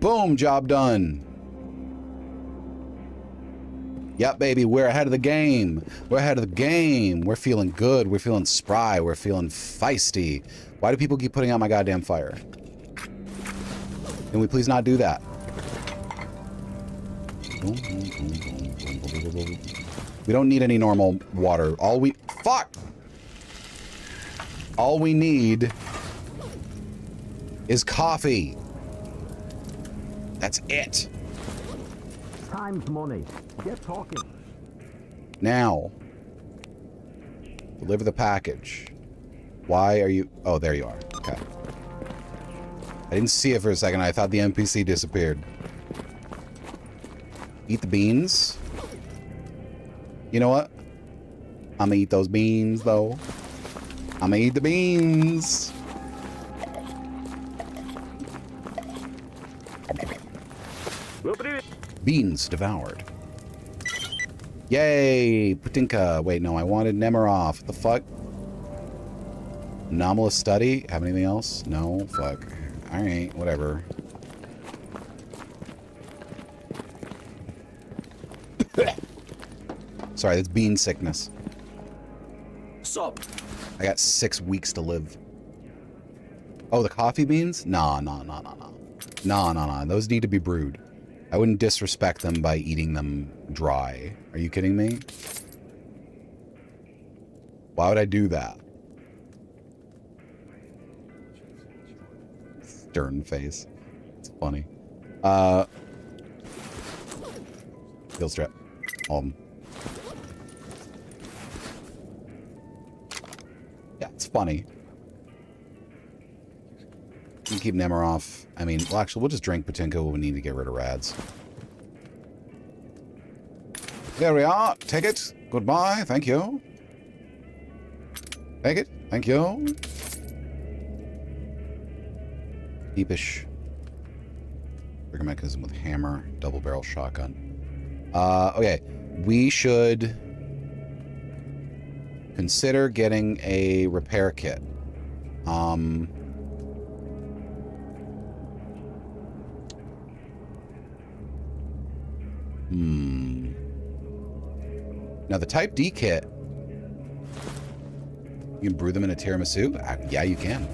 Boom, job done. Yep, baby, we're ahead of the game. We're ahead of the game. We're feeling good. We're feeling spry. We're feeling feisty. Why do people keep putting out my goddamn fire? Can we please not do that? We don't need any normal water. Fuck! All we need is coffee. That's it. Time's money. Get talking. Now, deliver the package. Why are you... Oh, there you are. Okay. I didn't see it for a second. I thought the NPC disappeared. Eat the beans. You know what? I'm gonna eat those beans, though. I'm gonna eat the beans. Beans devoured. Yay! Putinka. Wait, no, I wanted Nemirov. What the fuck? Anomalous study? Have anything else? No? Fuck. Alright, whatever. Sorry, that's bean sickness. Sup? I got 6 weeks to live. Oh, the coffee beans? Nah. Those need to be brewed. I wouldn't disrespect them by eating them dry. Are you kidding me? Why would I do that? Stern face. It's funny. Field strip. Yeah, it's funny. You can keep Nemirov. I mean, well, actually, we'll just drink Putinka when we need to get rid of rads. There we are. Take it. Goodbye. Thank you. Take it. Thank you. Eepish. Trigger mechanism with hammer. Double barrel shotgun. Okay. We should consider getting a repair kit. Now the Type D kit, you can brew them in a tiramisu? Yeah, you can.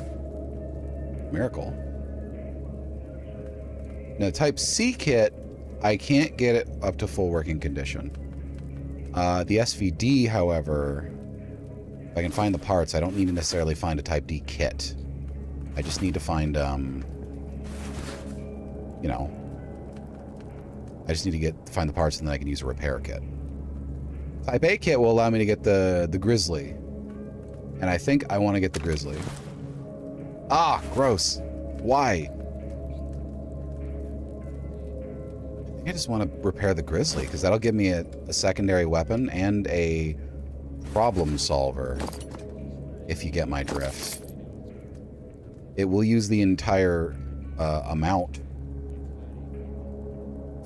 Miracle. Now the Type C kit, I can't get it up to full working condition. The SVD, however, if I can find the parts, I don't need to necessarily find a Type D kit. I just need to find, you know, I just need to find the parts and then I can use a repair kit. Type A kit will allow me to get the Grizzly. And I think I want to get the Grizzly. Ah, gross. Why? I think I just want to repair the Grizzly, because that'll give me a secondary weapon and a problem solver, if you get my drift. It will use the entire amount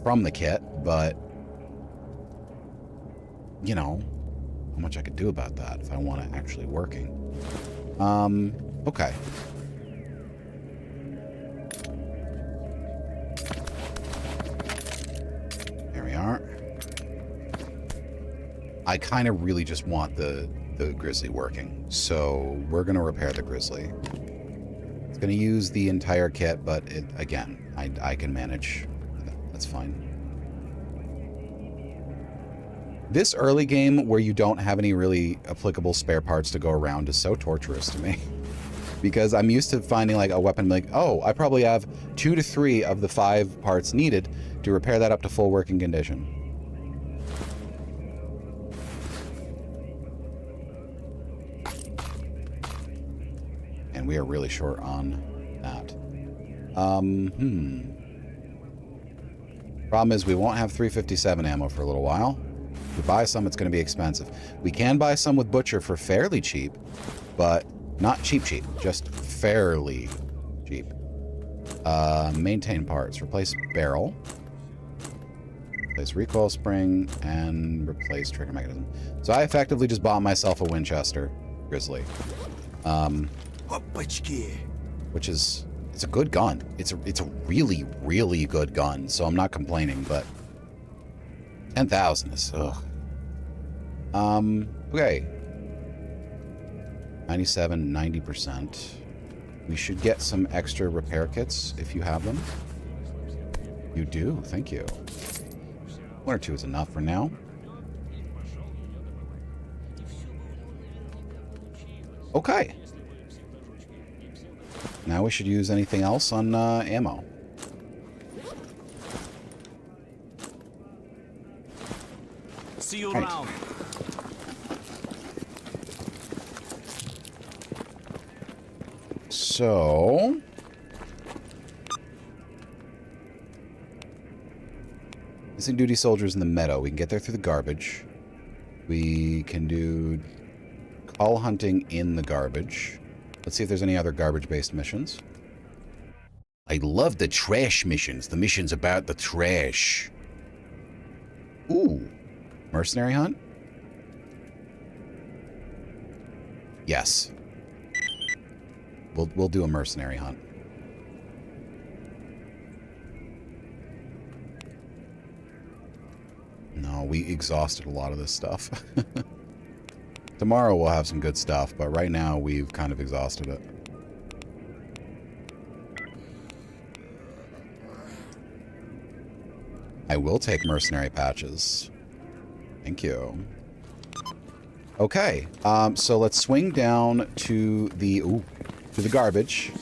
from the kit, but you know, how much I could do about that if I want it actually working. Okay. There we are. I kind of really just want the Grizzly working, so we're going to repair the Grizzly. It's going to use the entire kit, but again, I can manage. That's fine. This early game where you don't have any really applicable spare parts to go around is so torturous to me. Because I'm used to finding like a weapon like, oh, I probably have 2 to 3 of the 5 parts needed to repair that up to full working condition. And we are really short on that. Problem is we won't have 357 ammo for a little while. If we buy some, it's going to be expensive. We can buy some with Butcher for fairly cheap, but not cheap, just fairly cheap. Maintain parts. Replace barrel. Replace recoil spring, and replace trigger mechanism. So I effectively just bought myself a Winchester Grizzly. Which is, it's a good gun. It's a really, really good gun, so I'm not complaining, but 10,000 is, ugh. Okay. 97, 90%. We should get some extra repair kits if you have them. You do, thank you. 1 or 2 is enough for now. Okay. Now we should use anything else on ammo. See you around. So, missing duty soldiers in the meadow. We can get there through the garbage. We can do call hunting in the garbage. Let's see if there's any other garbage-based missions. I love the trash missions. The missions about the trash. Ooh. Mercenary hunt? Yes. We'll do a mercenary hunt. No, we exhausted a lot of this stuff. Tomorrow we'll have some good stuff, but right now we've kind of exhausted it. I will take mercenary patches. Thank you. Okay, so let's swing down to the garbage.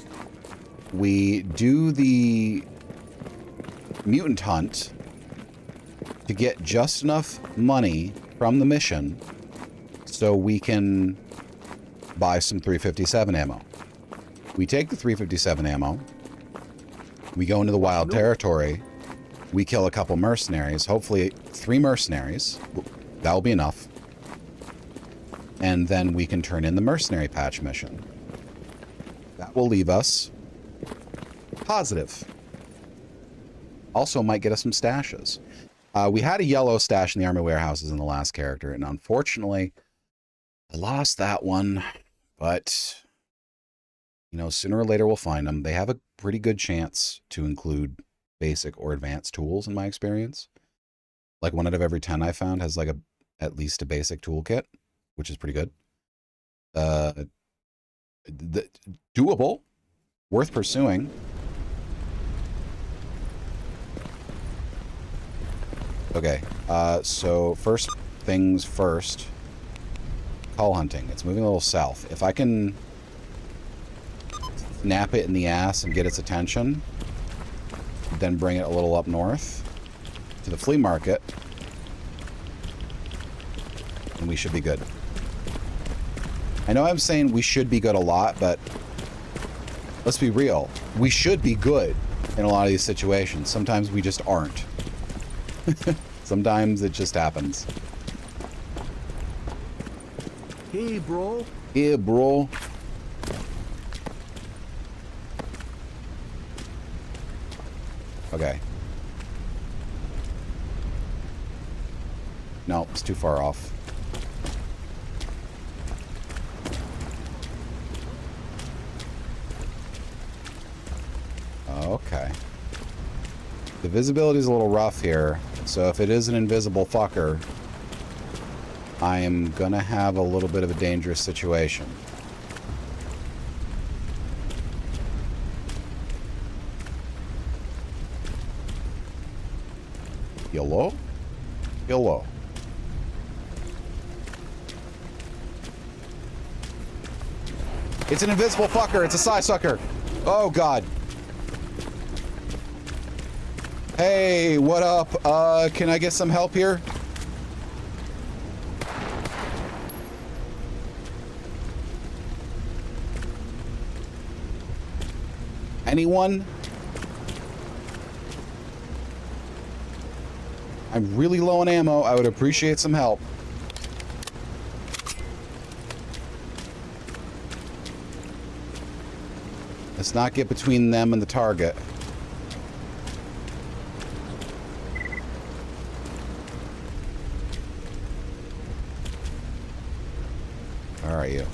We do the mutant hunt to get just enough money from the mission so we can buy some 357 ammo. We take the 357 ammo. We go into the wild territory. We kill a couple mercenaries, hopefully 3 mercenaries. That'll be enough. And then we can turn in the mercenary patch mission. That will leave us positive. Also might get us some stashes. We had a yellow stash in the army warehouses in the last character, and unfortunately, I lost that one, but, you know, sooner or later we'll find them. They have a pretty good chance to include basic or advanced tools in my experience. Like 1 out of every 10 I found has like at least a basic toolkit, which is pretty good. Doable, worth pursuing. Okay, so first things first. Call hunting. It's moving a little south. If I can snap it in the ass and get its attention, then bring it a little up north to the flea market, and we should be good. I know I'm saying we should be good a lot, but let's be real. We should be good in a lot of these situations. Sometimes we just aren't. Sometimes it just happens. Hey, bro. Yeah, bro. Okay. No, it's too far off. Okay. The visibility is a little rough here, so if it is an invisible fucker, I am gonna have a little bit of a dangerous situation. Hello? Hello. It's an invisible fucker. It's a psi sucker. Oh, God. Hey, what up? Can I get some help here? Anyone? I'm really low on ammo. I would appreciate some help. Let's not get between them and the target. Where are you?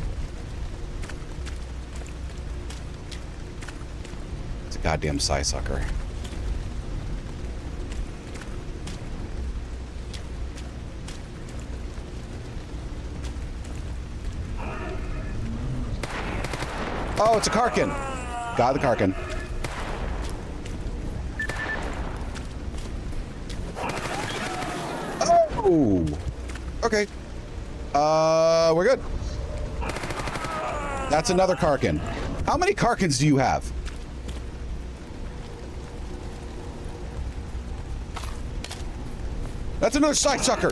It's a goddamn psi sucker. Oh, it's a Karkin. Got the Karkin. Oh! Okay. We're good. That's another Karkin. How many Karkins do you have? That's another side sucker.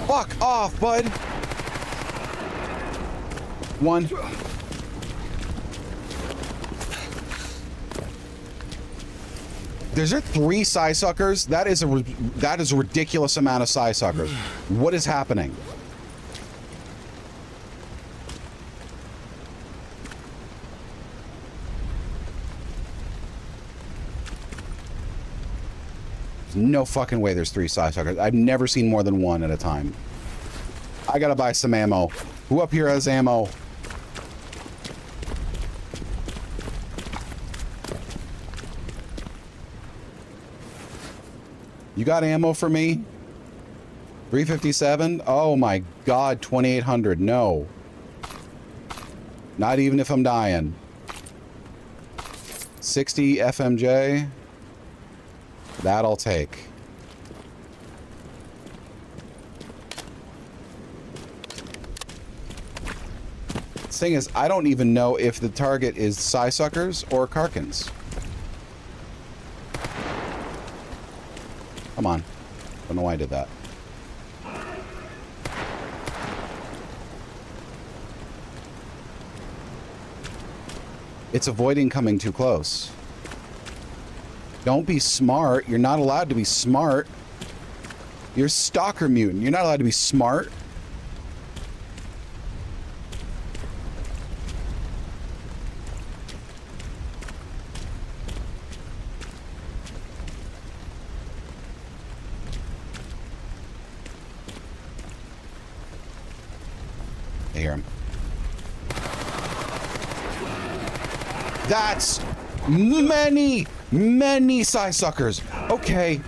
Fuck off, bud. One. There's 3 psi suckers. That is a ridiculous amount of psi suckers. What is happening? There's no fucking way there's 3 psi suckers. I've never seen more than 1 at a time. I gotta buy some ammo. Who up here has ammo? You got ammo for me? 357? Oh my God, 2800. No. Not even if I'm dying. 60 FMJ? That I'll take. The thing is, I don't even know if the target is psi suckers or Karkins. Come on. Don't know why I did that. It's avoiding coming too close. Don't be smart. You're not allowed to be smart. You're a stalker mutant. You're not allowed to be smart. I hear him. That's many, many Psysuckers. Okay.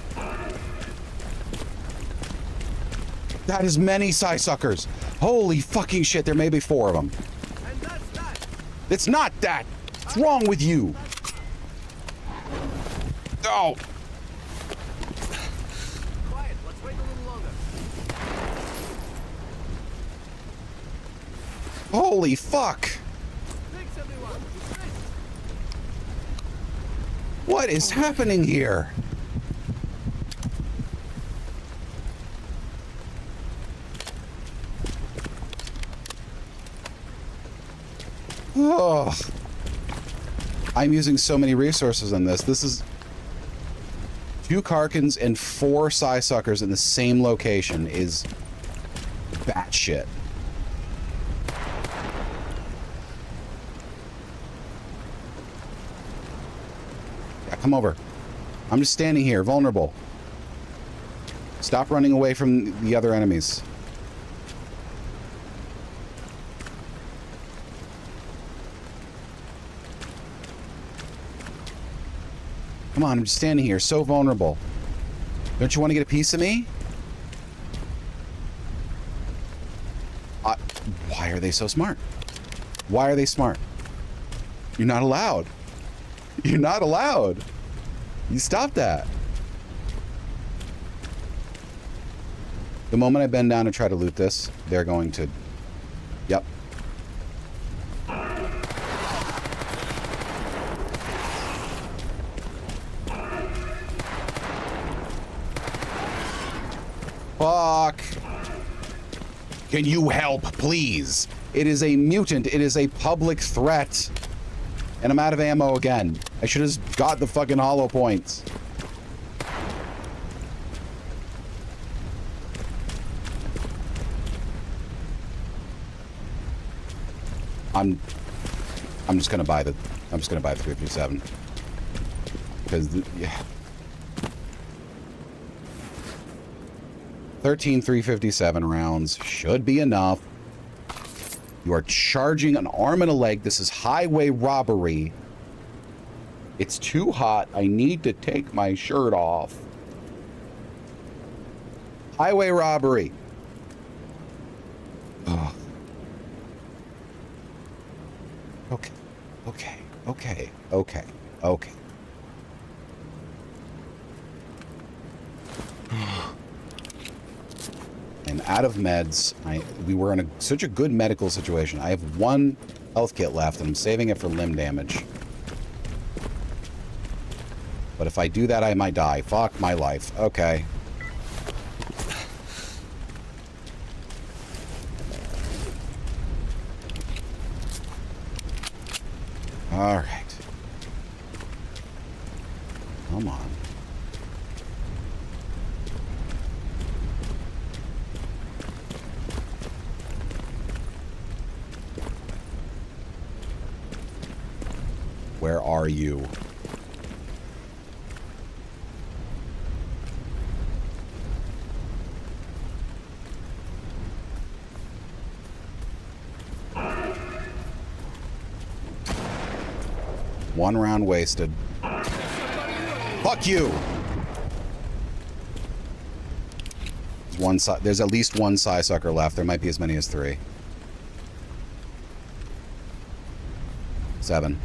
That is many Psysuckers. Holy fucking shit, there may be 4 of them. And that's that. It's not that. What's wrong with you? Oh. Quiet, let's wait a little longer. Holy fuck. Thanks, everyone. What is happening here? Oh. I'm using so many resources on this. This is 2 Karkans and 4 Psysuckers in the same location is batshit. Yeah, come over. I'm just standing here, vulnerable. Stop running away from the other enemies. Come on, I'm just standing here, so vulnerable. Don't you want to get a piece of me? Why are they so smart? Why are they smart? You're not allowed. You're not allowed. You stop that. The moment I bend down to try to loot this, they're going to... Yep. Fuck. Can you help, please? It is a mutant. It is a public threat. And I'm out of ammo again. I should have got the fucking hollow points. I'm just gonna buy the 357. Because yeah. 13 357 rounds should be enough. You are charging an arm and a leg. This is highway robbery. It's too hot. I need to take my shirt off. Highway robbery. Ugh. Okay. Okay. Okay. Okay. Okay. And out of meds. We were in such a good medical situation. I have 1 health kit left, and I'm saving it for limb damage. But if I do that, I might die. Fuck my life. Okay. All right. Come on. Where are you? One round wasted. Fuck you! There's at least 1 Psysucker left. There might be as many as 3. 7.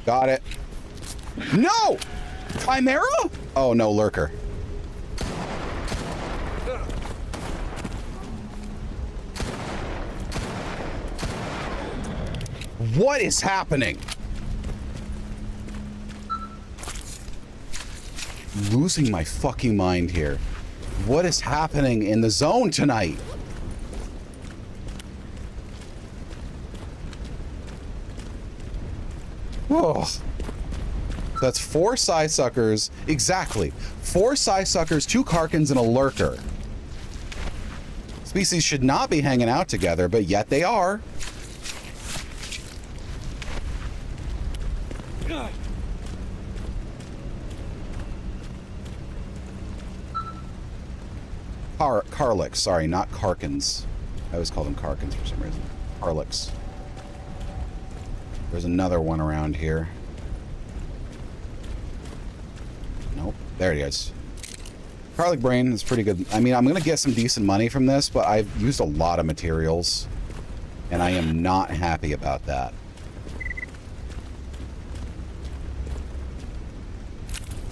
Got it. No! Chimera? Oh, no, Lurker. What is happening? Losing my fucking mind here. What is happening in the zone tonight? Oh. That's 4 Psysuckers. Exactly. 4 Psysuckers, 2 Karkans, and a Lurker. Species should not be hanging out together, but yet they are. Carlicks, sorry, not Karkins. I always call them Karkins for some reason. Carlicks. There's another one around here. Nope. There it is. Garlic brain is pretty good. I mean, I'm going to get some decent money from this, but I've used a lot of materials, and I am not happy about that.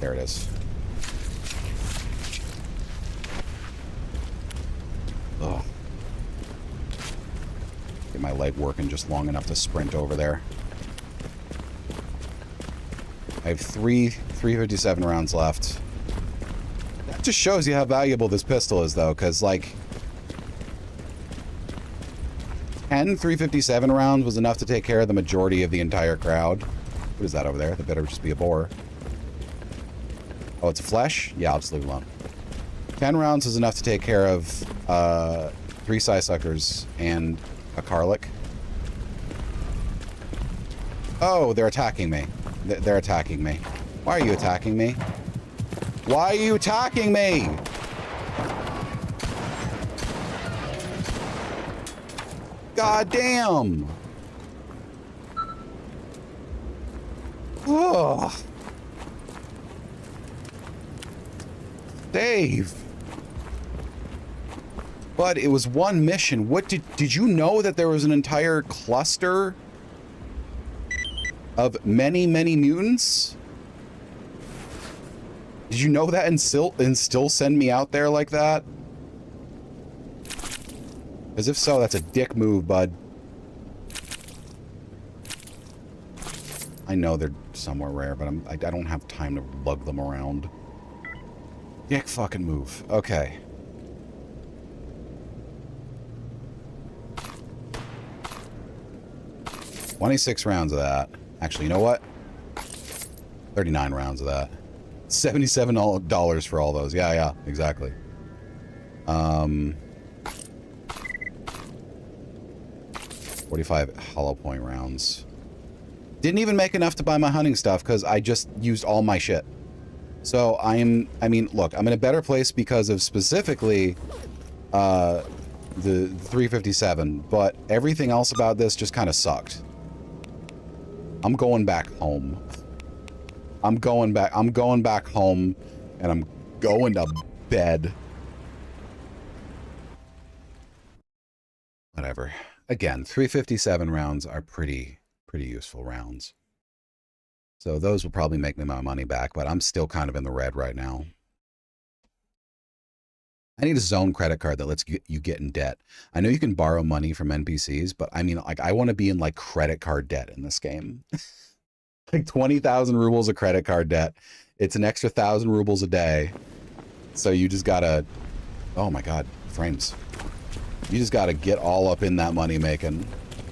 There it is. Ugh. Get my leg working just long enough to sprint over there. I have 357 rounds left. That just shows you how valuable this pistol is, though, because, like, 10 357 rounds was enough to take care of the majority of the entire crowd. What is that over there? That better just be a boar. Oh, it's a flesh? Yeah, I'll just leave it alone. 10 rounds is enough to take care of 3 Psysuckers and a Carlick. Oh, they're attacking me. They're attacking me. Why are you attacking me? Why are you attacking me? God damn. Ugh. Dave. But it was one mission. What did you know that there was an entire cluster of many mutants? Did you know that and still send me out there like that? Because if so, that's a dick move, bud. I know they're somewhere rare, but I don't have time to lug them around. Dick fucking move. Okay. $26 rounds of that. Actually, you know what? 39 rounds of that. $77 for all those. Yeah, exactly. 45 hollow point rounds. Didn't even make enough to buy my hunting stuff because I just used all my shit. So I mean, look, I'm in a better place because of specifically the 357, but everything else about this just kind of sucked. I'm going back home. I'm going back home, and I'm going to bed. Whatever. Again, 357 rounds are pretty useful rounds. So those will probably make me my money back, but I'm still kind of in the red right now. I need a zone credit card that lets you get in debt. I know you can borrow money from NPCs, but I mean, like, I want to be in, like, credit card debt in this game. Like 20,000 rubles of credit card debt. It's an extra 1,000 rubles a day. So you just gotta, oh my God, frames. You just gotta get all up in that money making,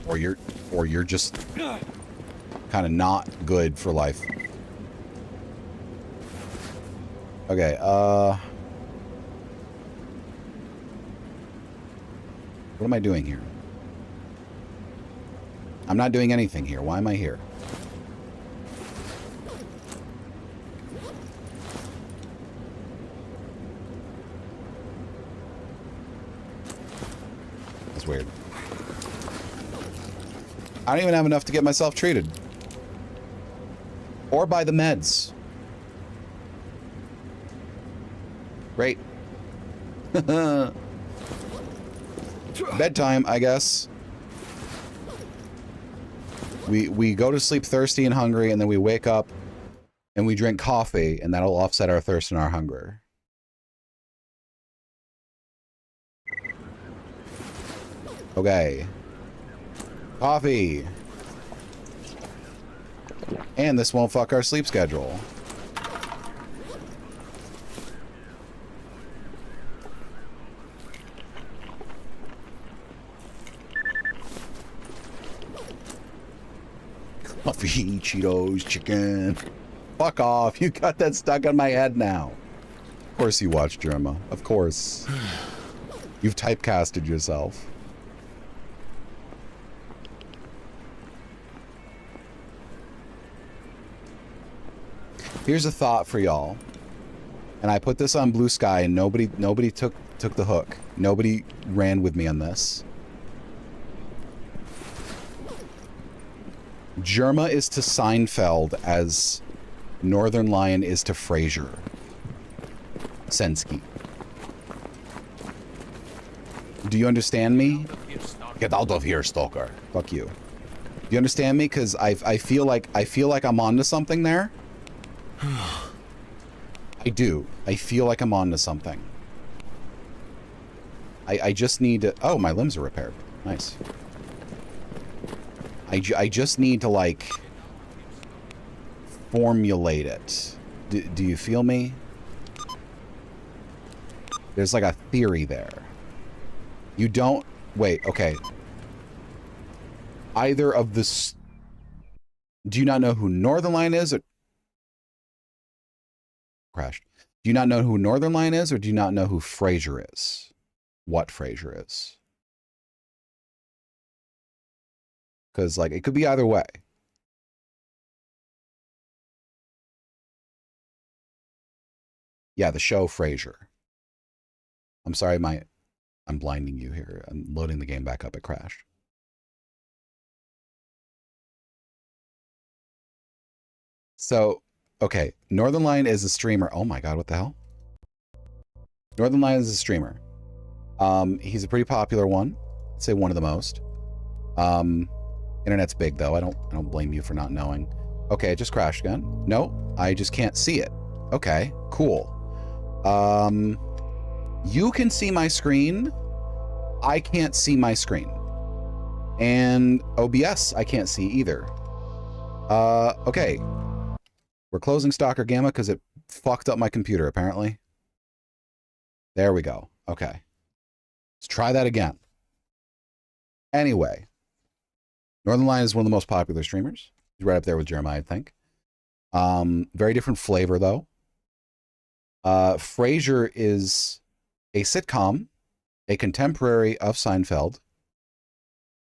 or you're just kind of not good for life. Okay, what am I doing here? I'm not doing anything here. Why am I here? That's weird. I don't even have enough to get myself treated. Or buy the meds. Great. Bedtime, I guess. We go to sleep thirsty and hungry, and then we wake up and we drink coffee, and that'll offset our thirst and our hunger. Okay. Coffee. And this won't fuck our sleep schedule. Coffee, Cheetos, chicken. Fuck off. You got that stuck on my head now. Of course you watched Germa. Of course. You've typecasted yourself. Here's a thought for y'all. And I put this on Blue Sky, and nobody took the hook. Nobody ran with me on this. Germa is to Seinfeld as Northern Lion is to Frasier. Sensky. Do you understand me? Get out of here, stalker. Fuck you. Do you understand me? Because I feel like I'm onto something there. I do. I feel like I'm onto something. I just need to... Oh, my limbs are repaired. Nice. I just need to, like, formulate it. Do you feel me? There's, like, a theory there. You don't... Wait, okay. Either of this... Do you not know who Northern Lion is? Or... Crashed. Do you not know who Northern Lion is, or do you not know who Frasier is? What Frasier is? Because, like, it could be either way. Yeah, the show Frasier. I'm sorry, I'm blinding you here. I'm loading the game back up. It crashed. So, okay. Northern Lion is a streamer. Oh my god, what the hell? Northern Lion is a streamer. He's a pretty popular one. I'd say one of the most. Internet's big though. I don't blame you for not knowing. Okay, it just crashed again. No, I just can't see it. Okay, cool. You can see my screen. I can't see my screen. And OBS, I can't see either. Okay. We're closing Stalker Gamma because it fucked up my computer, apparently. There we go. Okay. Let's try that again. Anyway. Northern Lion is one of the most popular streamers. He's right up there with Jeremiah, I think. Very different flavor, though. Frasier is a sitcom, a contemporary of Seinfeld.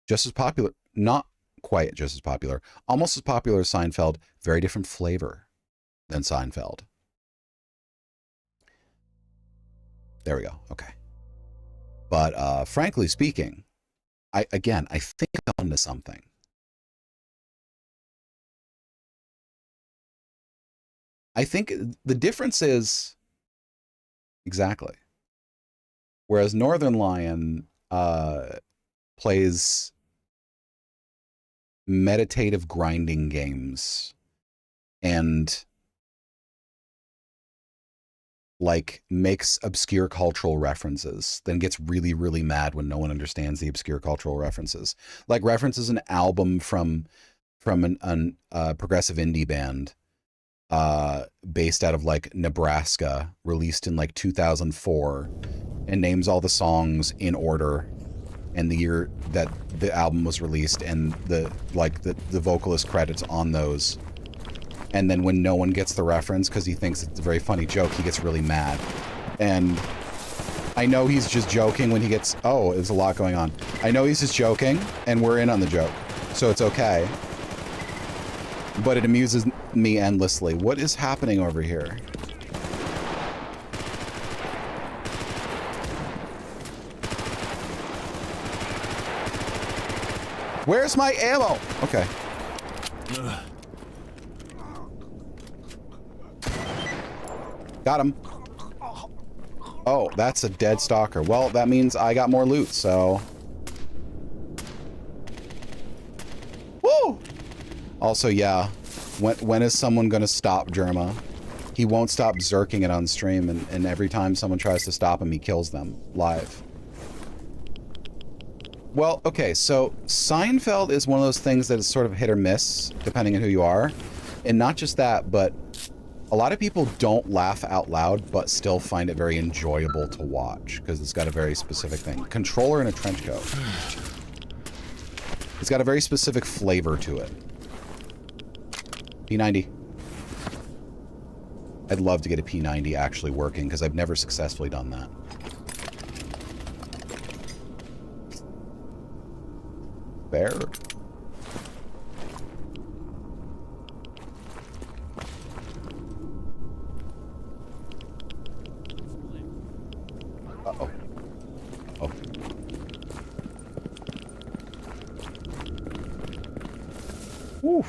Just as popular, not quite just as popular, almost as popular as Seinfeld, very different flavor than Seinfeld. There we go. Okay. But frankly speaking, I think I'm onto something. I think the difference is exactly. Whereas Northern Lion plays meditative grinding games and like makes obscure cultural references, then gets really, really mad when no one understands the obscure cultural references. Like references an album from an progressive indie band based out of like Nebraska, released in like 2004, and names all the songs in order and the year that the album was released and the vocalist credits on those. And then when no one gets the reference because he thinks it's a very funny joke, he gets really mad. And I know he's just joking when he gets... Oh, there's a lot going on. I know he's just joking, and we're in on the joke. So it's okay. But it amuses me endlessly. What is happening over here? Where's my ammo? Okay. Got him. Oh, that's a dead stalker. Well, that means I got more loot, so... Woo! Also, yeah. When is someone gonna stop Germa? He won't stop zerking it on stream, and every time someone tries to stop him, he kills them live. Well, okay, so Seinfeld is one of those things that is sort of hit or miss, depending on who you are. And not just that, but a lot of people don't laugh out loud, but still find it very enjoyable to watch, because it's got a very specific thing. Controller in a trench coat. It's got a very specific flavor to it. P90. I'd love to get a P90 actually working, because I've never successfully done that. Fair. Whew.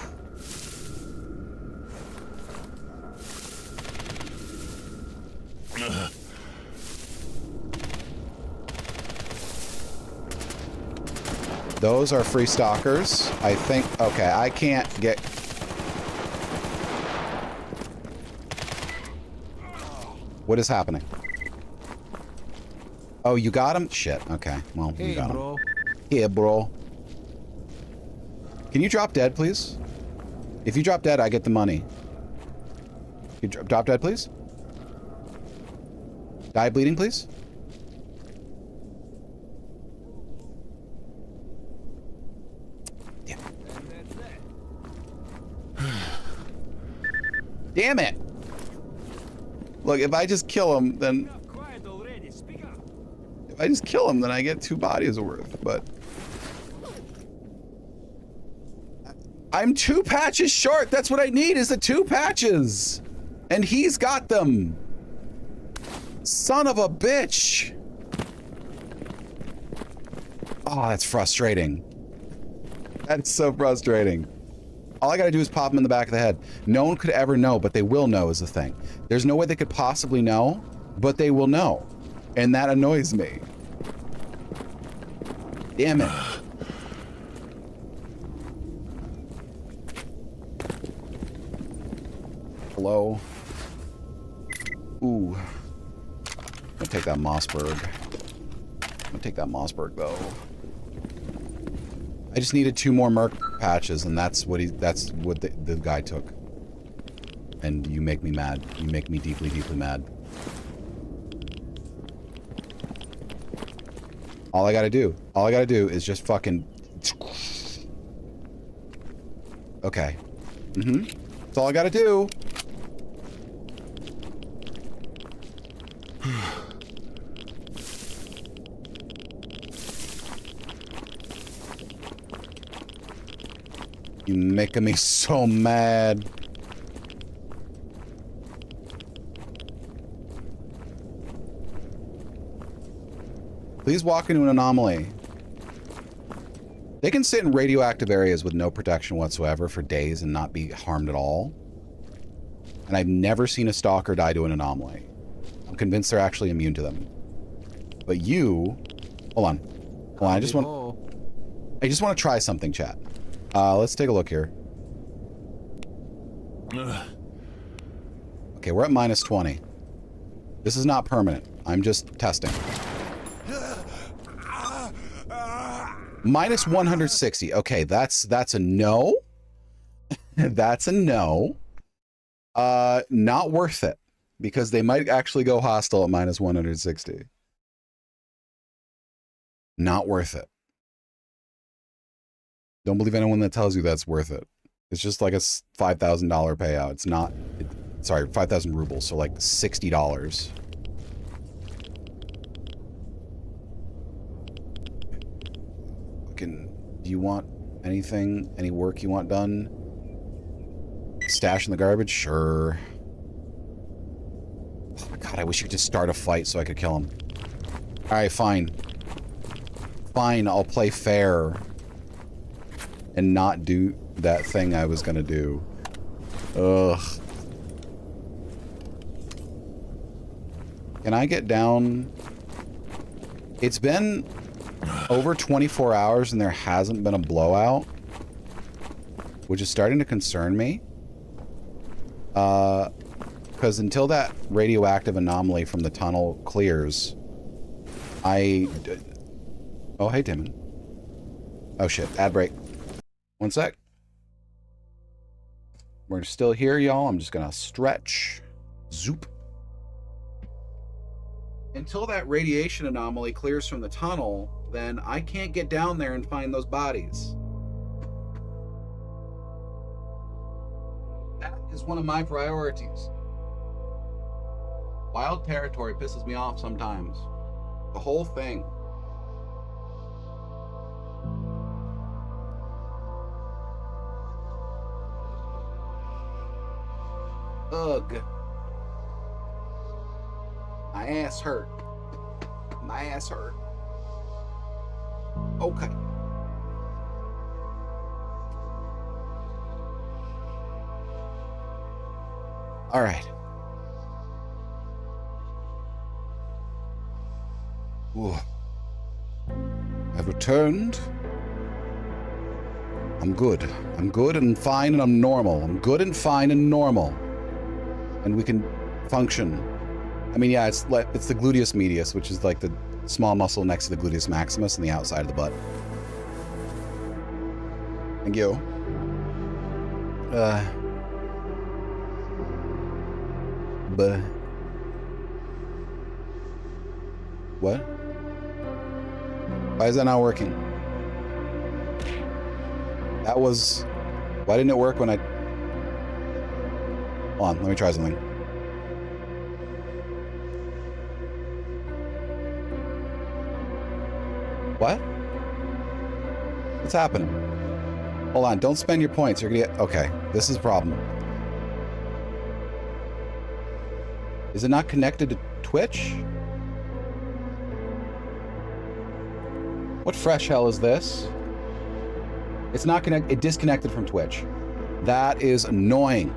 Those are free stalkers. I think, okay, I can't get... What is happening? Oh, you got him? Shit, okay. Well, you got him. Here, bro. Can you drop dead, please? If you drop dead, I get the money. Can you drop dead, please? Die bleeding, please? Damn it. Damn it! Look, if I just kill him, then... If I just kill him, then I get 2 bodies worth, but... I'm 2 patches short! That's what I need, is the 2 patches! And he's got them! Son of a bitch! Oh, that's frustrating. That's so frustrating. All I gotta do is pop him in the back of the head. No one could ever know, but they will know is the thing. There's no way they could possibly know, but they will know. And that annoys me. Damn it. Hello? Ooh. I'm gonna take that Mossberg. I'm gonna take that Mossberg, though. I just needed 2 more Merc patches, and that's what the guy took. And you make me mad. You make me deeply, deeply mad. All I gotta do is just fucking... Okay. That's all I gotta do. You making me so mad. Please walk into an anomaly. They can sit in radioactive areas with no protection whatsoever for days and not be harmed at all. And I've never seen a stalker die to an anomaly. I'm convinced they're actually immune to them. But you... Hold on. Hold on, I just want to try something, chat. Let's take a look here. Okay, we're at -20. This is not permanent. I'm just testing. -160. Okay, that's a no. That's a no. Not worth it. Because they might actually go hostile at -160. Not worth it. Don't believe anyone that tells you that's worth it. It's just like a $5,000 payout. It's not... sorry, 5,000 rubles, so like $60. Do you want anything? Any work you want done? Stash in the garbage? Sure. Oh my god, I wish you could just start a fight so I could kill him. Alright, fine. Fine, I'll play fair. And not do that thing I was gonna do. Ugh. Can I get down? It's been over 24 hours and there hasn't been a blowout, which is starting to concern me. Because until that radioactive anomaly from the tunnel clears, Oh, hey, Timon. Oh, shit. Ad break. One sec. We're still here, y'all. I'm just gonna stretch. Zoop. Until that radiation anomaly clears from the tunnel, then I can't get down there and find those bodies. That is one of my priorities. Wild territory pisses me off sometimes. The whole thing. Ugh. My ass hurt. My ass hurt. Okay. All right. Ooh. I've returned. I'm good. I'm good and fine and I'm normal. I'm good and fine and normal. And we can function. I mean, yeah, it's the gluteus medius, which is like the small muscle next to the gluteus maximus on the outside of the butt. Thank you. But what? Why is that not working? That was... Why didn't it work when I... Hold on, let me try something. What? What's happening? Hold on, don't spend your points. You're gonna get... Okay, this is a problem. Is it not connected to Twitch? What fresh hell is this? It's not connected. It disconnected from Twitch. That is annoying.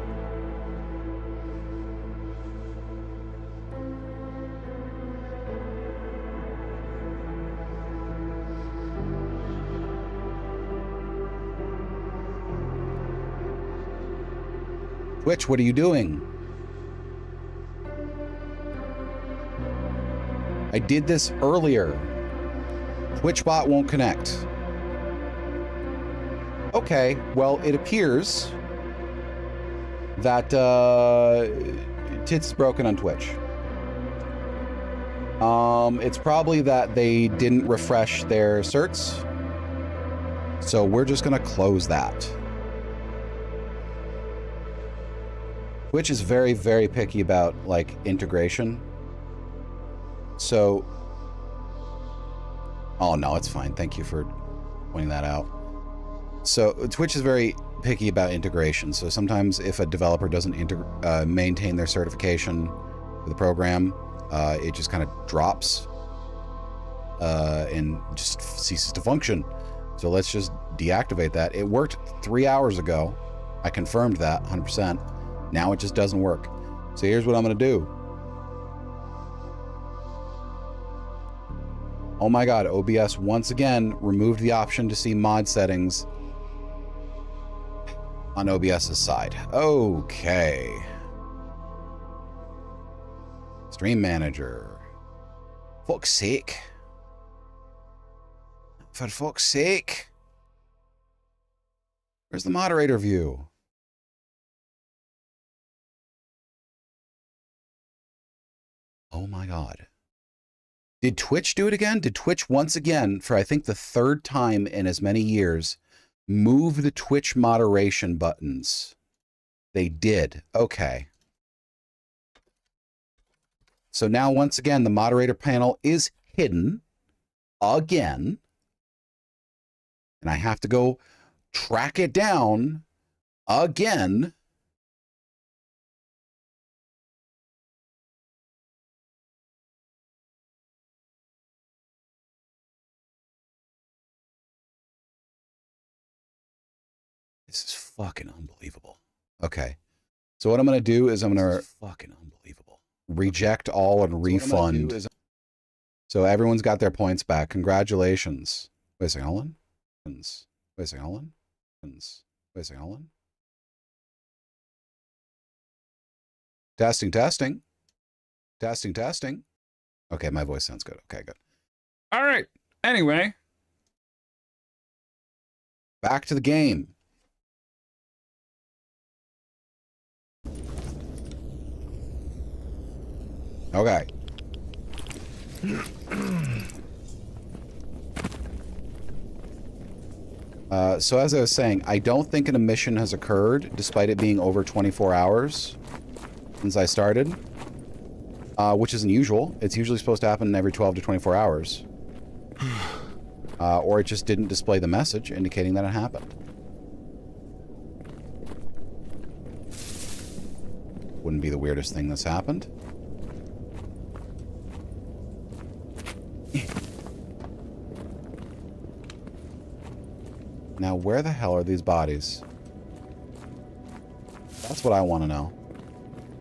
Twitch, what are you doing? I did this earlier. TwitchBot won't connect. Okay, well, it appears that Tits is broken on Twitch. It's probably that they didn't refresh their certs. So we're just gonna close that. Twitch is very, very picky about, like, integration. So... Oh, no, it's fine. Thank you for pointing that out. So Twitch is very picky about integration. So sometimes if a developer doesn't maintain their certification for the program, it just kind of drops and just ceases to function. So let's just deactivate that. It worked 3 hours ago. I confirmed that 100%. Now it just doesn't work. So here's what I'm going to do. Oh my god, OBS once again removed the option to see mod settings on OBS's side. Okay. Stream manager. Fuck's sake. For fuck's sake. Where's the moderator view? Oh my god. Did Twitch do it again? Did Twitch once again, for I think the third time in as many years, move the Twitch moderation buttons? They did. Okay. So now once again, the moderator panel is hidden again. And I have to go track it down again. This is fucking unbelievable. Okay. So what I'm going to do is I'm going to fucking unbelievable. Reject all and refund. So everyone's got their points back. Congratulations. Wait a second, hold on. Wait a second, hold on. Wait a second, hold on. Testing, testing. Testing, testing. Okay, my voice sounds good. Okay, good. All right. Anyway. Back to the game. Okay. So as I was saying, I don't think an emission has occurred, despite it being over 24 hours since I started, which is unusual. It's usually supposed to happen every 12 to 24 hours. Or it just didn't display the message indicating that it happened. Wouldn't be the weirdest thing that's happened. Now, where the hell are these bodies? That's what I want to know.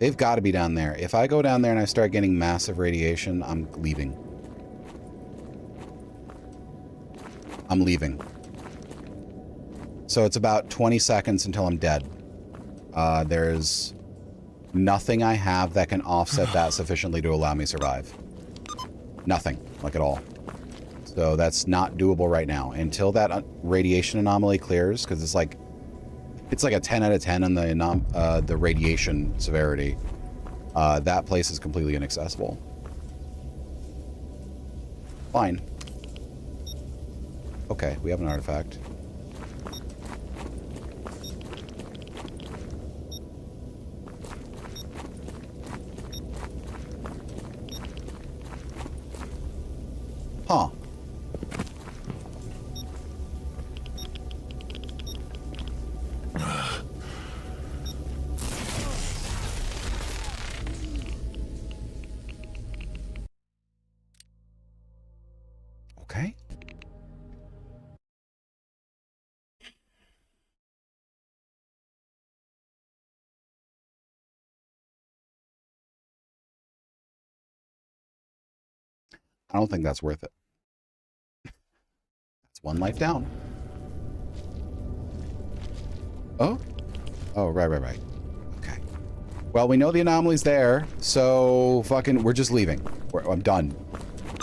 They've got to be down there. If I go down there and I start getting massive radiation, I'm leaving. I'm leaving. So it's about 20 seconds until I'm dead. There's nothing I have that can offset that sufficiently to allow me to survive. Nothing, like at all. So that's not doable right now. Until that radiation anomaly clears, because it's like a 10 out of 10 on the radiation severity. That place is completely inaccessible. Fine. Okay, we have an artifact. Huh. Okay. I don't think that's worth it. That's one life down. Oh? Oh, right. Okay. Well, we know the anomaly's there, so fucking, we're just leaving. I'm done.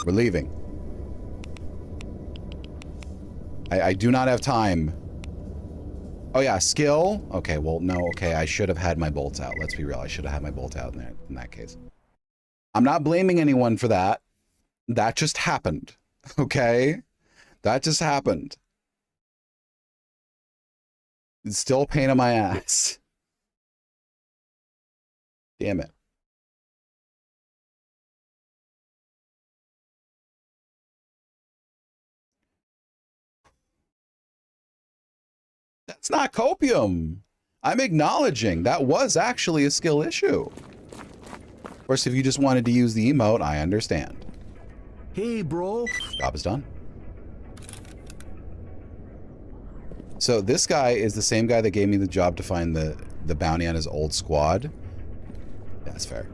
We're leaving. I do not have time. Oh yeah, skill? Okay, well, no, okay, I should have had my bolts out. Let's be real, I should have had my bolts out in that case. I'm not blaming anyone for that. That just happened, okay? That just happened. It's still a pain in my ass. Damn it. That's not copium. I'm acknowledging that was actually a skill issue. Of course, if you just wanted to use the emote, I understand. Hey, bro. Job is done. So this guy is the same guy that gave me the job to find the bounty on his old squad. That's fair.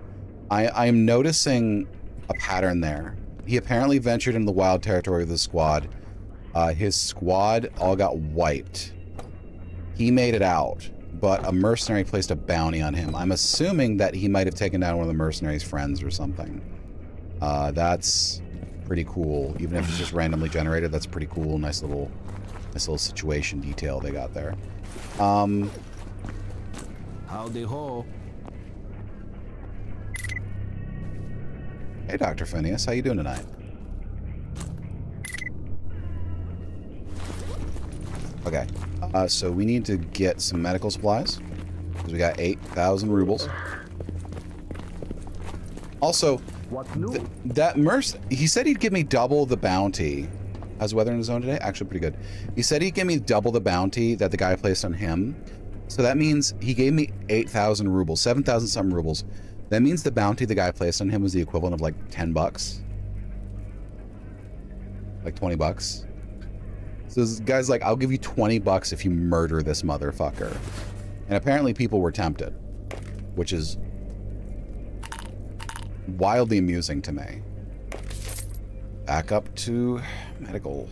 I'm noticing a pattern there. He apparently ventured into the wild territory of the squad. His squad all got wiped. He made it out, but a mercenary placed a bounty on him. I'm assuming that he might have taken down one of the mercenary's friends or something. That's pretty cool. Even if it's just randomly generated, that's pretty cool. Nice little situation detail they got there. Howdy ho. Hey, Dr. Phineas, how you doing tonight? Okay, so we need to get some medical supplies, because we got 8,000 rubles. Also, he said he'd give me double the bounty. How's the weather in the zone today? Actually pretty good. He said he'd give me double the bounty that the guy placed on him. So that means he gave me 8,000 rubles, 7,000 something rubles. That means the bounty the guy placed on him was the equivalent of like 10 bucks. Like 20 bucks. So this guy's like, I'll give you 20 bucks if you murder this motherfucker. And apparently people were tempted, which is wildly amusing to me. Back up to medical.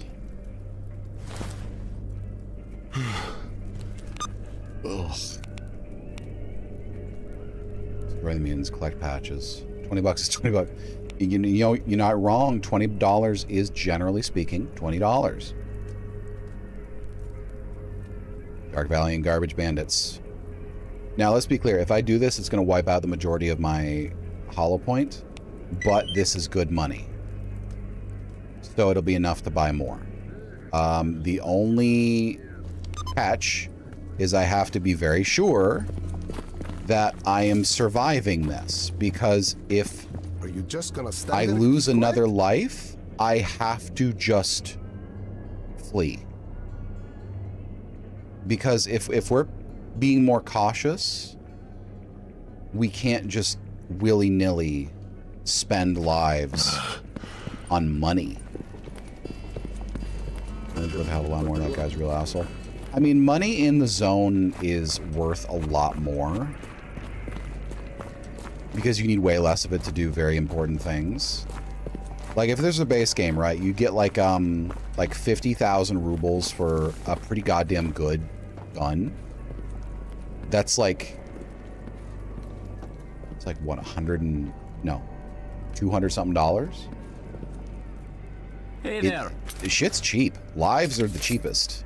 Ugh. Destroy the mutants, collect patches. 20 bucks is 20 bucks. You know, you're not wrong. $20 is, generally speaking, $20. Dark Valley and Garbage Bandits. Now, let's be clear. If I do this, it's going to wipe out the majority of my hollow point, but this is good money. So it'll be enough to buy more. The only catch is I have to be very sure that I am surviving this, because if Are you just gonna stand I there and lose keep another quiet? life, I have to just flee. Because if we're being more cautious, we can't just willy-nilly spend lives on money. I'm gonna have a lot more. That guy's a real asshole. I mean, money in the zone is worth a lot more. because you need way less of it to do very important things. Like if there's a base game, right, you get like 50,000 rubles for a pretty goddamn good gun. That's like, it's like what, 200 something dollars? Hey there. Shit's cheap. Lives are the cheapest.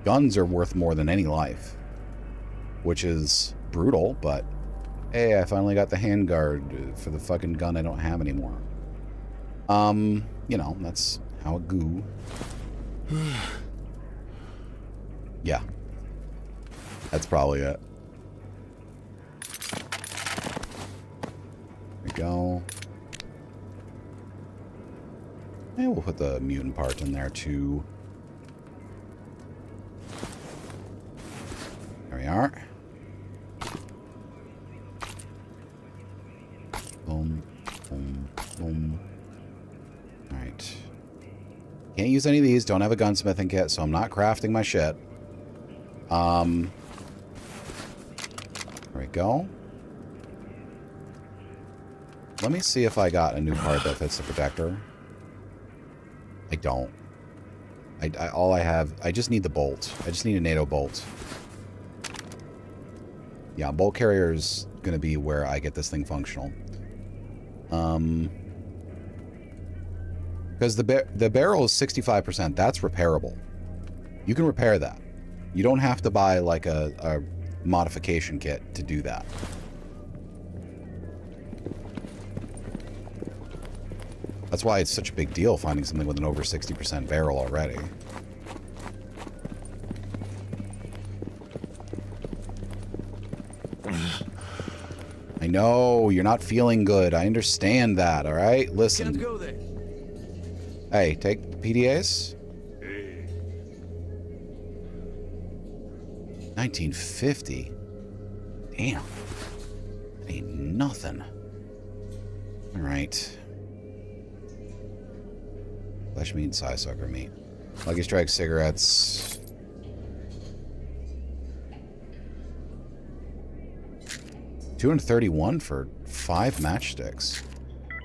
Guns are worth more than any life, which is brutal, but hey, I finally got the handguard for the fucking gun I don't have anymore. You know, that's how it go. Yeah. That's probably it. There we go. And we'll put the mutant part in there too. There we are. Boom, boom, boom. Alright. Can't use any of these. Don't have a gunsmithing kit, so I'm not crafting my shit. There we go. Let me see if I got a new part that fits the protector. I don't. All I have... I just need the bolt. I just need a NATO bolt. Yeah, bolt carrier is going to be where I get this thing functional. Because the barrel is 65%. That's repairable. You can repair that. You don't have to buy like a modification kit to do that. That's why it's such a big deal finding something with an over 60% barrel already. I know, you're not feeling good. I understand that, alright? Listen. Can't go there. Hey, take PDAs. 1950. Damn. That ain't nothing. Alright. Flesh meat and sidesucker meat. Lucky Strike cigarettes. $231 for 5 matchsticks.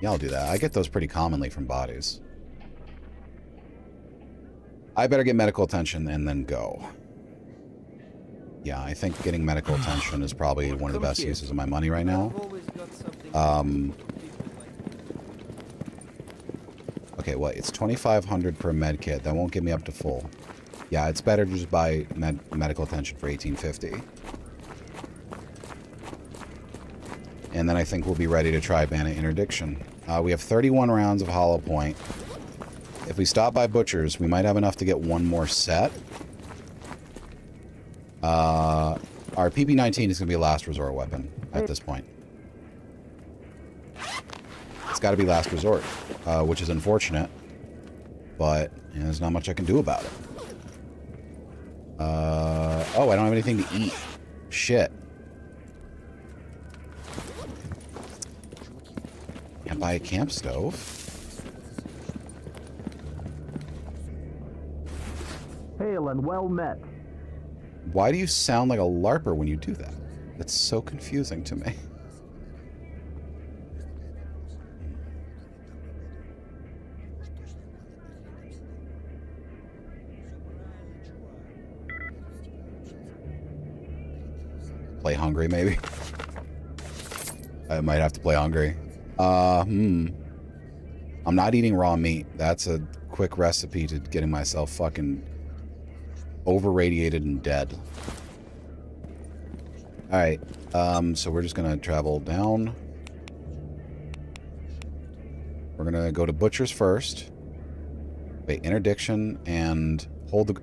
Yeah, I'll do that. I get those pretty commonly from bodies. I better get medical attention and then go. Yeah, I think getting medical attention is probably one of the best uses of my money right now. Okay, what? It's 2,500 per med kit. That won't get me up to full. Yeah, it's better to just buy medical attention for 1850. And then I think we'll be ready to try Bandit Interdiction. We have 31 rounds of hollow point. If we stop by Butcher's, we might have enough to get one more set. Our PP-19 is going to be a last resort weapon at this point. It's got to be last resort, which is unfortunate. But you know, there's not much I can do about it. Oh, I don't have anything to eat. Shit. Can't buy a camp stove. Hail and well met. Why do you sound like a LARPer when you do that? That's so confusing to me. Play hungry, maybe? I might have to play hungry. I'm not eating raw meat. That's a quick recipe to getting myself fucking over-radiated and dead. Alright, so we're just gonna travel down. We're gonna go to Butcher's first. Wait, Interdiction and hold the...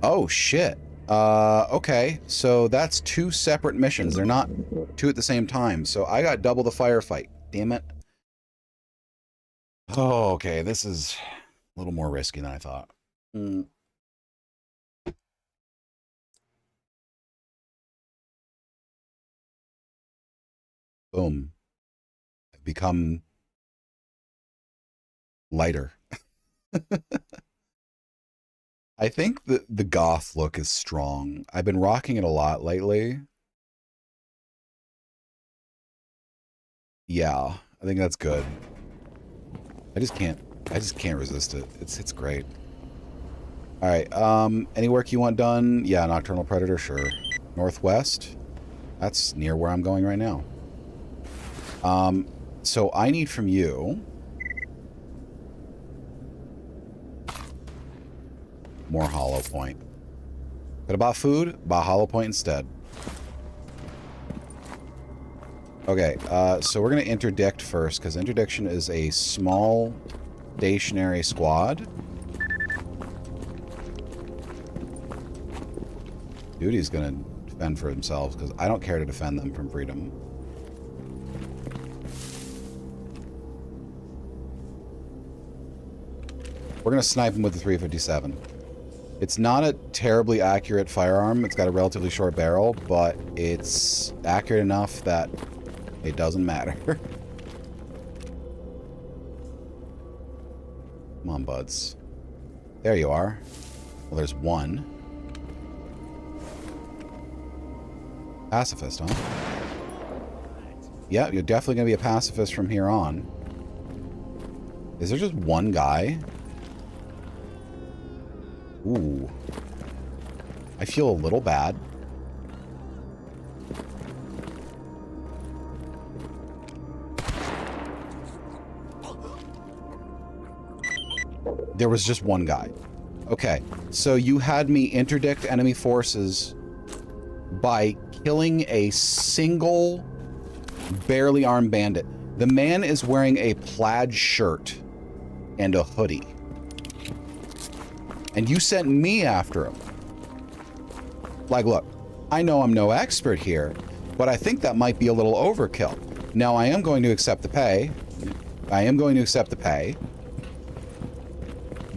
Oh, shit. Okay, so that's 2 separate missions. They're not 2 at the same time, so I got double the firefight. Damn it. Oh, okay, this is a little more risky than I thought. Boom. I've become lighter. I think the goth look is strong. I've been rocking it a lot lately. Yeah, I think that's good. I just can't resist it. It's great. All right, any work you want done? Yeah, Nocturnal Predator, sure. Northwest? That's near where I'm going right now. So I need from you more hollow point. Could I buy food? Buy hollow point instead. Okay, so we're going to interdict first, because interdiction is a small stationary squad. Duty's going to defend for themselves, because I don't care to defend them from freedom. We're going to snipe them with the 357. It's not a terribly accurate firearm. It's got a relatively short barrel, but it's accurate enough that it doesn't matter. Come on, buds. There you are. Well, there's one. Pacifist, huh? Yeah, you're definitely going to be a pacifist from here on. Is there just one guy? Ooh. I feel a little bad. There was just one guy. Okay, so you had me interdict enemy forces by killing a single barely armed bandit. The man is wearing a plaid shirt and a hoodie. And you sent me after him. Like, look, I know I'm no expert here, but I think that might be a little overkill. Now, I am going to accept the pay.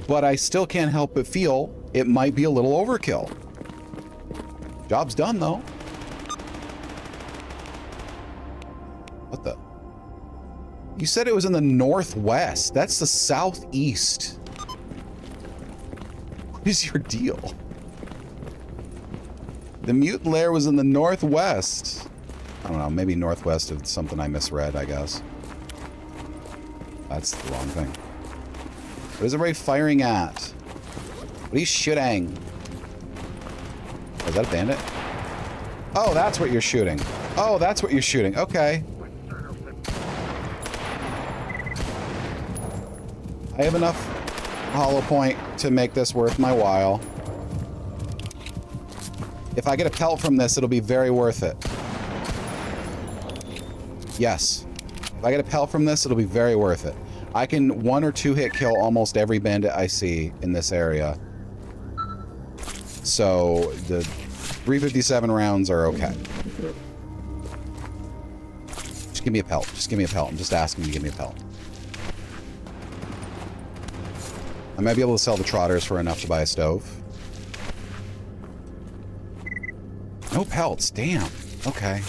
But I still can't help but feel it might be a little overkill. Job's done, though. What the? You said it was in the northwest. That's the southeast. What is your deal? The mutant lair was in the northwest. I don't know, maybe northwest of something I misread, I guess. That's the wrong thing. What is everybody firing at? What are you shooting? Oh, is that a bandit? Oh, that's what you're shooting. Oh, that's what you're shooting. Okay. I have enough hollow point to make this worth my while. If I get a pelt from this, it'll be very worth it. Yes. If I get a pelt from this, it'll be very worth it. I can 1 or 2 hit kill almost every bandit I see in this area. So the 357 rounds are okay. Just give me a pelt. Just give me a pelt. I'm just asking you to give me a pelt. I might be able to sell the trotters for enough to buy a stove. No pelts, damn. Okay.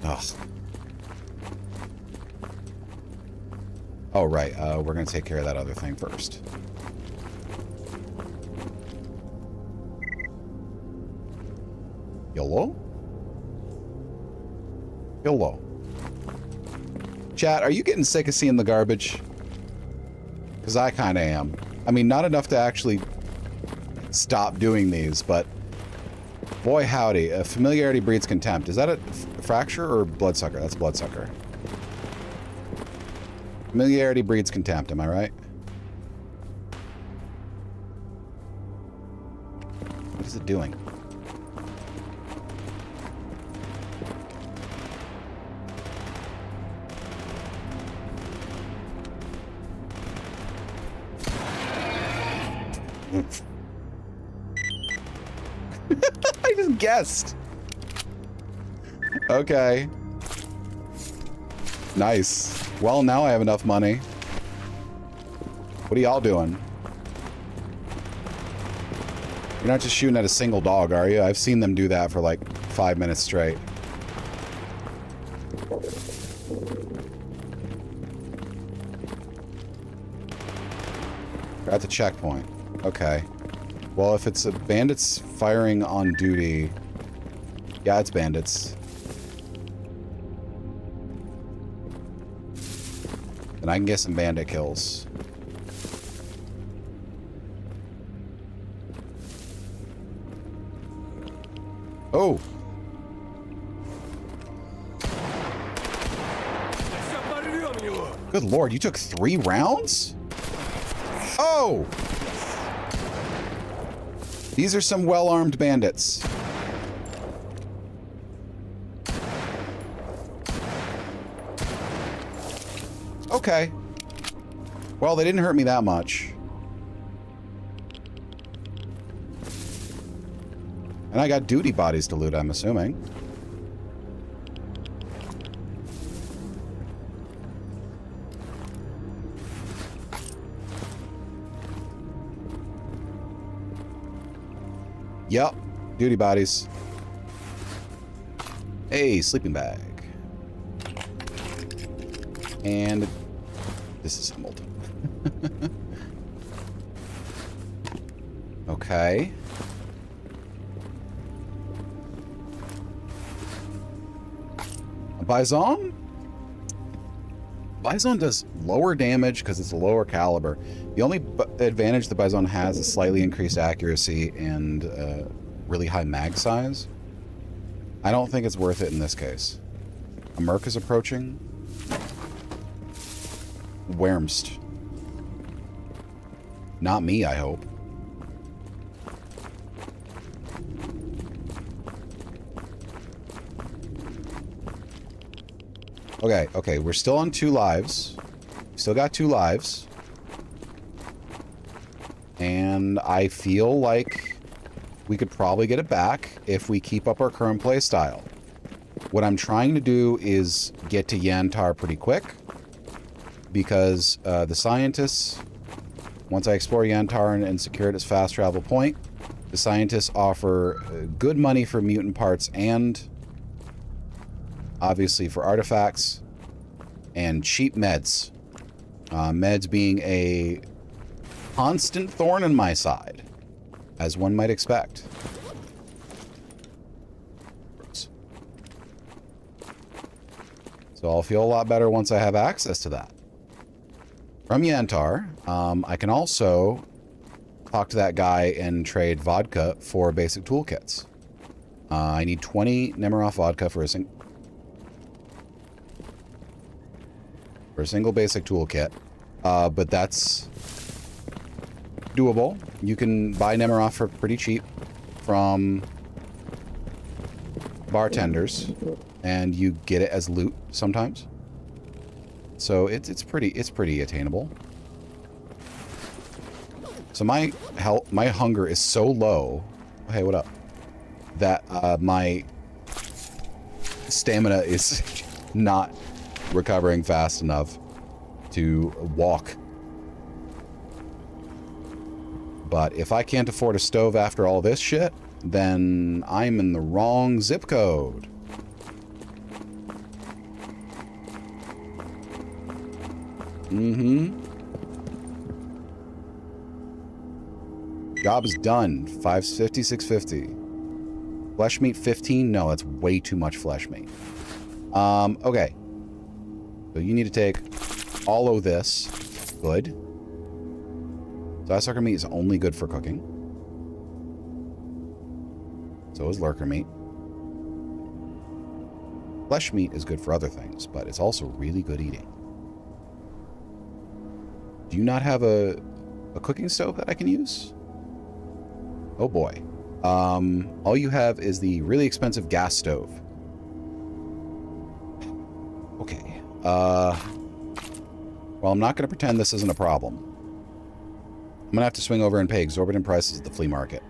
Ugh. Oh, right. We're going to take care of that other thing first. YOLO? YOLO. Chat, are you getting sick of seeing the garbage? Because I kind of am. I mean, not enough to actually stop doing these, but boy howdy, familiarity breeds contempt. Is that a fracture or bloodsucker? That's bloodsucker. Familiarity breeds contempt, am I right? What is it doing? I just guessed. Okay. Nice. Well, now I have enough money. What are y'all doing? You're not just shooting at a single dog, are you? I've seen them do that for like 5 minutes straight. We're at the checkpoint. Okay. Well, if it's a bandits firing on duty, Yeah, it's bandits. And I can get some bandit kills. Oh! Good lord, you took 3 rounds? Oh! These are some well-armed bandits. Okay. Well, they didn't hurt me that much. And I got duty bodies to loot, I'm assuming. Yep, duty bodies. Hey, sleeping bag. And disassembled. Okay. A Bison? Bison does lower damage because it's a lower caliber. The only advantage the Bison has is slightly increased accuracy and really high mag size. I don't think it's worth it in this case. A Merc is approaching. Wurmst. Not me, I hope. Okay, okay, we're still on 2 lives. Still got 2 lives. And I feel like we could probably get it back if we keep up our current play style. What I'm trying to do is get to Yantar pretty quick. Because the scientists, once I explore Yantar and secure it as fast travel point, the scientists offer good money for mutant parts and obviously for artifacts and cheap meds. Meds being a constant thorn in my side, as one might expect. So I'll feel a lot better once I have access to that. From Yantar, I can also talk to that guy and trade vodka for basic toolkits. I need 20 Nemiroff vodka for a single basic toolkit, but that's doable. You can buy Nemiroff for pretty cheap from bartenders, and you get it as loot sometimes. So it's pretty attainable. So my hunger is so low. Hey, what up? That my stamina is not recovering fast enough to walk. But if I can't afford a stove after all this shit, then I'm in the wrong zip code. Mm-hmm. Job is done. 550, 650. Flesh meat 15? No, that's way too much flesh meat. Okay. So you need to take all of this. Good. Sucker meat is only good for cooking. So is lurker meat. Flesh meat is good for other things, but it's also really good eating. Do you not have a cooking stove that I can use? Oh boy. All you have is the really expensive gas stove. Okay. Well, I'm not going to pretend this isn't a problem. I'm going to have to swing over and pay exorbitant prices at the flea market.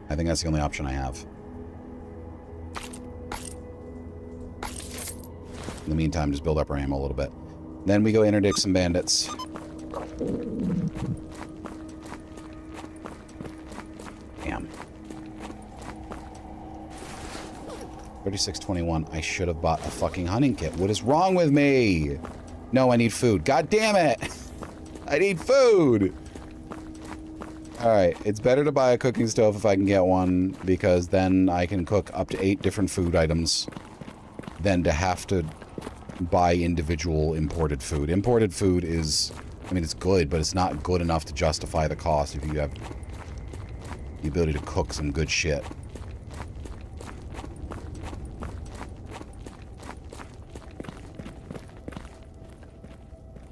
I think that's the only option I have. In the meantime, just build up our ammo a little bit. Then we go interdict some bandits. Damn. 3621. I should have bought a fucking hunting kit. What is wrong with me? No, I need food. God damn it! I need food! Alright, it's better to buy a cooking stove if I can get one, because then I can cook up to 8 different food items than to have to buy individual imported food. Imported food is, I mean, it's good, but it's not good enough to justify the cost if you have the ability to cook some good shit.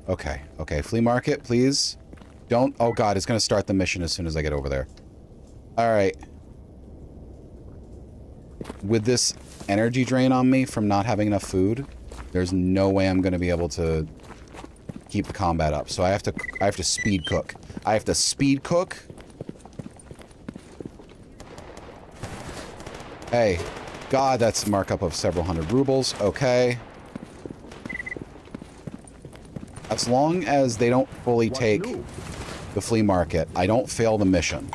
Okay, okay, flea market, please. Don't, oh god, it's gonna start the mission as soon as I get over there. Alright. With this energy drain on me from not having enough food, there's no way I'm gonna be able to keep the combat up. So I have to speed cook. I have to speed cook. Hey, god, that's a markup of several hundred rubles. Okay. As long as they don't fully take the flea market, I don't fail the mission.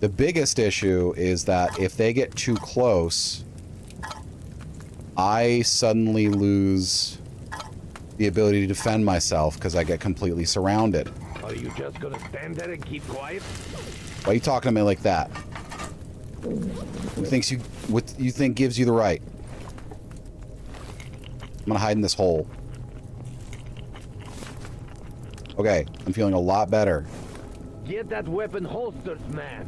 The biggest issue is that if they get too close, I suddenly lose the ability to defend myself because I get completely surrounded. Are you just gonna stand there and keep quiet? Why are you talking to me like that? What you think gives you the right? I'm gonna hide in this hole. Okay, I'm feeling a lot better. Get that weapon holstered, man.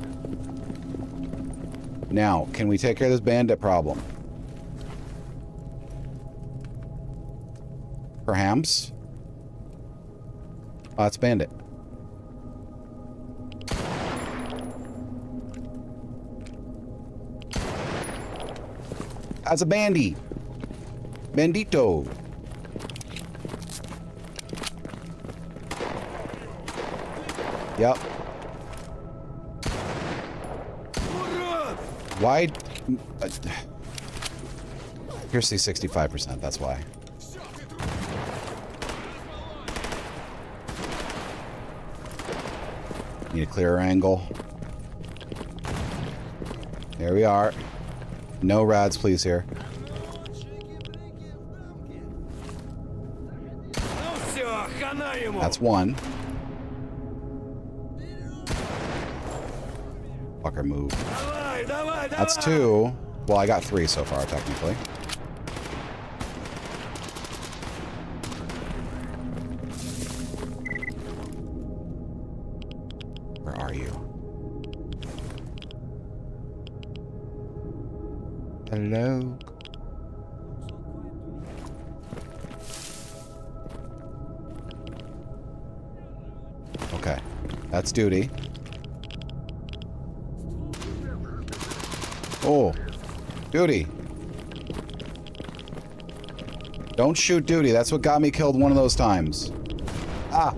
Now, can we take care of this bandit problem? Perhaps? Oh, it's bandit. That's a bandy. Bandito. Yep. Why? Accuracy 65%, that's why. Need a clearer angle. There we are. No rads, please, here. That's one. Fucker, move. That's two. Well, I got three so far, technically. Where are you? Hello? Okay. That's duty. Oh. Duty. Don't shoot duty. That's what got me killed one of those times. Ah.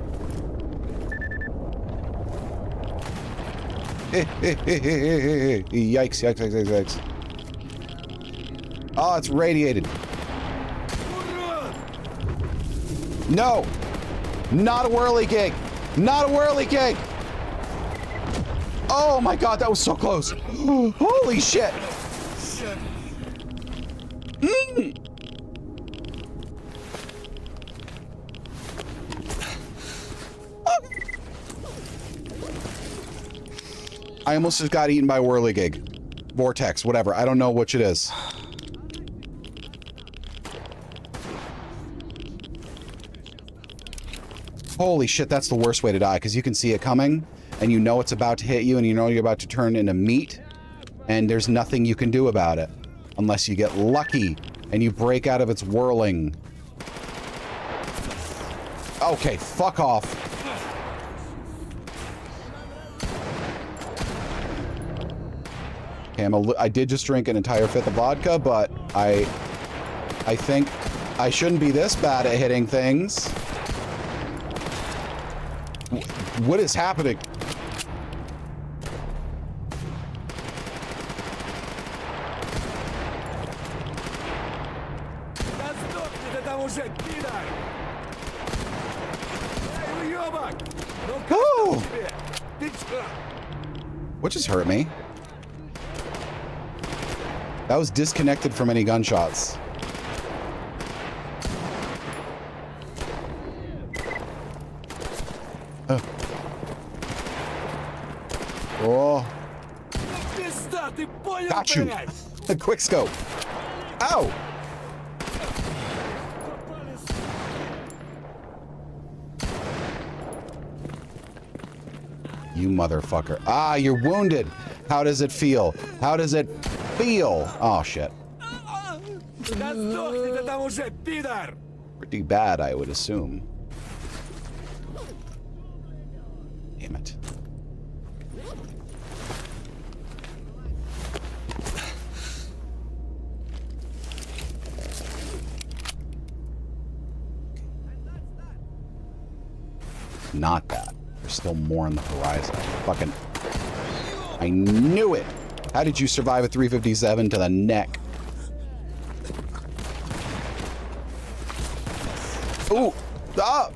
Yikes, yikes, yikes, yikes. Oh, it's radiated. No! Not a whirligig! Not a whirligig! Oh my god, that was so close! Holy shit! I almost just got eaten by a whirligig. Vortex, whatever. I don't know which it is. Holy shit, that's the worst way to die, because you can see it coming, and you know it's about to hit you, and you know you're about to turn into meat, and there's nothing you can do about it. Unless you get lucky, and you break out of its whirling. Okay, fuck off. Okay, I did just drink an entire fifth of vodka, but I think I shouldn't be this bad at hitting things. What is happening? Oh! What just hurt me? That was disconnected from any gunshots. Oh. Got you. The quick scope. Ow. You motherfucker. Ah, you're wounded. How does it feel? How does it feel? Oh, shit. Pretty bad, I would assume. Damn it. Not that. There's still more on the horizon. Fucking... I knew it! How did you survive a 357 to the neck? Ooh! Ah!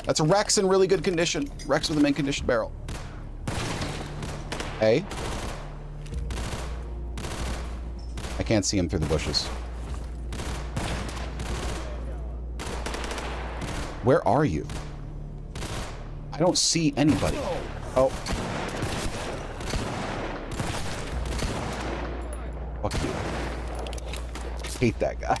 That's a Rex in really good condition. Rex with a mint condition barrel. Hey? I can't see him through the bushes. Where are you? I don't see anybody. Oh. Fuck you. Hate that guy.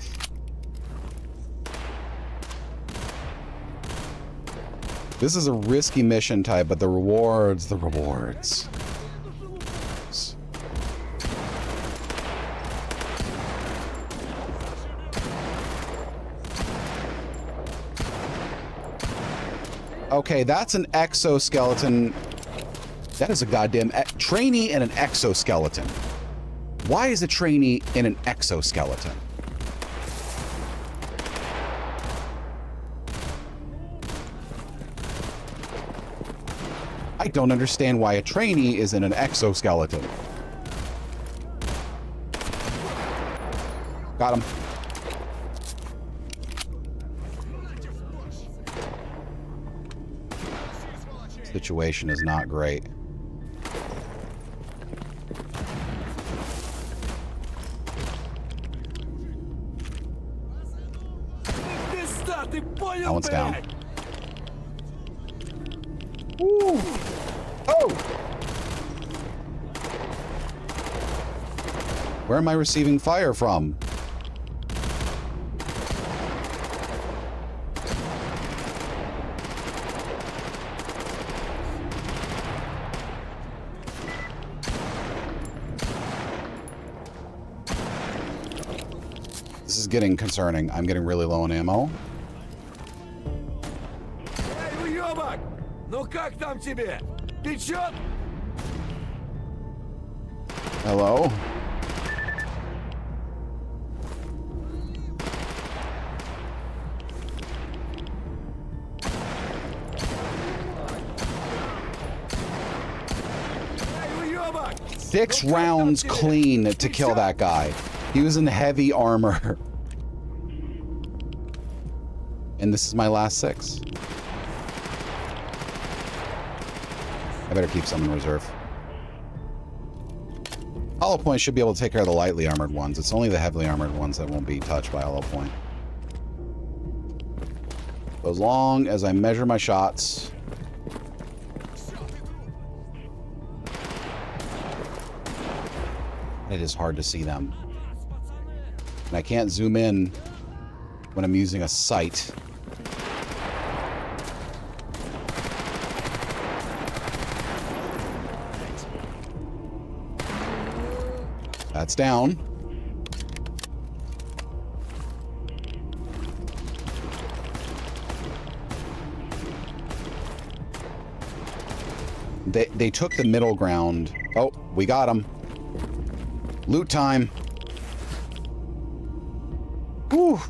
This is a risky mission type, but the rewards, the rewards. Okay, that's an exoskeleton. That is a goddamn trainee and an exoskeleton. Why is a trainee in an exoskeleton? I don't understand why a trainee is in an exoskeleton. Got him. Situation is not great. That one's down. Ooh. Oh! Where am I receiving fire from? This is getting concerning. I'm getting really low on ammo. Hello? Six rounds clean to kill that guy. He was in heavy armor. And this is my last 6. I better keep some in reserve. Hollow Point should be able to take care of the lightly armored ones. It's only the heavily armored ones that won't be touched by Hollow Point. So as long as I measure my shots... It is hard to see them. And I can't zoom in when I'm using a sight. That's down. They took the middle ground. Oh, we got them. Loot time. Whew.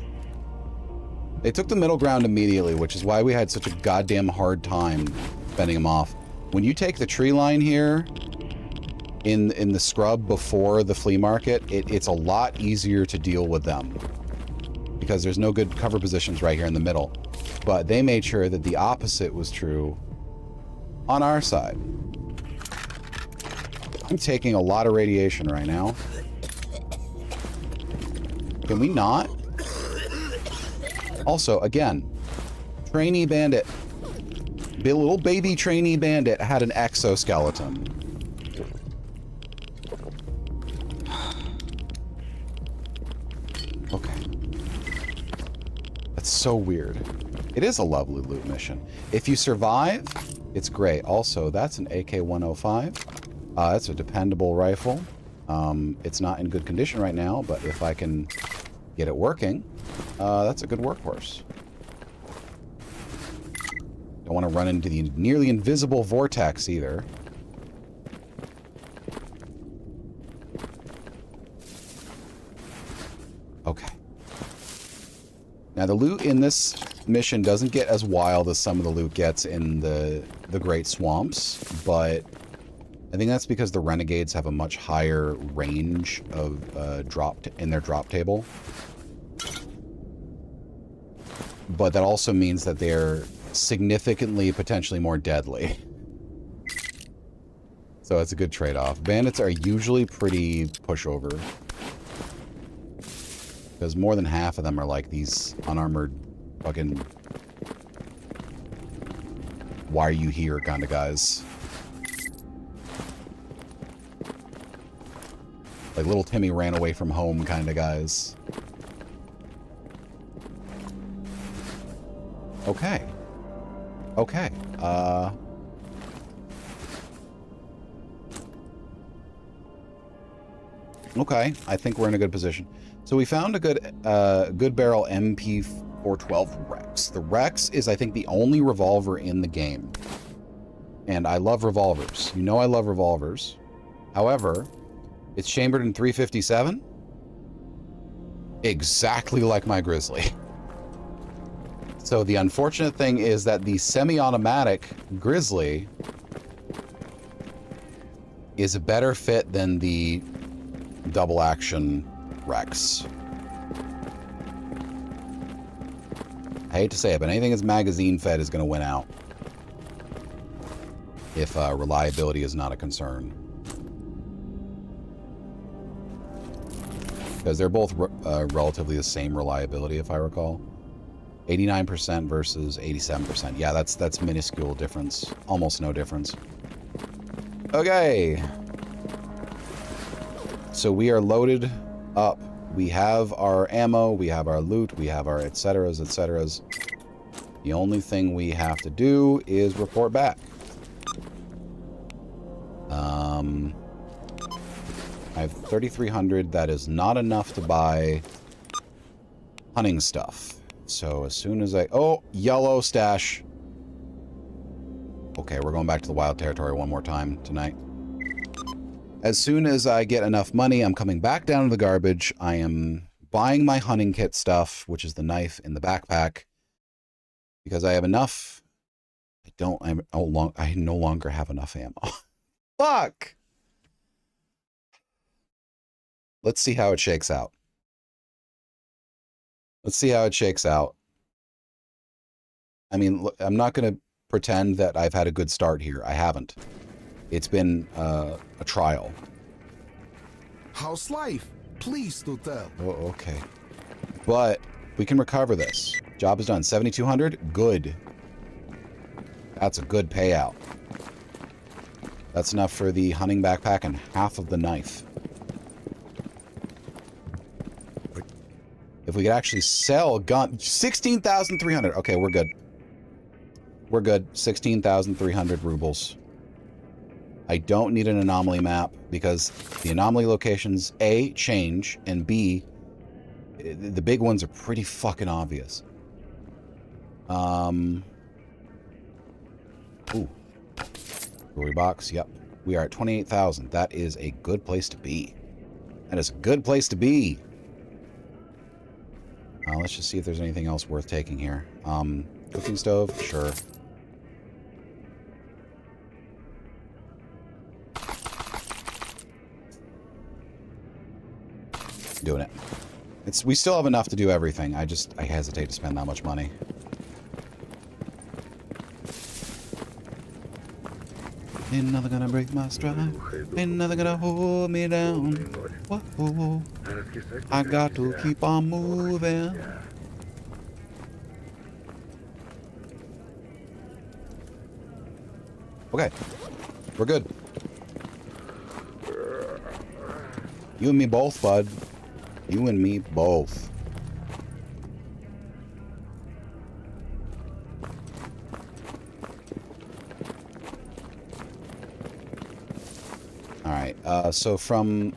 They took the middle ground immediately, which is why we had such a goddamn hard time fending them off. When you take the tree line here in the scrub before the flea market, it's a lot easier to deal with them because there's no good cover positions right here in the middle. But they made sure that the opposite was true on our side. I'm taking a lot of radiation right now. Can we not? Also, again, trainee bandit. The little baby trainee bandit had an exoskeleton. so weird. It is a lovely loot mission. If you survive, it's great. Also, that's an AK-105. That's a dependable rifle. It's not in good condition right now, but if I can get it working, that's a good workhorse. Don't want to run into the nearly invisible vortex either. Okay. Now the loot in this mission doesn't get as wild as some of the loot gets in the Great Swamps, but I think that's because the Renegades have a much higher range of in their drop table. But that also means that they're significantly, potentially more deadly. So it's a good trade-off. Bandits are usually pretty pushover. Because more than half of them are like these unarmored fucking why are you here kind of guys. Like little Timmy ran away from home kind of guys. Okay. Okay. Okay, I think we're in a good position. So we found a good barrel MP412 Rex. The Rex is, I think, the only revolver in the game. And I love revolvers. You know I love revolvers. However, it's chambered in .357. Exactly like my Grizzly. So the unfortunate thing is that the semi-automatic Grizzly is a better fit than the double action Rex. I hate to say it, but anything that's magazine fed is going to win out if reliability is not a concern. Because they're both relatively the same reliability, if I recall. 89% versus 87%. Yeah, that's minuscule difference. Almost no difference. Okay. So we are loaded up. We have our ammo, we have our loot, we have our et ceteras, et ceteras. The only thing we have to do is report back. I have 3,300. That is not enough to buy hunting stuff. So as soon as oh, yellow stash. Okay, we're going back to the wild territory one more time tonight. As soon as I get enough money, I'm coming back down to the garbage. I am buying my hunting kit stuff, which is the knife in the backpack, because I have enough. I no longer have enough ammo. Fuck! Let's see how it shakes out. Let's see how it shakes out. I mean, look, I'm not going to pretend that I've had a good start here. I haven't. It's been a trial. How's life? Please do tell. Oh, okay. But we can recover this. Job is done. 7,200. Good. That's a good payout. That's enough for the hunting backpack and half of the knife. If we could actually sell a gun... 16,300. Okay, we're good. We're good. 16,300 rubles. I don't need an anomaly map because the anomaly locations, A, change, and B, the big ones are pretty fucking obvious. Ooh. Jewelry box, yep. We are at 28,000. That is a good place to be. That is a good place to be. Let's just see if there's anything else worth taking here. Cooking stove, sure. Doing it. We still have enough to do everything. I hesitate to spend that much money. Ain't nothing gonna break my stride. Ain't nothing gonna hold me down. Whoa. I got to keep on moving. Okay. We're good. You and me both, bud. You and me both. Alright, so from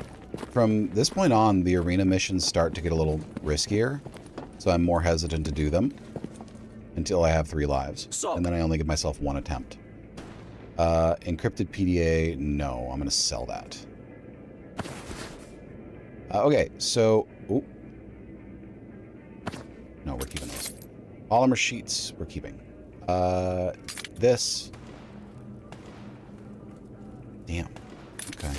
this point on, the arena missions start to get a little riskier. So I'm more hesitant to do them until I have 3 lives. And then I only give myself 1 attempt. Encrypted PDA, no, I'm going to sell that. Okay, so... Ooh. No, we're keeping those. Polymer sheets, we're keeping. This. Damn. Okay.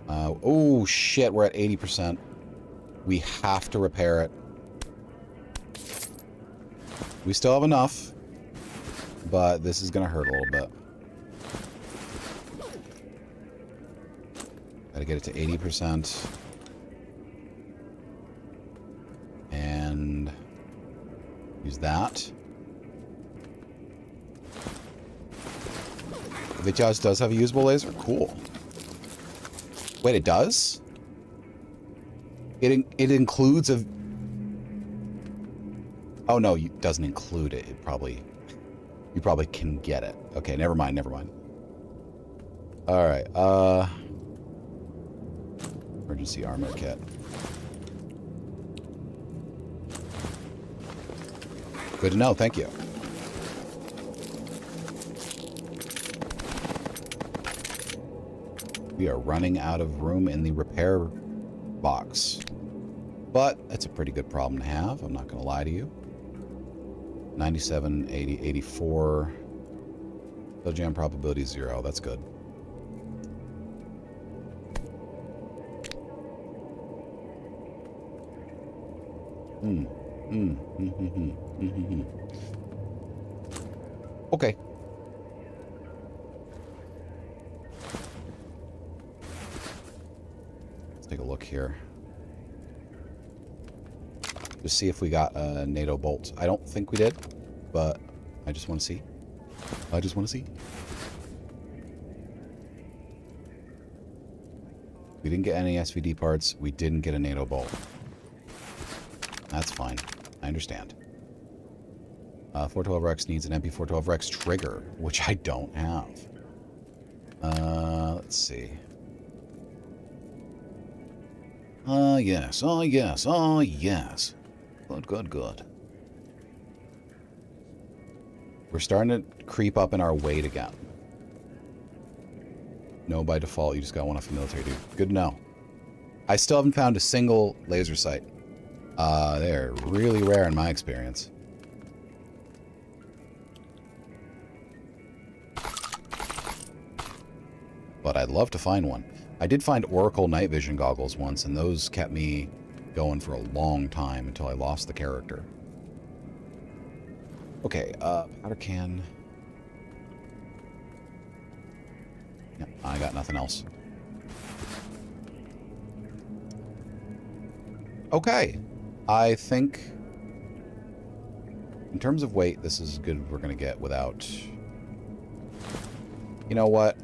Oh, shit, we're at 80%. We have to repair it. We still have enough, but this is going to hurt a little bit. Gotta get it to 80%. And use that. Vtuber does have a usable laser? Cool. Wait, it does? It includes a... Oh, no, it doesn't include it. It probably... You probably can get it. Okay, never mind, never mind. Alright, emergency armor kit. Good to know, thank you. We are running out of room in the repair box. But it's a pretty good problem to have, I'm not going to lie to you. 97, 80, 84. Blood jam probability 0, that's good. Okay. Let's take a look here. Just see if we got a NATO bolt. I don't think we did, but I just want to see. I just want to see. We didn't get any SVD parts. We didn't get a NATO bolt. That's fine. I understand. 412Rex needs an MP412Rex trigger, which I don't have. Let's see. Yes. Oh, yes. Oh, yes. Good, good, good. We're starting to creep up in our weight again. No, by default, you just got one off a military dude. Good to know. I still haven't found a single laser sight. They're really rare in my experience. But I'd love to find one. I did find Oracle night vision goggles once, and those kept me going for a long time until I lost the character. Okay, powder can. Yep, I got nothing else. Okay, I think in terms of weight, this is as good as we're going to get without... You know what,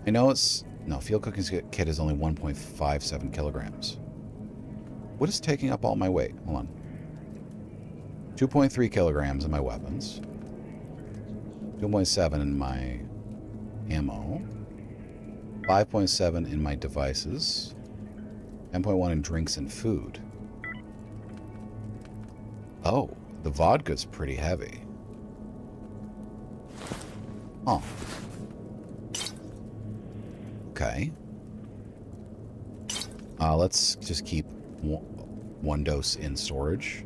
I know it's... No, field cooking kit is only 1.57 kilograms. What is taking up all my weight? Hold on. 2.3 kilograms in my weapons. 2.7 in my ammo. 5.7 in my devices. 10.1 in drinks and food. Oh, the vodka's pretty heavy. Huh. Okay. Let's just keep one dose in storage.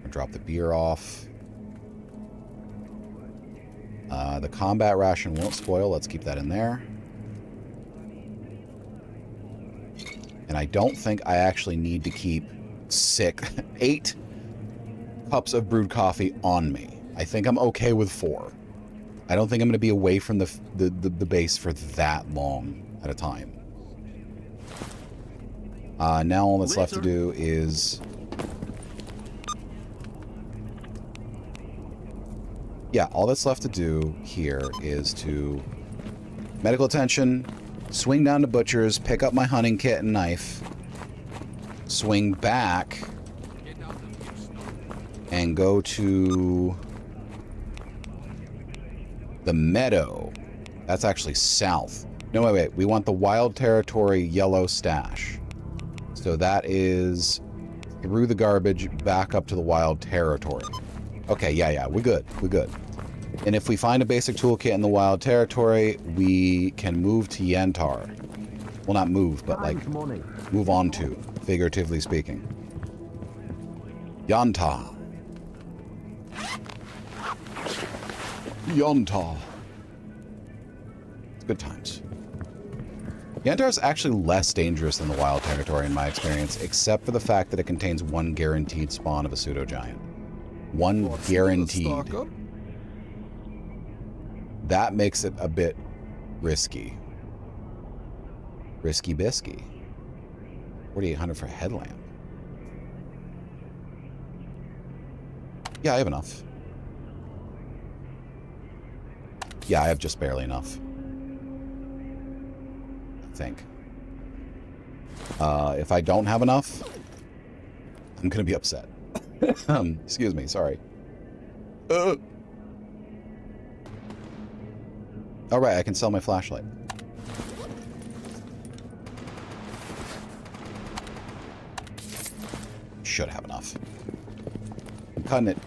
I'll drop the beer off. The combat ration won't spoil. Let's keep that in there. And I don't think I actually need to keep 8 cups of brewed coffee on me. I think I'm okay with 4. I don't think I'm going to be away from the base for that long at a time. Now all that's left to do is... Yeah, all that's left to do here is to... Medical attention, swing down to Butcher's, pick up my hunting kit and knife, swing back, and go to... The meadow. That's actually south. No, wait. We want the wild territory yellow stash. So that is through the garbage back up to the wild territory. Okay, yeah. We're good. And if we find a basic toolkit in the wild territory, we can move to Yantar. Well, not move, but like move on to, figuratively speaking. Yantar. Yantar. It's good times. Yantar is actually less dangerous than the wild territory in my experience, except for the fact that it contains one guaranteed spawn of a pseudo-giant. One guaranteed. That makes it a bit risky. Risky bisky. 4,800 for a headlamp. Yeah, I have enough. Yeah, I have just barely enough. I think. If I don't have enough, I'm gonna be upset. Excuse me, sorry. Alright, I can sell my flashlight. Should have enough.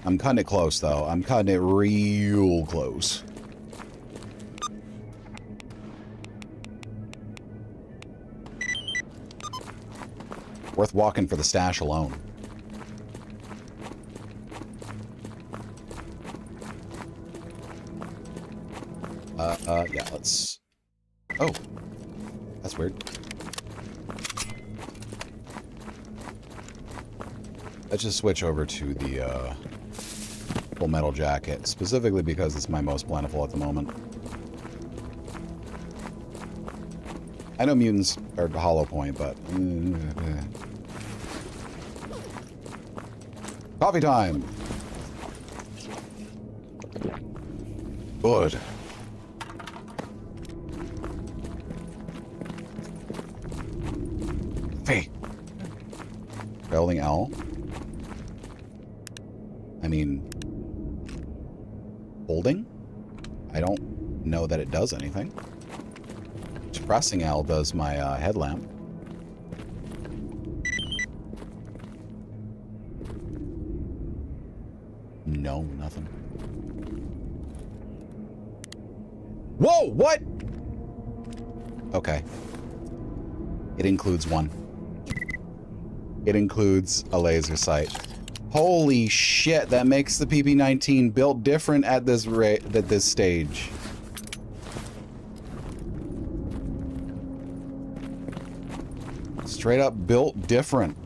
I'm cutting it close, though. I'm cutting it real close. Worth walking for the stash alone. Yeah, let's... Oh. That's weird. Let's just switch over to the, Full Metal Jacket, specifically because it's my most plentiful at the moment. I know mutants are hollow point, but... Coffee time! Good. Hey! Holding L? I mean... Holding? I don't know that it does anything. Pressing L does my headlamp. No, nothing. Whoa, what? Okay. It includes one. It includes a laser sight. Holy shit, that makes the PP-19 built different at this stage. Straight up built different.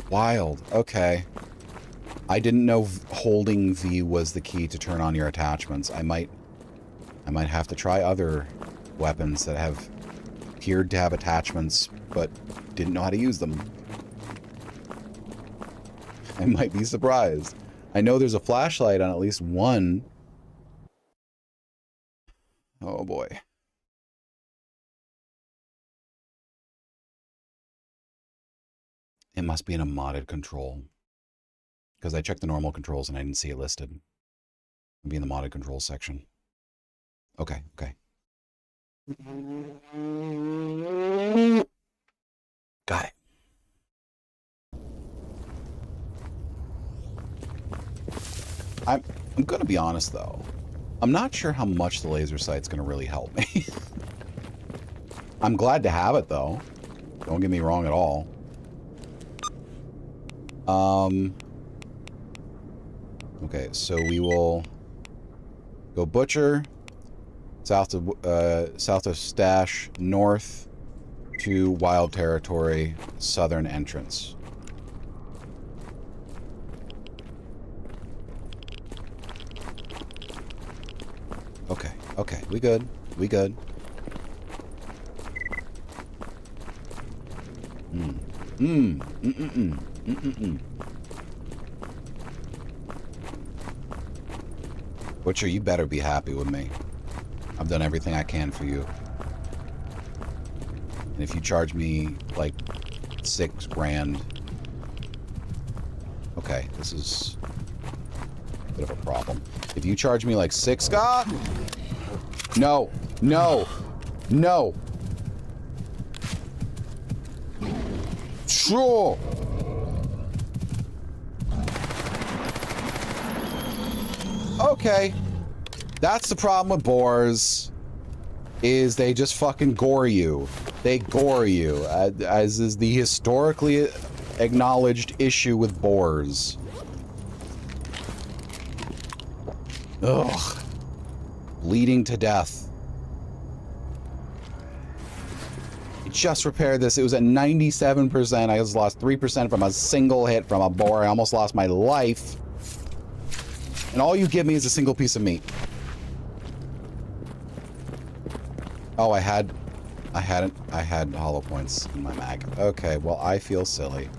Wild. Okay. I didn't know holding V was the key to turn on your attachments. I might have to try other weapons that have appeared to have attachments, but didn't know how to use them. I might be surprised. I know there's a flashlight on at least one. Oh boy. It must be in a modded control. Because I checked the normal controls and I didn't see it listed. It'll be in the modded controls section. Okay, okay. Got it. I'm gonna be honest though. I'm not sure how much the laser sight's gonna really help me. I'm glad to have it though. Don't get me wrong at all. Okay, so we will go butcher, south of stash, north to wild territory, southern entrance. Okay, okay, we good, we good. Butcher, you better be happy with me. I've done everything I can for you. And if you charge me like $6 grand... Okay, this is a bit of a problem. If you charge me like 6... Ah! No! No! No! Sure! Okay. That's the problem with boars. Is they just fucking gore you. They gore you. As is the historically acknowledged issue with boars. Ugh. Bleeding to death. I just repaired this. It was at 97%. I just lost 3% from a single hit from a boar. I almost lost my life. And all you give me is a single piece of meat. Oh, I had hollow points in my mag. Okay, well, I feel silly.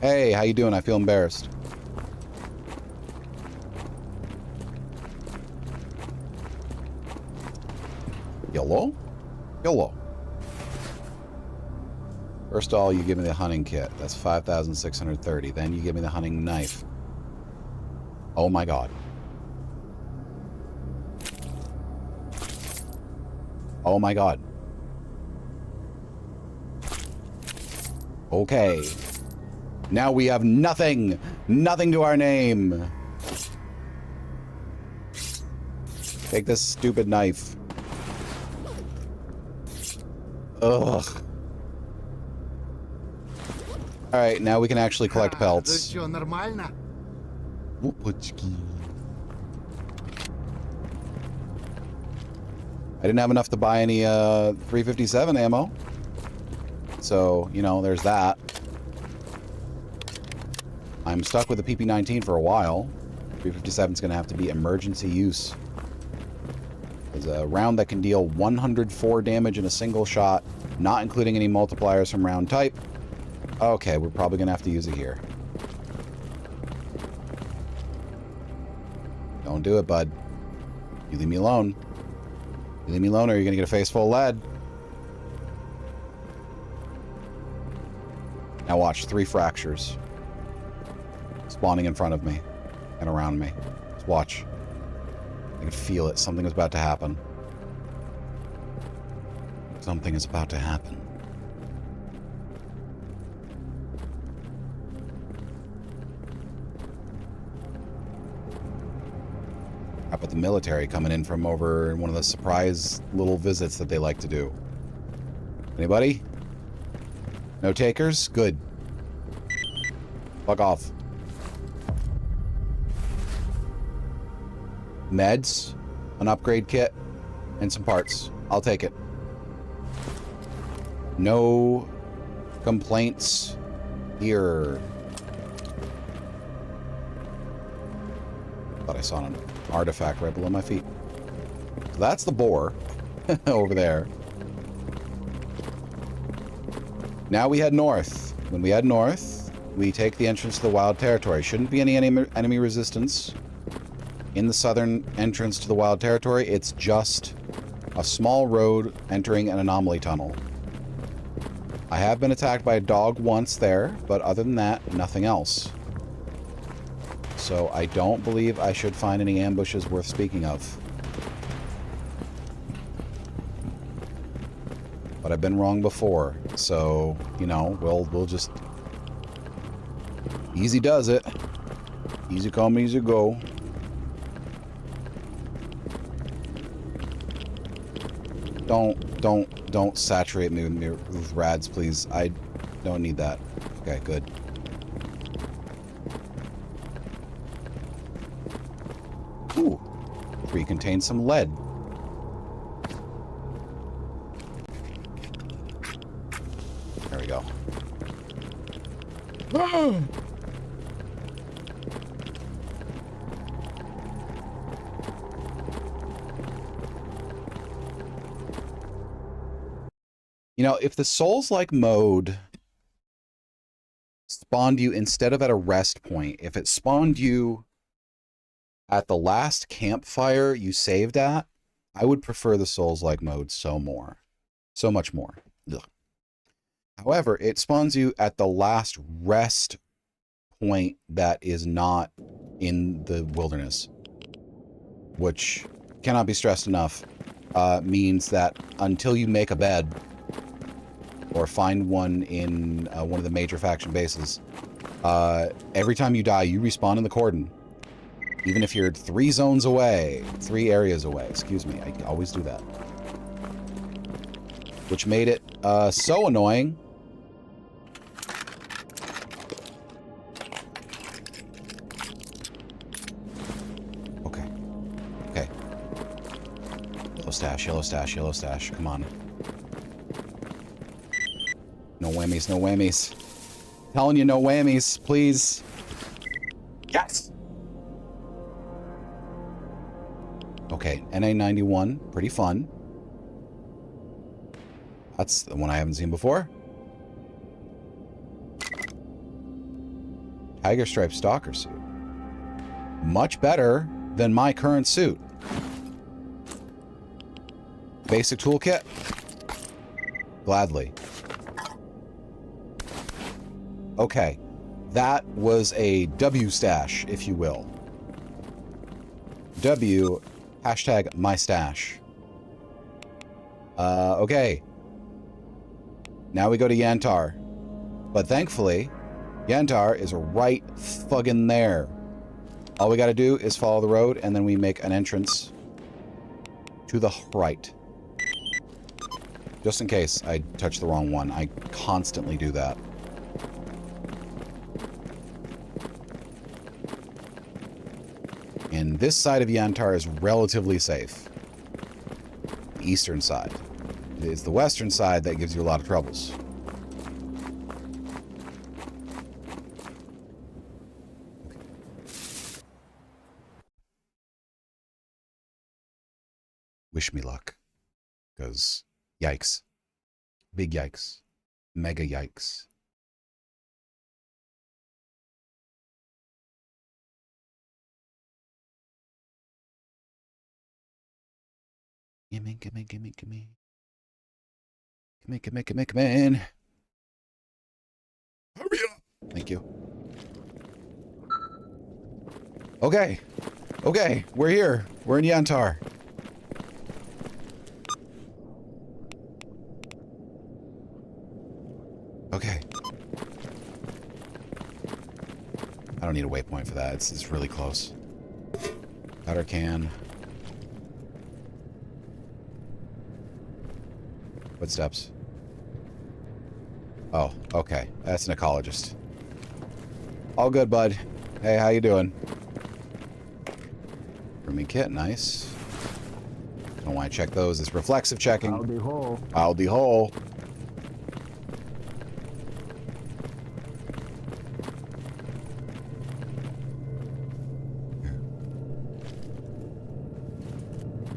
Hey, how you doing? I feel embarrassed. YOLO? YOLO. First of all, you give me the hunting kit. That's 5,630. Then you give me the hunting knife. Oh my god. Oh my god. Okay. Now we have nothing. Nothing to our name. Take this stupid knife. Ugh. Alright, now we can actually collect pelts. I didn't have enough to buy any 357 ammo. So, you know, there's that. I'm stuck with the PP-19 for a while. 357 is going to have to be emergency use. There's a round that can deal 104 damage in a single shot, not including any multipliers from round type. Okay, we're probably going to have to use it here. Don't do it, bud. You leave me alone. You leave me alone or you're going to get a face full of lead. Now watch, 3 fractures. Spawning in front of me and around me. Just watch. I can feel it. Something is about to happen. Something is about to happen. How about the military coming in from over one of the surprise little visits that they like to do? Anybody? No takers? Good. Fuck off. Meds, an upgrade kit, and some parts. I'll take it. No complaints here. Thought I saw an artifact right below my feet. So that's the boar over there. Now we head north. When we head north, we take the entrance to the wild territory. Shouldn't be any enemy resistance in the southern entrance to the wild territory. It's just a small road entering an anomaly tunnel. I have been attacked by a dog once there, but other than that, nothing else. So I don't believe I should find any ambushes worth speaking of. But I've been wrong before, so, you know, we'll just... Easy does it. Easy come, easy go. Don't saturate me with rads, please. I don't need that. Okay, good. Ooh. 3 contains some lead. There we go. You know, if the Souls-like mode spawned you instead of at a rest point, if it spawned you at the last campfire you saved at, I would prefer the Souls-like mode so much more. Ugh. However, it spawns you at the last rest point that is not in the wilderness, which cannot be stressed enough. Means that until you make a bed or find one in one of the major faction bases, every time you die, you respawn in the cordon. Even if you're 3 zones away, 3 areas away, excuse me, I always do that. Which made it so annoying. Okay. Okay. Yellow stash, yellow stash, yellow stash. Come on. No whammies, no whammies. Telling you no whammies, please. Yes! Okay, NA91, pretty fun. That's the one I haven't seen before. Tiger Stripe Stalker suit. Much better than my current suit. Basic toolkit. Gladly. Okay. That was a W stash, if you will. W, hashtag my stash. Okay. Now we go to Yantar. But thankfully, Yantar is right fucking there. All we gotta do is follow the road, and then we make an entrance to the right. Just in case I touch the wrong one. I constantly do that. And this side of Yantar is relatively safe. The eastern side. It is the western side that gives you a lot of troubles. Wish me luck. Because, yikes. Big yikes. Mega yikes. Gimme, gimme, gimme, gimme. Come in. Hurry up! Thank you. Okay. Okay, we're here. We're in Yantar. Okay. I don't need a waypoint for that. It's really close. Powder can. Footsteps. Oh, okay. That's an ecologist. All good, bud. Hey, how you doing? Grooming kit, nice. Don't want to check those. It's reflexive checking. Howdy ho. Howdy ho.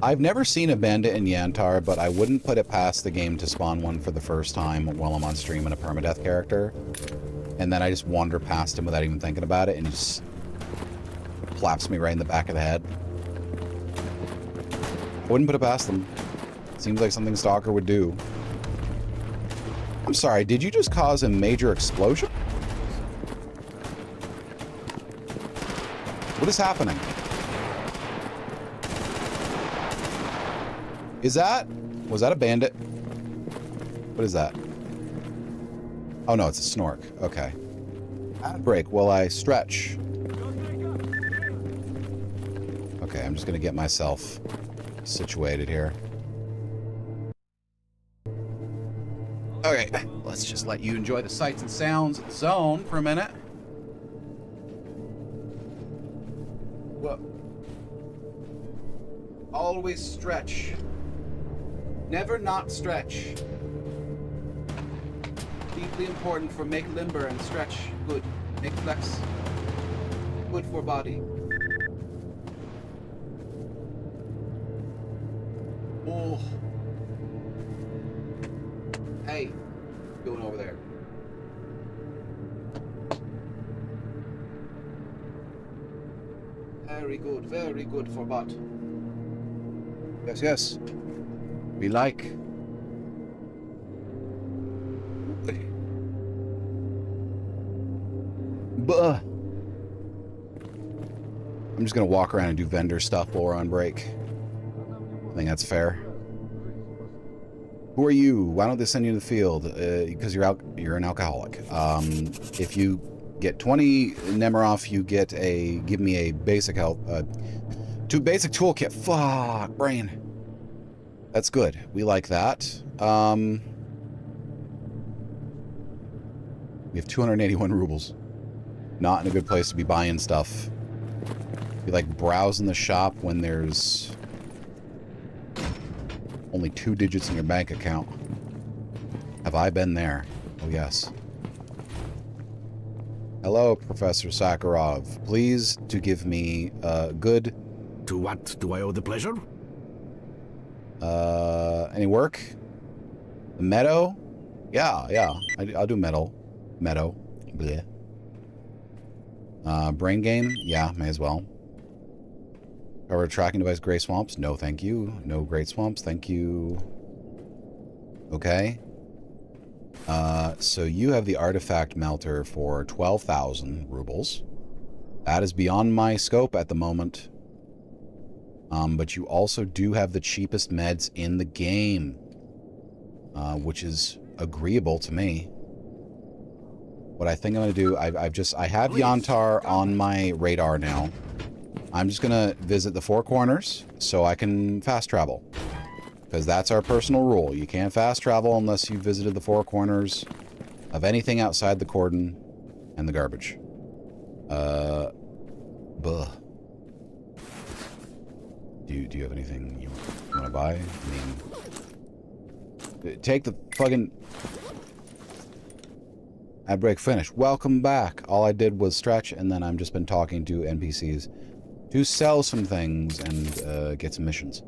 I've never seen a bandit in Yantar, but I wouldn't put it past the game to spawn one for the first time while I'm on stream in a permadeath character. And then I just wander past him without even thinking about it, and he just slaps me right in the back of the head. I wouldn't put it past them. Seems like something Stalker would do. I'm sorry, did you just cause a major explosion? What is happening? Was that a bandit? What is that? Oh no, it's a snork. Okay. Break while I stretch. Okay, I'm just gonna get myself situated here. Okay, let's just let you enjoy the sights and sounds of the zone for a minute. Whoa. Always stretch. Never not stretch. Deeply important for make limber and stretch. Good. Make flex. Good for body. Oh. Hey. What's going over there? Very good for butt. Yes, yes. We like. Buh. I'm just gonna walk around and do vendor stuff while we're on break. I think that's fair. Who are you? Why don't they send you to the field? Because you're an alcoholic. If you get 20 Nemiroff, you get give me a basic health, basic toolkit. Fuck, brain. That's good. We like that. We have 281 rubles. Not in a good place to be buying stuff. Be like browsing the shop when there's only 2 digits in your bank account. Have I been there? Oh, yes. Hello, Professor Sakharov. Please to give me good... To what do I owe the pleasure? Any work? The meadow? Yeah. I'll do meadow. Bleh. Brain game? Yeah, may as well. Cover tracking device, gray swamps? No, thank you. No great swamps, thank you. Okay. So you have the artifact melter for 12,000 rubles. That is beyond my scope at the moment. But you also do have the cheapest meds in the game, which is agreeable to me. What I think I'm going to do, I have Yantar on my radar now. I'm just going to visit the Four Corners so I can fast travel. Because that's our personal rule. You can't fast travel unless you've visited the Four Corners of anything outside the cordon and the garbage. Buh. Do you have anything you want to buy? I mean... Take the fucking... Ad break finished. Welcome back. All I did was stretch, and then I've just been talking to NPCs to sell some things and get some missions.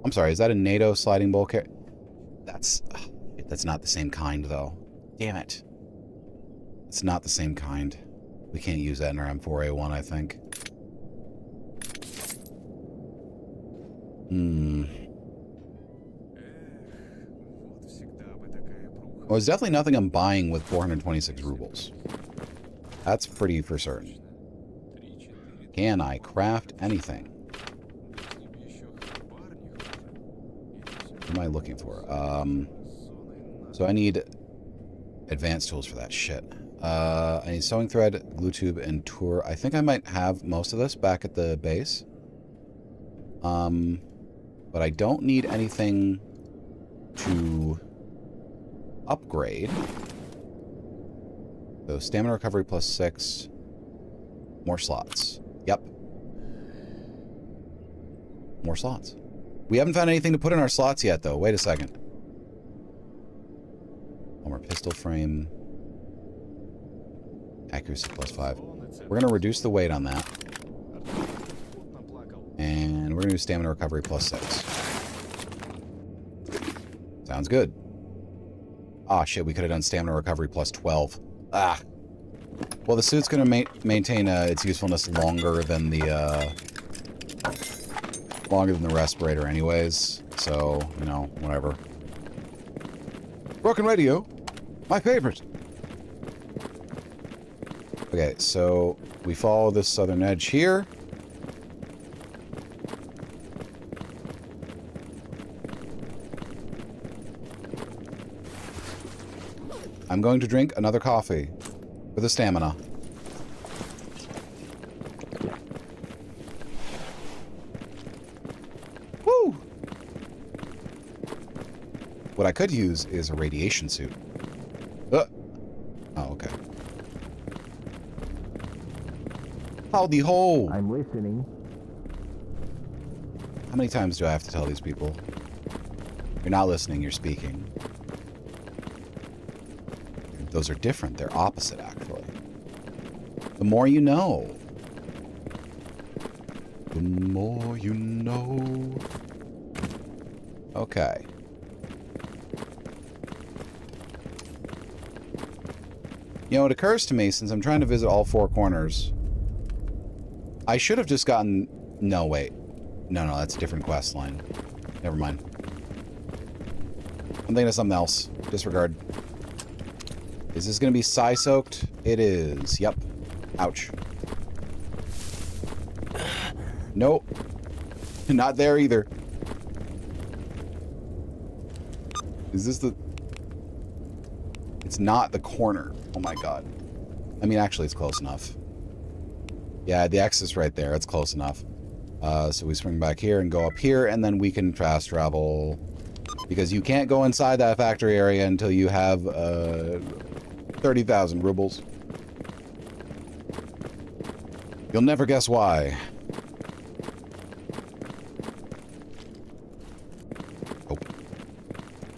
I'm sorry, is that a NATO sliding bowl carrier? That's not the same kind, though. Damn it. It's not the same kind. We can't use that in our M4A1, I think. Well, there's definitely nothing I'm buying with 426 rubles. That's pretty for certain. Can I craft anything? What am I looking for? So I need advanced tools for that shit. I need sewing thread, glue tube, and tour. I think I might have most of this back at the base. But I don't need anything to upgrade. So stamina recovery plus 6. More slots. Yep. More slots. We haven't found anything to put in our slots yet, though. Wait a second. One more pistol frame. Accuracy plus 5. We're going to reduce the weight on that. And we're going to do stamina recovery plus 6. Sounds good. Ah, shit, we could have done stamina recovery plus 12. Ah. Well, the suit's going to maintain its usefulness longer than the respirator anyways. So, you know, whatever. Broken radio. My favorite. Okay, so we follow this southern edge here. I'm going to drink another coffee for the stamina. Woo! What I could use is a radiation suit. Oh, okay. Howdy ho! I'm listening. How many times do I have to tell these people? You're not listening, you're speaking. Those are different. They're opposite, actually. The more you know. The more you know. Okay. You know, it occurs to me, since I'm trying to visit all four corners, I should have just gotten... No, wait. No, that's a different quest line. Never mind. I'm thinking of something else. Disregard. Is this going to be psi-soaked? It is. Yep. Ouch. Nope. Not there either. Is this the... It's not the corner. Oh my god. I mean, actually, it's close enough. Yeah, the X is right there. It's close enough. So we swing back here and go up here, and then we can fast travel. Because you can't go inside that factory area until you have 30,000 rubles. You'll never guess why. Oh.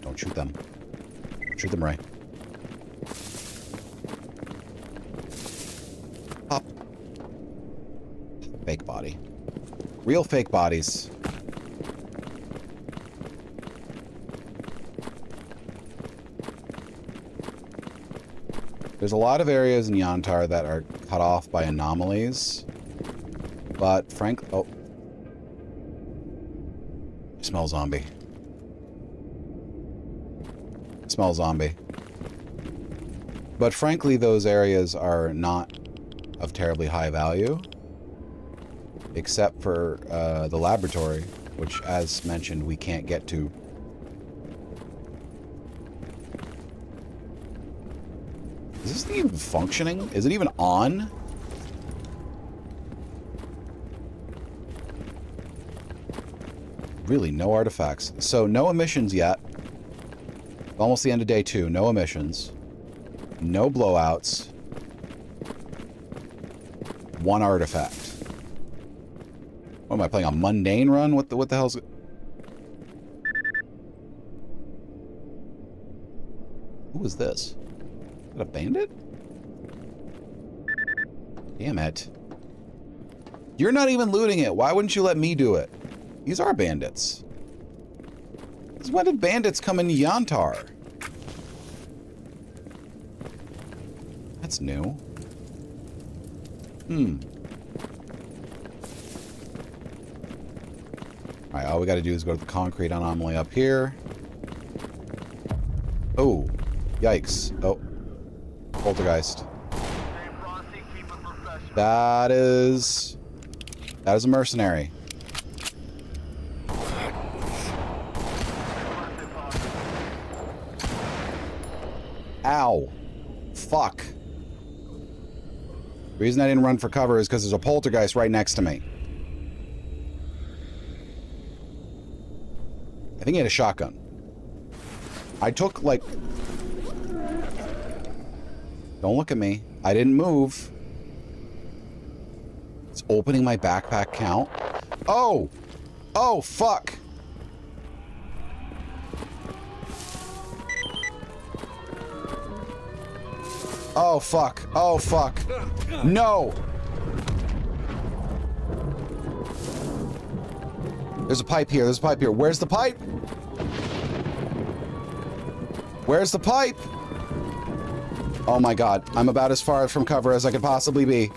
Don't shoot them. Don't shoot them, Ray. Pop. Fake body. Real fake bodies. There's a lot of areas in Yantar that are cut off by anomalies, but oh. I smell zombie. I smell zombie. But frankly, those areas are not of terribly high value, except for the laboratory, which, as mentioned, we can't get to. Is this thing even functioning? Is it even on? Really, no artifacts. So, no emissions yet. Almost the end of day 2. No emissions. No blowouts. 1 artifact. What am I playing? A mundane run? What the hell's it? Who is this? Is that a bandit? Damn it. You're not even looting it. Why wouldn't you let me do it? These are bandits. When did bandits come into Yantar? That's new. Alright, all we gotta do is go to the concrete anomaly up here. Oh. Yikes. Oh. Poltergeist. That is a mercenary. Ow. Fuck. The reason I didn't run for cover is because there's a poltergeist right next to me. I think he had a shotgun. I took, like... Don't look at me. I didn't move. It's opening my backpack count. Oh! Oh, fuck! Oh, fuck. Oh, fuck. No! There's a pipe here. There's a pipe here. Where's the pipe? Where's the pipe? Oh my god. I'm about as far from cover as I could possibly be.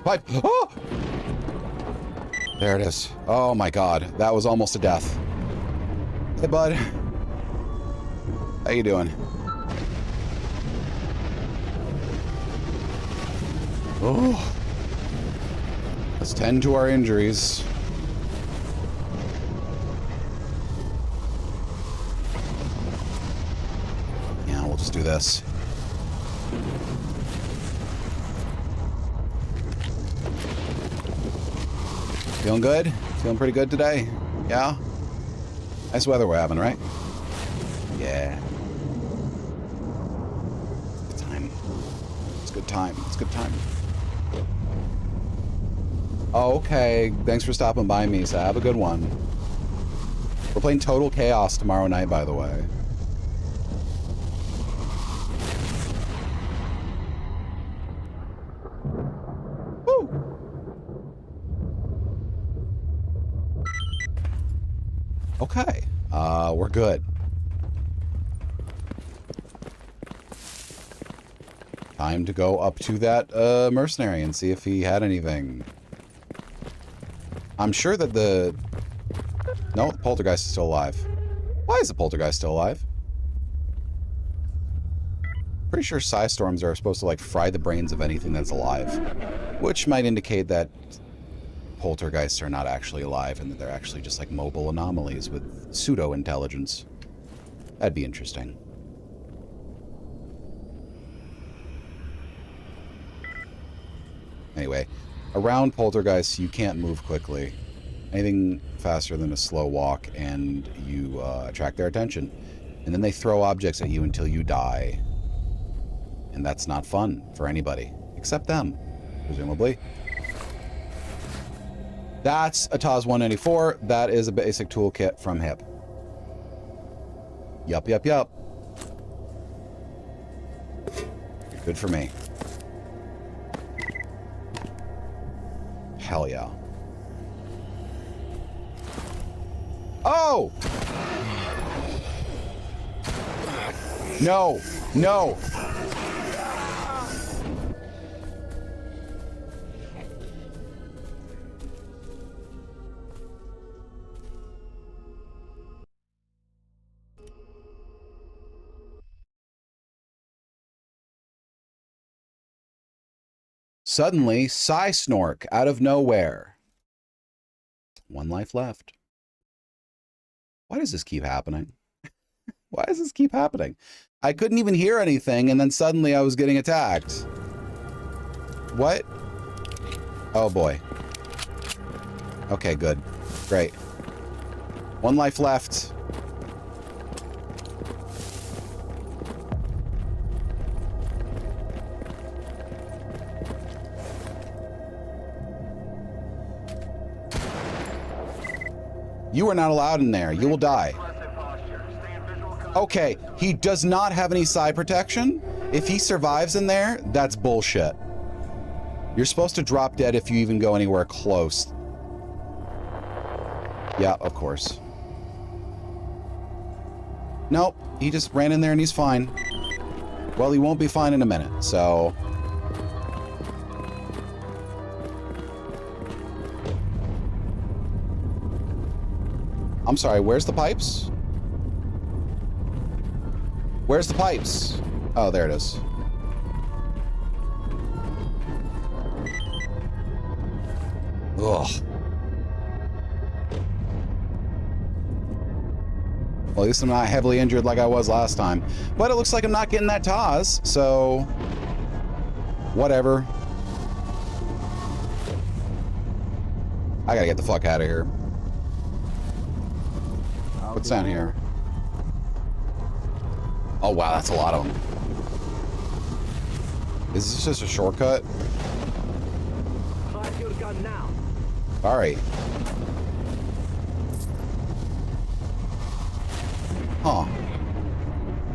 Pipe. Oh! There it is. Oh my god. That was almost a death. Hey, bud. How you doing? Oh. Let's tend to our injuries. Yeah, we'll just do this. Feeling good? Feeling pretty good today? Yeah? Nice weather we're having, right? Yeah. Good time. It's good time. It's good time. Oh, okay. Thanks for stopping by, Misa. Have a good one. We're playing Total Chaos tomorrow night, by the way. Woo! Okay. We're good. Time to go up to that mercenary and see if he had anything. I'm sure that the... No, the poltergeist is still alive. Why is the poltergeist still alive? Pretty sure psi storms are supposed to like fry the brains of anything that's alive, which might indicate that poltergeists are not actually alive and that they're actually just like mobile anomalies with pseudo-intelligence. That'd be interesting. Anyway, around poltergeists, you can't move quickly. Anything faster than a slow walk, and you attract their attention. And then they throw objects at you until you die. And that's not fun for anybody, except them, presumably. That's a TOS 194. That is a basic toolkit from HIP. Yup, yup, yup. Good for me. Hell yeah. Oh! No! No! Suddenly, Psy Snork out of nowhere. 1 life left. Why does this keep happening? Why does this keep happening? I couldn't even hear anything, and then suddenly I was getting attacked. What? Oh boy. Okay, good. Great. 1 life left. You are not allowed in there. You will die. Okay, he does not have any psi protection. If he survives in there, that's bullshit. You're supposed to drop dead if you even go anywhere close. Yeah, of course. Nope, he just ran in there and he's fine. Well, he won't be fine in a minute, so... I'm sorry, where's the pipes? Where's the pipes? Oh, there it is. Ugh. Well, at least I'm not heavily injured like I was last time. But it looks like I'm not getting that TOS, so... whatever. I gotta get the fuck out of here. What's down here? Oh wow, that's a lot of them. Is this just a shortcut? Fire your gun now. Alright. Huh.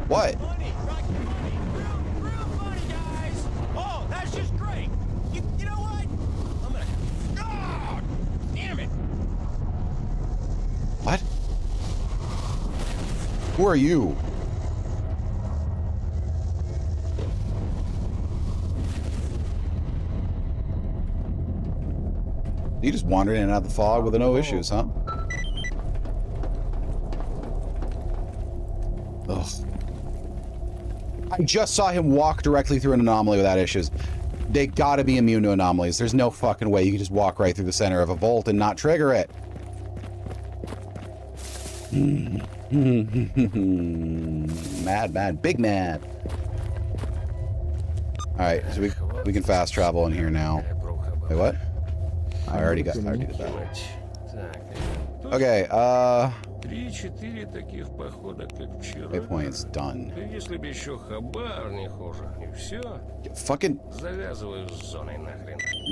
What? Money, Rocky money, real money, guys. Oh, that's just great. You know what? I'm gonna. Oh, damn it! What? Who are you? You just wandered in and out of the fog with no issues, huh? Ugh. I just saw him walk directly through an anomaly without issues. They gotta be immune to anomalies. There's no fucking way you can just walk right through the center of a vault and not trigger it. Mad, big mad. Alright, so we can fast travel in here now. Wait, what? I already did that. Okay, waypoint's done. Fucking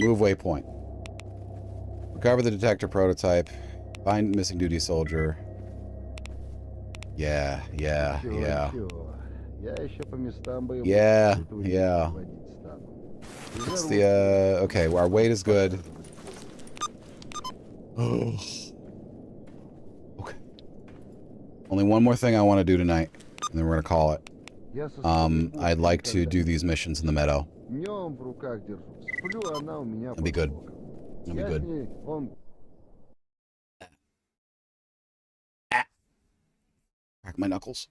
move waypoint. Recover the detector prototype. Find missing duty soldier. Yeah. It's the, okay, well, our weight is good. Okay. Only one more thing I want to do tonight, and then we're gonna call it. I'd like to do these missions in the meadow. That'd be good. That'd be good. Crack my knuckles.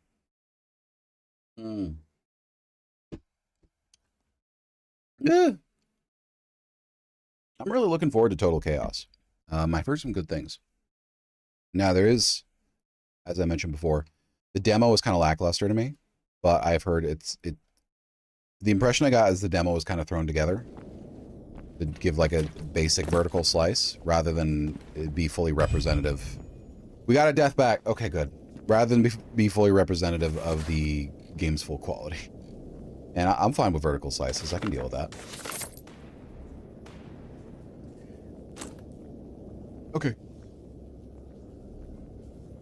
I'm really looking forward to Total Chaos. I've heard some good things. Now, there is, as I mentioned before, the demo was kind of lackluster to me, but I've heard the impression I got is the demo was kind of thrown together to give like a basic vertical slice rather than it be fully representative. We got a death back. Okay, good. Rather than be fully representative of the game's full quality. And I'm fine with vertical slices. I can deal with that. Okay.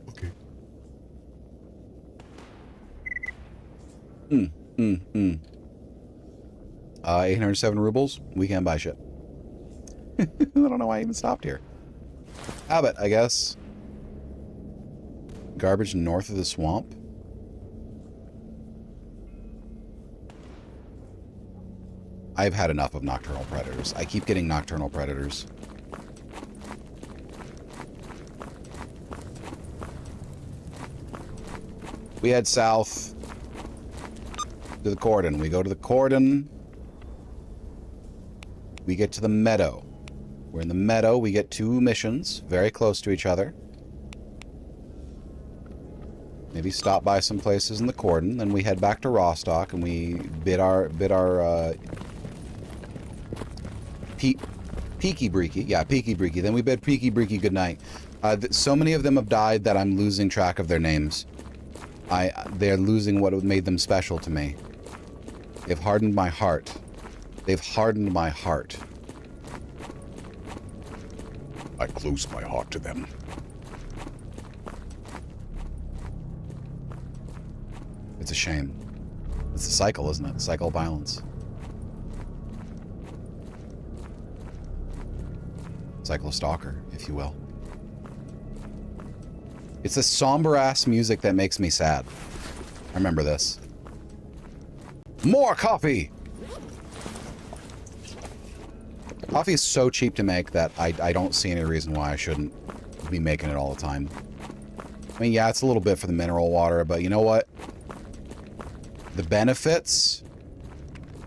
Okay. 807 rubles. We can't buy shit. I don't know why I even stopped here. Habit, I guess. Garbage north of the swamp. I've had enough of nocturnal predators. I keep getting nocturnal predators. We head south to the cordon. We go to the cordon. We get to the meadow. We're in the meadow. We get 2 missions very close to each other. Maybe stop by some places in the cordon. Then we head back to Rostock and we bid our Peaky Breeki. Yeah, Peaky Breeki. Then we bid Peaky Breeki goodnight. So many of them have died that I'm losing track of their names. They're losing what made them special to me. They've hardened my heart. They've hardened my heart. I close my heart to them. It's a shame. It's a cycle, isn't it? Cycle of violence. Cycle of stalker, if you will. It's the somber-ass music that makes me sad. I remember this. More coffee! Coffee is so cheap to make that I don't see any reason why I shouldn't be making it all the time. I mean, yeah, it's a little bit for the mineral water, but you know what? The benefits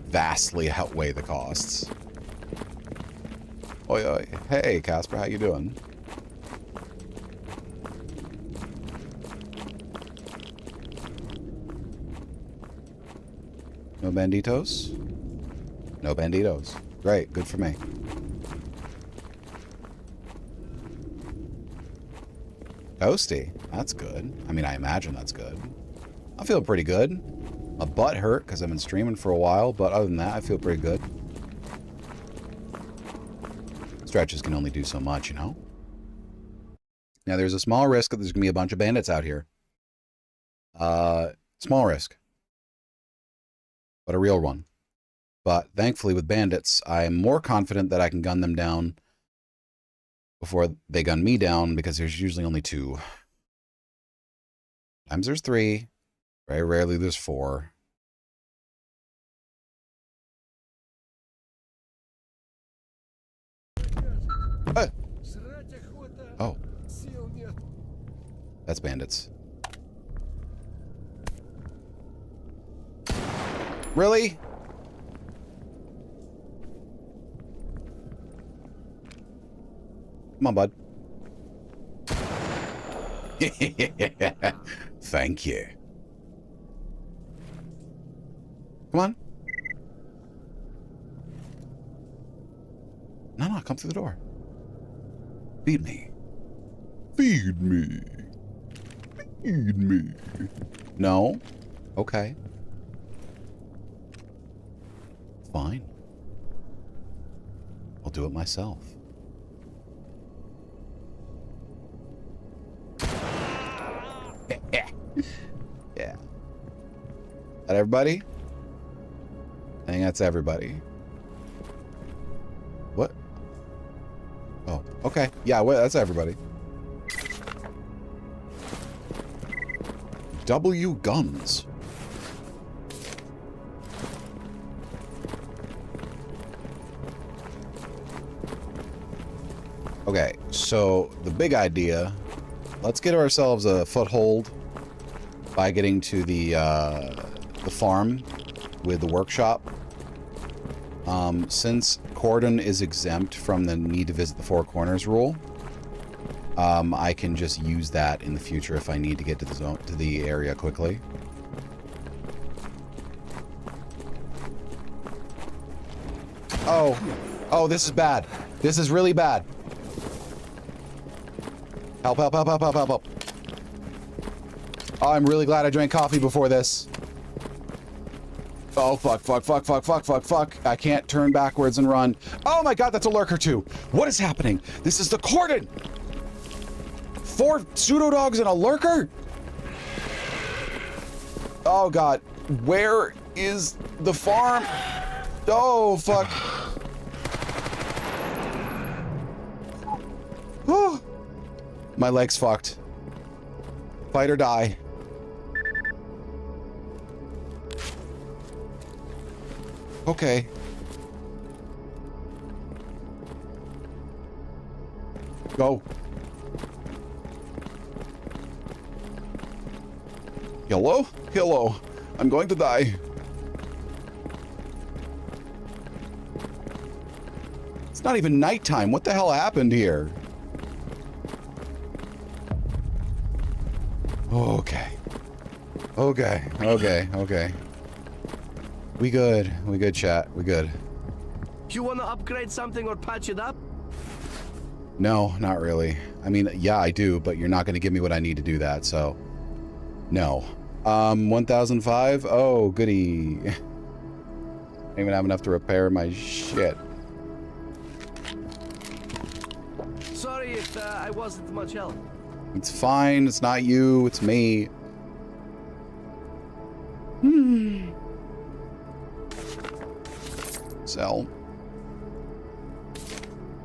vastly outweigh the costs. Oi, oi. Hey, Casper, how you doing? No banditos? No banditos. Great, good for me. Toasty. That's good. I mean, I imagine that's good. I feel pretty good. My butt hurt because I've been streaming for a while, but other than that, I feel pretty good. Stretches can only do so much, you know? Now, there's a small risk that there's going to be a bunch of bandits out here. Small risk. But a real one. But thankfully, with bandits, I'm more confident that I can gun them down before they gun me down, because there's usually only 2. Sometimes there's 3. Very rarely there's 4. Oh. That's bandits. Really? Come on, bud. Thank you. Come on. No, come through the door. Feed me. Feed me. Feed me. No? Okay. Fine. I'll do it myself. Yeah. That everybody? I think that's everybody. What? Oh, okay. Yeah, well, that's everybody. W guns. Okay, so the big idea, let's get ourselves a foothold by getting to the farm with the workshop. Since Cordon is exempt from the need to visit the Four Corners rule, I can just use that in the future if I need to get to the zone, to the area quickly. Oh. Oh, this is bad. This is really bad. Help, help, help, help, help, help, help. Oh, I'm really glad I drank coffee before this. Oh, fuck, fuck, fuck, fuck, fuck, fuck, fuck. I can't turn backwards and run. Oh my god, that's a lurker too. What is happening? This is the Cordon. 4 pseudo dogs and a lurker? Oh god. Where is the farm? Oh, fuck. Oh. My leg's fucked. Fight or die. Okay. Go. Hello? Hello. I'm going to die. It's not even nighttime. What the hell happened here? Okay. Okay. Okay. Okay. We good. We good, chat. We good. You wanna upgrade something or patch it up? No, not really. I mean, yeah, I do, but you're not going to give me what I need to do that, so... No. 1005? Oh, goody. I don't even have enough to repair my shit. Sorry if I wasn't much help. It's fine. It's not you. It's me. Sell.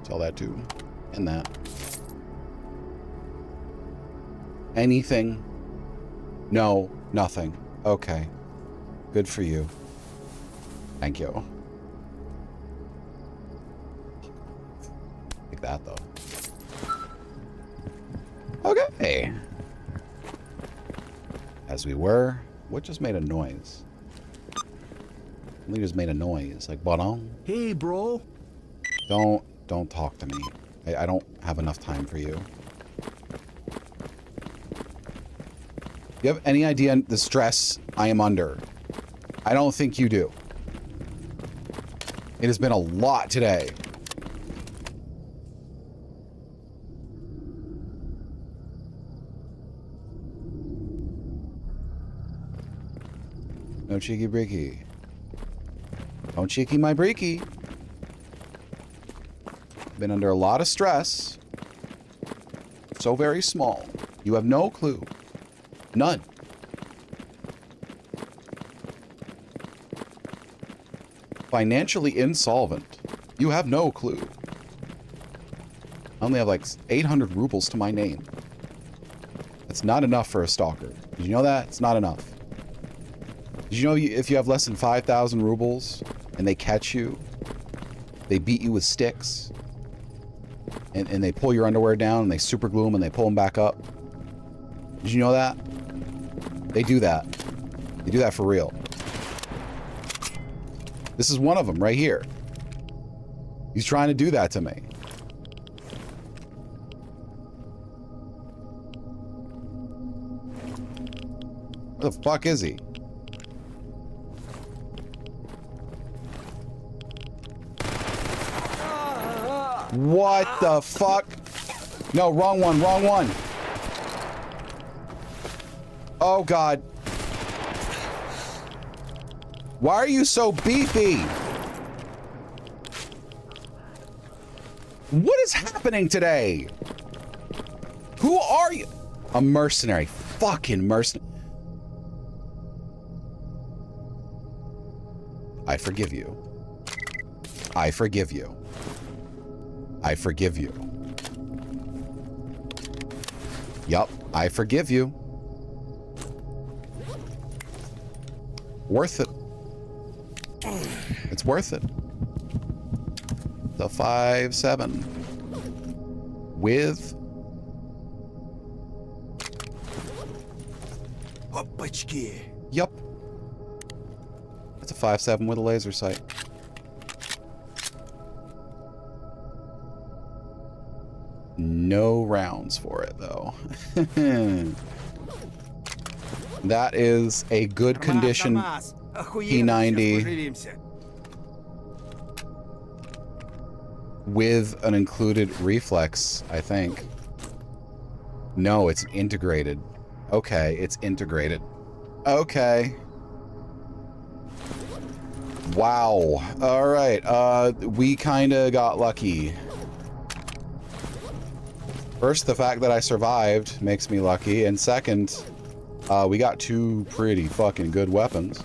Sell that too. And that. Anything? No, nothing. Okay. Good for you. Thank you. Like that, though. Okay. As we were. What just made a noise? Something just made a noise. Like, bottom. Hey, bro. Don't talk to me. I don't have enough time for you. You have any idea the stress I am under? I don't think you do. It has been a lot today. No cheeky breeky. Don't cheeky my breeky. Been under a lot of stress. So very small. You have no clue. None. Financially insolvent. You have no clue. I only have like 800 rubles to my name. That's not enough for a stalker. Did you know that? It's not enough. Did you know if you have less than 5,000 rubles and they catch you, they beat you with sticks, and they pull your underwear down and they super glue them and they pull them back up? Did you know that? They do that. They do that for real. This is one of them right here. He's trying to do that to me. Where the fuck is he? What the fuck? No, wrong one, wrong one. Oh god. Why are you so beefy? What is happening today? Who are you? A mercenary. Fucking mercenary. I forgive you. I forgive you. I forgive you. Yup, I forgive you. Worth it. It's worth it. The 5-7 with Опачки. yup. It's a 5-7 with a laser sight. no rounds for it, though. That is a good condition P90 with an included reflex, I think. No, it's integrated. Okay, it's integrated. Okay. Wow. All right. We kind of got lucky. First, the fact that I survived makes me lucky, and second, we got two pretty fucking good weapons.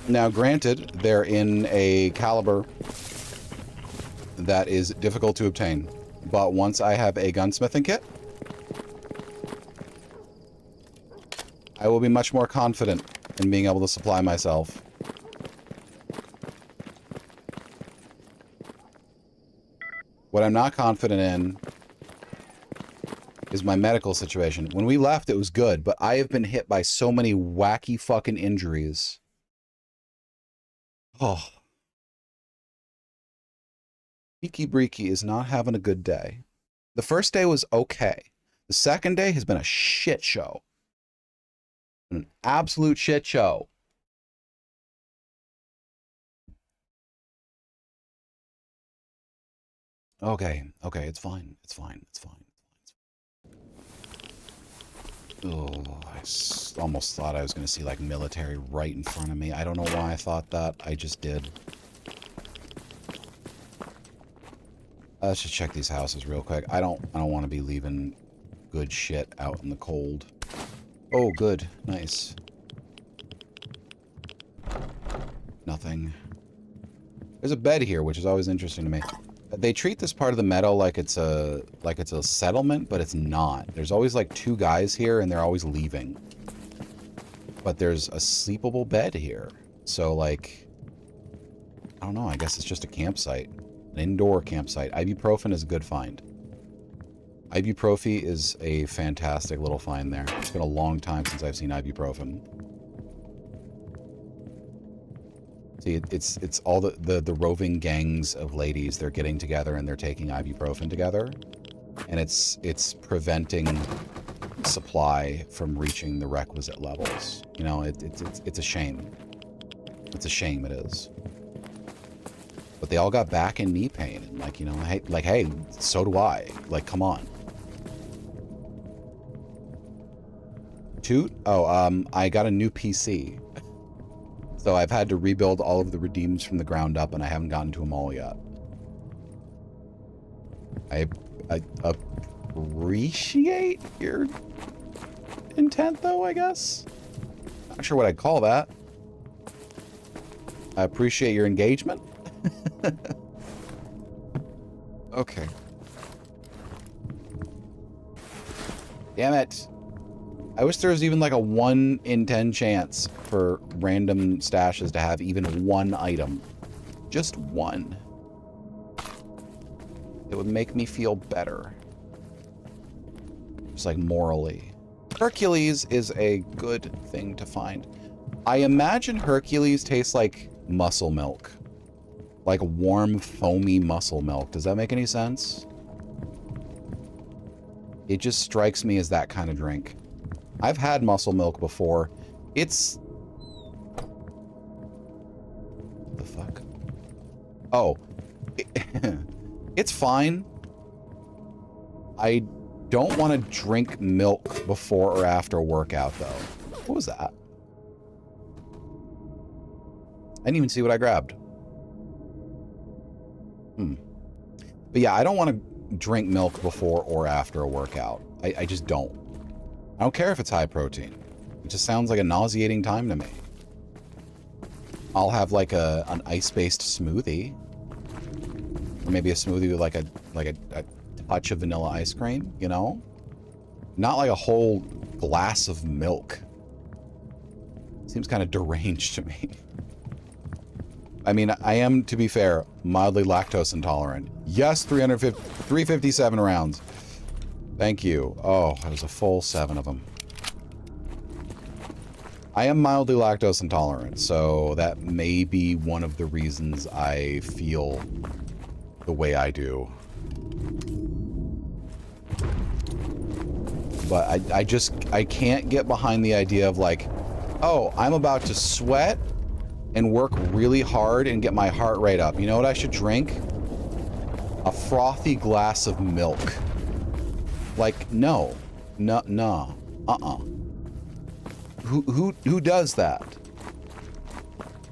Now, granted, they're in a caliber that is difficult to obtain, but once I have a gunsmithing kit, I will be much more confident in being able to supply myself. What I'm not confident in is my medical situation. When we left, it was good, but I have been hit by so many wacky fucking injuries. Oh. Breeki is not having a good day. The first day was okay. The second day has been a shit show. An absolute shit show. Okay, it's fine. It's fine. Oh, I almost thought I was going to see, like, military right in front of me. I don't know why I thought that. I just did. Let's just check these houses real quick. I don't want to be leaving good shit out in the cold. Oh, good. Nice. Nothing. There's a bed here, which is always interesting to me. They treat this part of the meadow like it's a settlement, but it's not. There's always like two guys here, and they're always leaving. But there's a sleepable bed here. So, like, I don't know. I guess it's just a campsite. An indoor campsite. Ibuprofen is a good find. Ibuprofen is a fantastic little find there. It's been a long time since I've seen ibuprofen. See, it's all the roving gangs of ladies. They're getting together and they're taking ibuprofen together, and it's preventing supply from reaching the requisite levels. You know, it's a shame. It's a shame, it is. But they all got back and knee pain, and like, you know, hey, so do I. Like, come on. Toot? Oh, I got a new PC. So I've had to rebuild all of the redeems from the ground up, and I haven't gotten to them all yet. I appreciate your intent, though, I guess. Not sure what I'd call that. I appreciate your engagement. Okay. Damn it. I wish there was even like a 1 in 10 chance for random stashes to have even one item. Just one. It would make me feel better. Just like morally. Hercules is a good thing to find. I imagine Hercules tastes like muscle milk. Like warm, foamy muscle milk. Does that make any sense? It just strikes me as that kind of drink. I've had muscle milk before. It's... What the fuck? Oh. It's fine. I don't want to drink milk before or after a workout, though. What was that? I didn't even see what I grabbed. But yeah, I don't want to drink milk before or after a workout. I just don't. I don't care if it's high protein. It just sounds like a nauseating time to me. I'll have like an ice-based smoothie. Or maybe a smoothie with like a touch of vanilla ice cream, you know? Not like a whole glass of milk. Seems kind of deranged to me. I mean, I am, to be fair, mildly lactose intolerant. Yes, 357 rounds. Thank you. Oh, that was a full 7 of them. I am mildly lactose intolerant, so that may be one of the reasons I feel the way I do. But I can't get behind the idea of like, oh, I'm about to sweat and work really hard and get my heart rate up. You know what I should drink? A frothy glass of milk. Like, no. Nah. Who does that?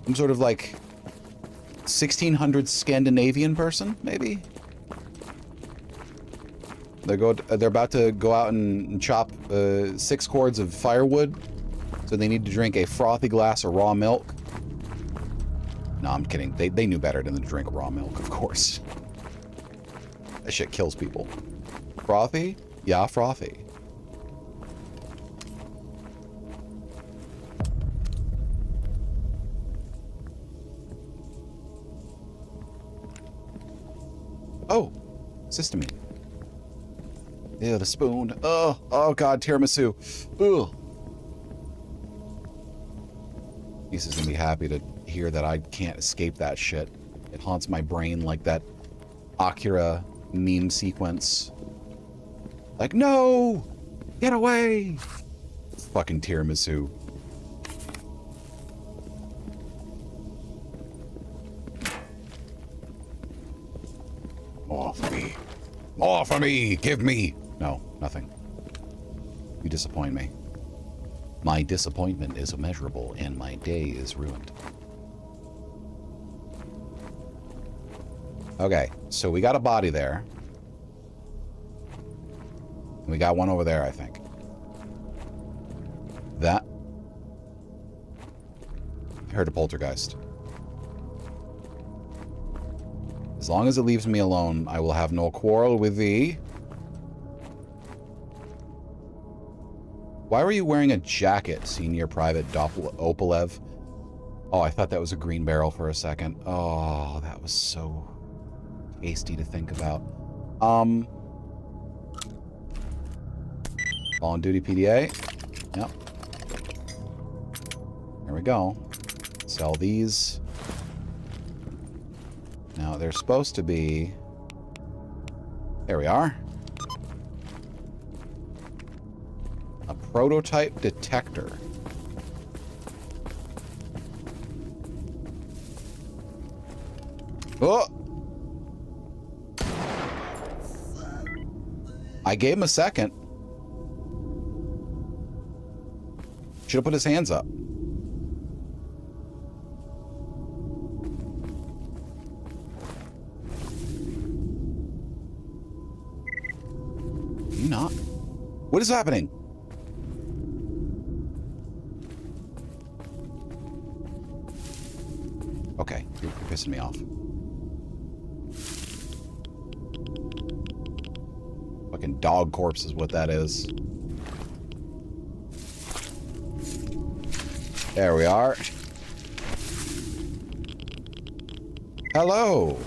Some sort of like 1600s Scandinavian person, maybe? They're about to go out and chop 6 cords of firewood, so they need to drink a frothy glass of raw milk. No, I'm kidding. They knew better than to drink raw milk, of course. That shit kills people. Frothy? Yeah, frothy. Oh, histamine. Ew, the spoon. Oh god, tiramisu. Ugh. Lisa's gonna be happy to hear that I can't escape that shit. It haunts my brain like that Akira meme sequence. Like, no! Get away! Fucking tiramisu. More for me. More for me! Give me! No, nothing. You disappoint me. My disappointment is immeasurable, and my day is ruined. Okay, so we got a body there. We got one over there, I think. That. I heard a poltergeist. As long as it leaves me alone, I will have no quarrel with thee. Why were you wearing a jacket, Senior Private Opolev? Oh, I thought that was a green barrel for a second. Oh, that was so tasty to think about. On duty PDA. Yep. There we go. Sell these. Now, they're supposed to be... There we are. A prototype detector. Oh! I gave him a second. Should have put his hands up. You not? What is happening? Okay, you're pissing me off. Fucking dog corpse is what that is. There we are. Hello.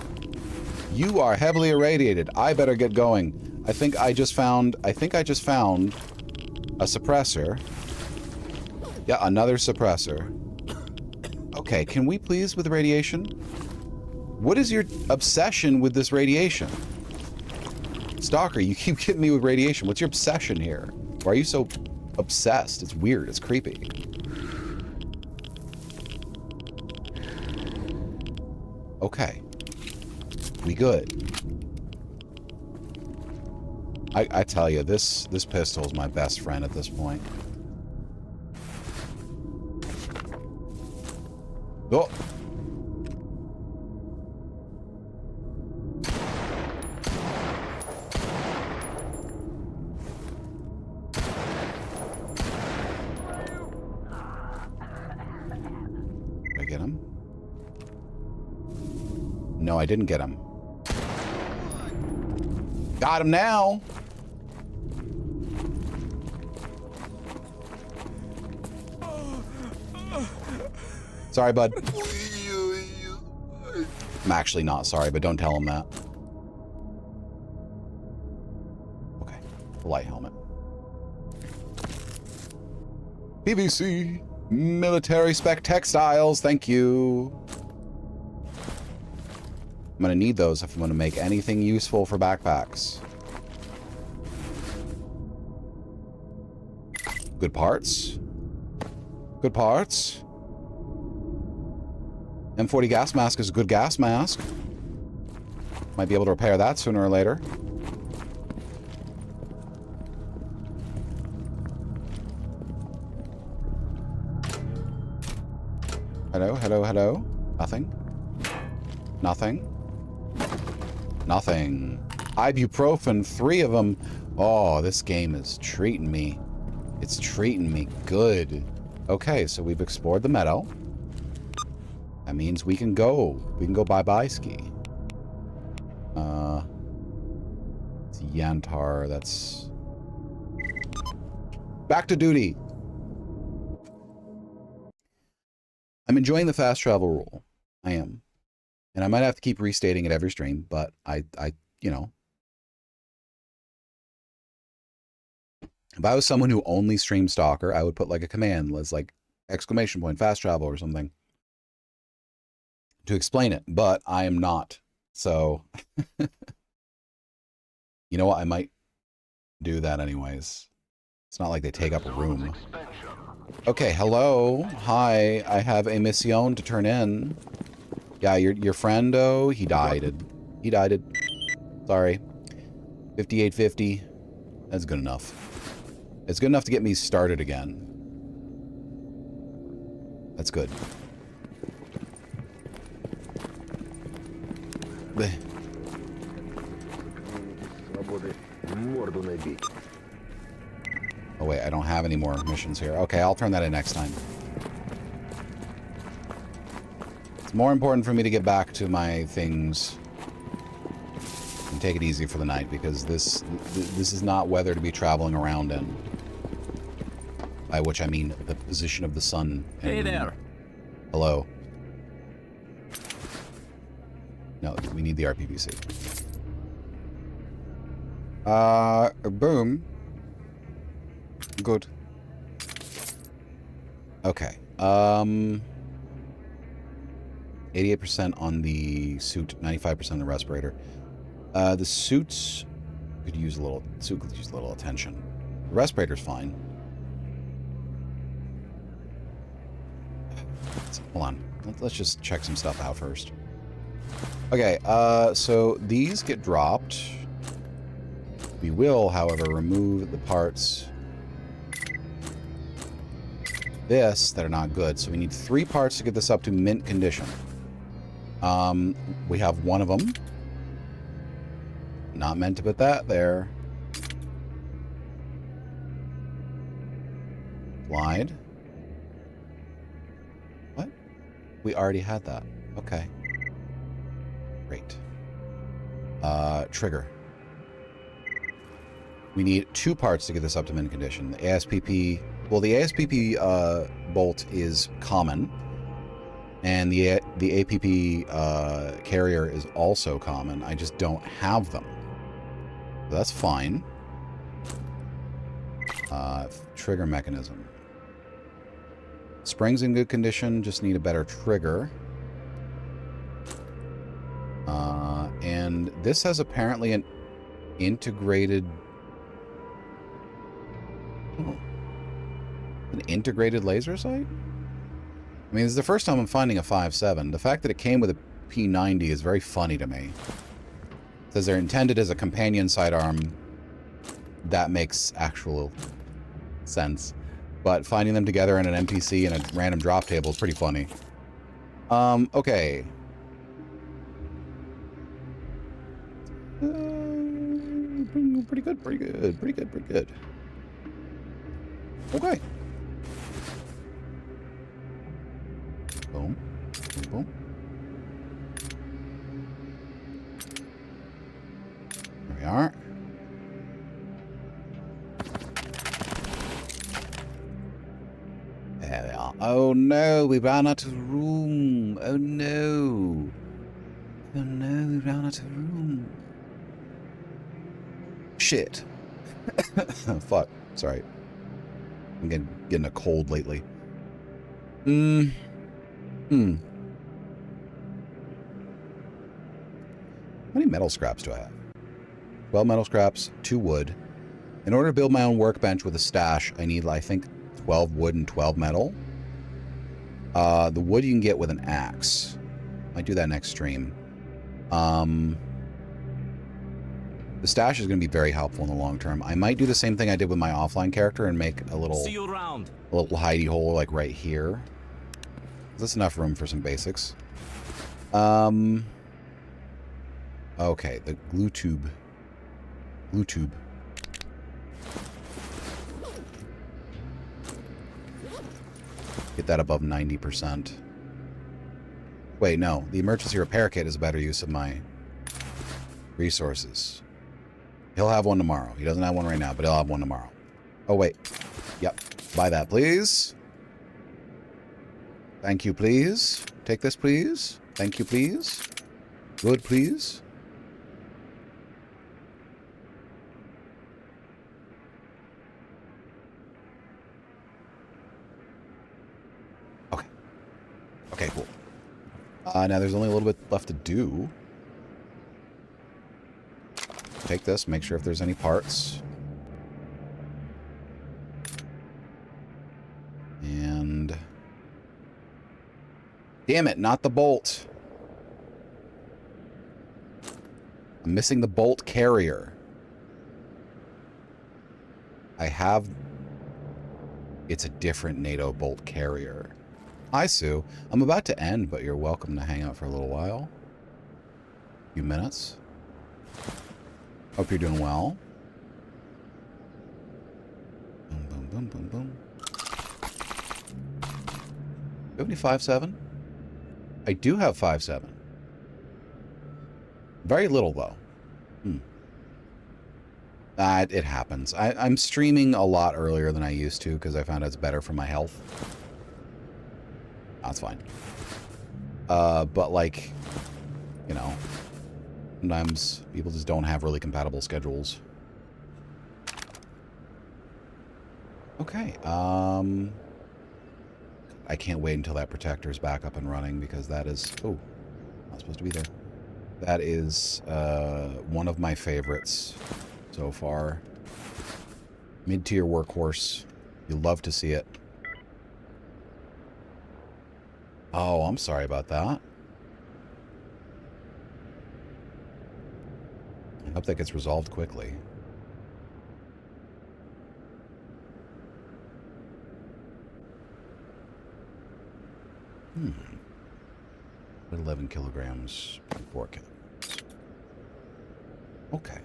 You are heavily irradiated. I better get going. I think I just found a suppressor. Yeah, another suppressor. Okay, can we please with radiation? What is your obsession with this radiation? Stalker, you keep getting me with radiation. What's your obsession here? Why are you so obsessed? It's weird. It's creepy. Okay. We good. I tell you, this pistol is my best friend at this point. Oh! Did I get him? No, I didn't get him. Got him now! Sorry, bud. I'm actually not sorry, but don't tell him that. Okay. Light helmet. PVC. Military spec textiles. Thank you. I'm gonna need those if I'm gonna make anything useful for backpacks. Good parts. Good parts. M40 gas mask is a good gas mask. Might be able to repair that sooner or later. Hello, hello, hello. Nothing. Nothing. Nothing. Ibuprofen, 3 of them. Oh, this game is treating me. It's treating me good. Okay, so we've explored the meadow. That means we can go. We can go bye-bye ski. It's Yantar. That's... Back to duty. I'm enjoying the fast travel rule. I am. And I might have to keep restating it every stream, but I you know. If I was someone who only streamed Stalker, I would put like a command as like exclamation point fast travel or something to explain it, but I am not. So, you know what? I might do that anyways. It's not like they take up a room. Okay, hello. Hi, I have a mission to turn in. Yeah, your friendo, he died. He died. Sorry. 5850. That's good enough. It's good enough to get me started again. That's good. Bleh. Oh wait, I don't have any more missions here. Okay, I'll turn that in next time. It's more important for me to get back to my things and take it easy for the night, because this is not weather to be traveling around in. By which I mean the position of the sun. Hey there. Hello. No, we need the RPPC. Boom. Good. Okay. 88% on the suit, 95% on the respirator. The suits could use a little. Suit could use a little attention. The respirator's fine. Hold on. Let's just check some stuff out first. Okay. So these get dropped. We will, however, remove the parts. This that are not good. So we need 3 parts to get this up to mint condition. We have 1 of them. Not meant to put that there. Slide. What? We already had that. Okay. Great. Trigger. We need 2 parts to get this up to mint condition. The ASPP... Well, the ASPP bolt is common. And the APP carrier is also common. I just don't have them. So that's fine. Trigger mechanism. Springs in good condition, just need a better trigger. And this has apparently an integrated... Oh. An integrated laser sight? I mean, this is the first time I'm finding a 5.7. The fact that it came with a P90 is very funny to me. It says they're intended as a companion sidearm. That makes actual sense. But finding them together in an NPC and a random drop table is pretty funny. Okay. Pretty good, pretty good, pretty good, pretty good. Okay. Boom. Boom, boom. There we are. There we are. Oh no, we ran out of room. Oh no. Oh no, we ran out of room. Shit. Fuck. Sorry. I'm getting a cold lately. How many metal scraps do I have? 12 metal scraps, 2 wood. In order to build my own workbench with a stash, I need, I think, 12 wood and 12 metal. The wood you can get with an axe. Might do that next stream. The stash is going to be very helpful in the long term. I might do the same thing I did with my offline character and make a little hidey hole like right here. That's enough room for some basics. Okay, the glue tube. Glue tube. Get that above 90%. Wait, no. The emergency repair kit is a better use of my resources. He'll have one tomorrow. He doesn't have one right now, but he'll have one tomorrow. Oh, wait. Yep. Buy that, please. Thank you, please. Take this, please. Thank you, please. Good, please. Okay. Okay, cool. Now there's only a little bit left to do. Take this, make sure if there's any parts. And... damn it, not the bolt. I'm missing the bolt carrier. I have... it's a different NATO bolt carrier. Hi, Sue. I'm about to end, but you're welcome to hang out for a little while. A few minutes. Hope you're doing well. Boom, boom, boom, boom, boom. Do you have any 5.7? I do have 5.7. Very little, though. It happens. I'm streaming a lot earlier than I used to because I found it's better for my health. That's fine. But, like, you know, sometimes people just don't have really compatible schedules. Okay. I can't wait until that protector's back up and running because that is... oh, not supposed to be there. That is one of my favorites so far. Mid-tier workhorse. You'll love to see it. Oh, I'm sorry about that. I hope that gets resolved quickly. 11 kilograms, 4 kilograms. Okay.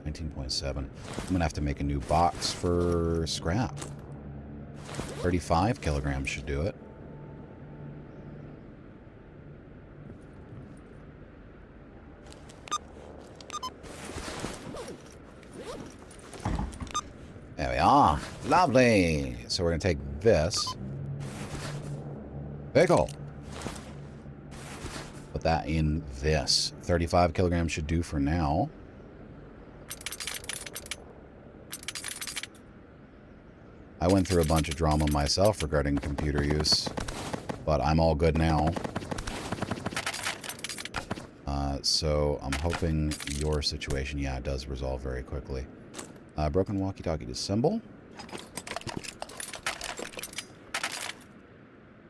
19.7. I'm gonna have to make a new box for scrap. 35 kilograms should do it. There we are. Lovely. So we're going to take this. Pickle. Put that in this. 35 kilograms should do for now. I went through a bunch of drama myself regarding computer use, but I'm all good now. So I'm hoping your situation, yeah, does resolve very quickly. Broken walkie-talkie disassemble.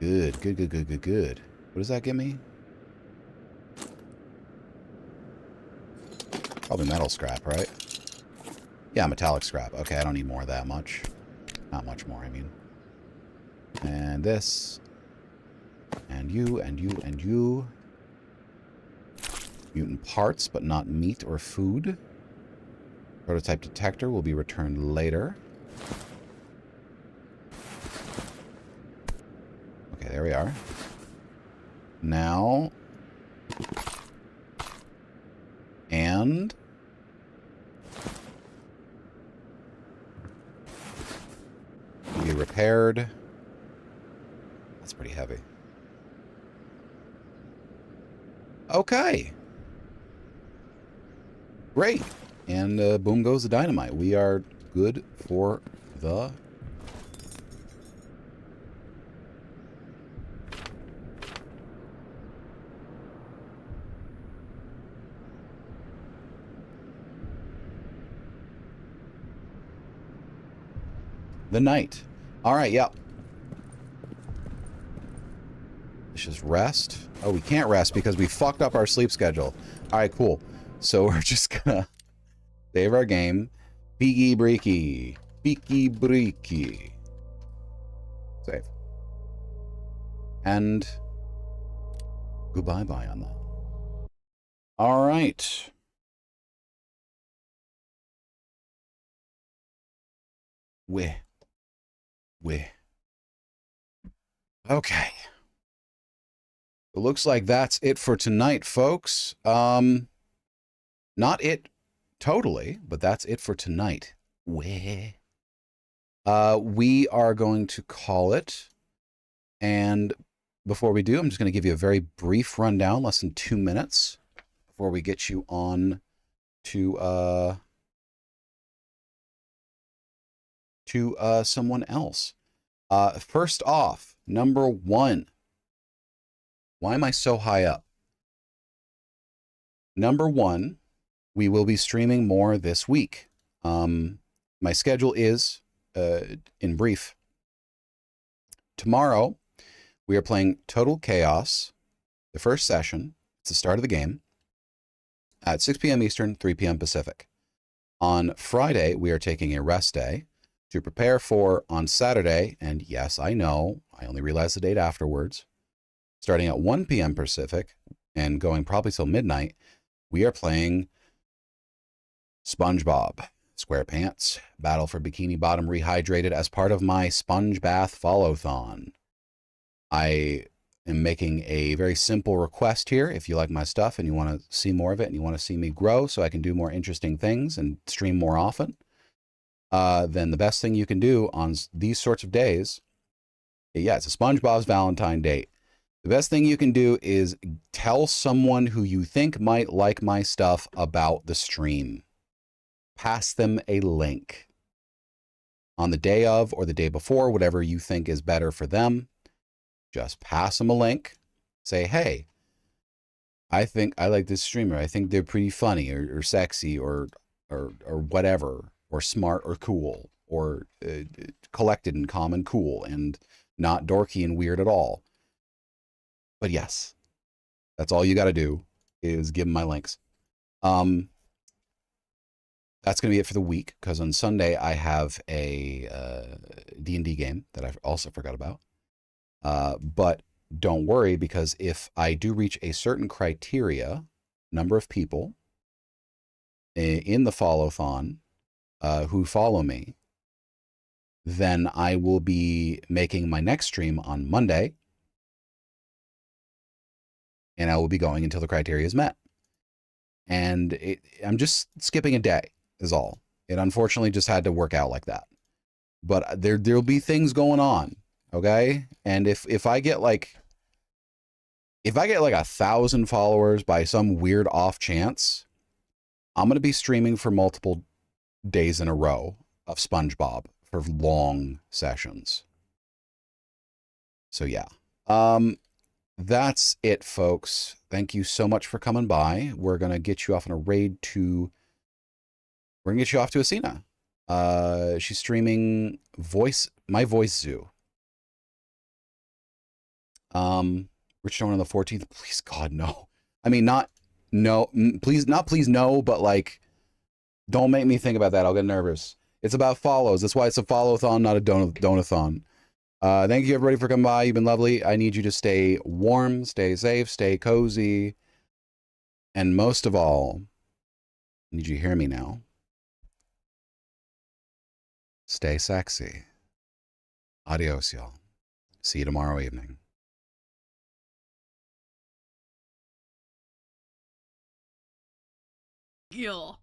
Good, good, good, good, good, good. What does that give me? Probably metal scrap, right? Yeah, metallic scrap. Okay, I don't need more of that much. Not much more, I mean. And this. And you, and you, and you. Mutant parts, but not meat or food. Prototype detector will be returned later. Okay, there we are. Now... and... be repaired. That's pretty heavy. Okay. Great. And boom goes the dynamite. We are good for the... the night. All right, yep. Let's just rest. Oh, we can't rest because we fucked up our sleep schedule. All right, cool. So we're just gonna save our game. Breeki. Breeki. Save. And goodbye-bye on that. All right. We. Okay. It looks like that's it for tonight, folks. Not it totally, but that's it for tonight. We are going to call it. And before we do, I'm just going to give you a very brief rundown, less than 2 minutes, before we get you on to someone else. First off, number 1. Why am I so high up? Number 1, we will be streaming more this week. My schedule is, in brief, tomorrow we are playing Total Chaos, the first session. It's the start of the game, at 6 p.m. Eastern, 3 p.m. Pacific. On Friday, we are taking a rest day to prepare for on Saturday, and yes, I know, I only realized the date afterwards, starting at 1 p.m. Pacific and going probably till midnight, we are playing SpongeBob SquarePants Battle for Bikini Bottom Rehydrated as part of my Sponge Bath Follow-thon. I am making a very simple request here. If you like my stuff and you want to see more of it and you want to see me grow so I can do more interesting things and stream more often, then the best thing you can do on these sorts of days, yeah, it's a SpongeBob's Valentine date. The best thing you can do is tell someone who you think might like my stuff about the stream. Pass them a link on the day of or the day before, whatever you think is better for them. Just pass them a link. Say, hey, I think I like this streamer. I think they're pretty funny or sexy or whatever, or smart or cool or collected and calm and cool and not dorky and weird at all. But yes, that's all you got to do is give them my links. That's going to be it for the week, because on Sunday I have a D&D game that I also forgot about. But don't worry, because if I do reach a certain criteria, number of people in the follow-thon who follow me, then I will be making my next stream on Monday, and I will be going until the criteria is met. And I'm just skipping a day is all. It unfortunately just had to work out like that. But there'll be things going on, okay? And if I get like 1,000 followers by some weird off chance, I'm gonna be streaming for multiple days in a row of SpongeBob for long sessions. So yeah. That's it, folks. Thank you so much for coming by. We're going to get you off on a raid to... We're going to get you off to Asina. She's streaming My Voice Zoo. Rich on the 14th. Please, God, no. I mean, please, no, but like, don't make me think about that. I'll get nervous. It's about follows. That's why it's a follow-thon, not a donathon. Thank you, everybody, for coming by. You've been lovely. I need you to stay warm, stay safe, stay cozy. And most of all, I need you to hear me now. Stay sexy. Adios, y'all. See you tomorrow evening. Yeah.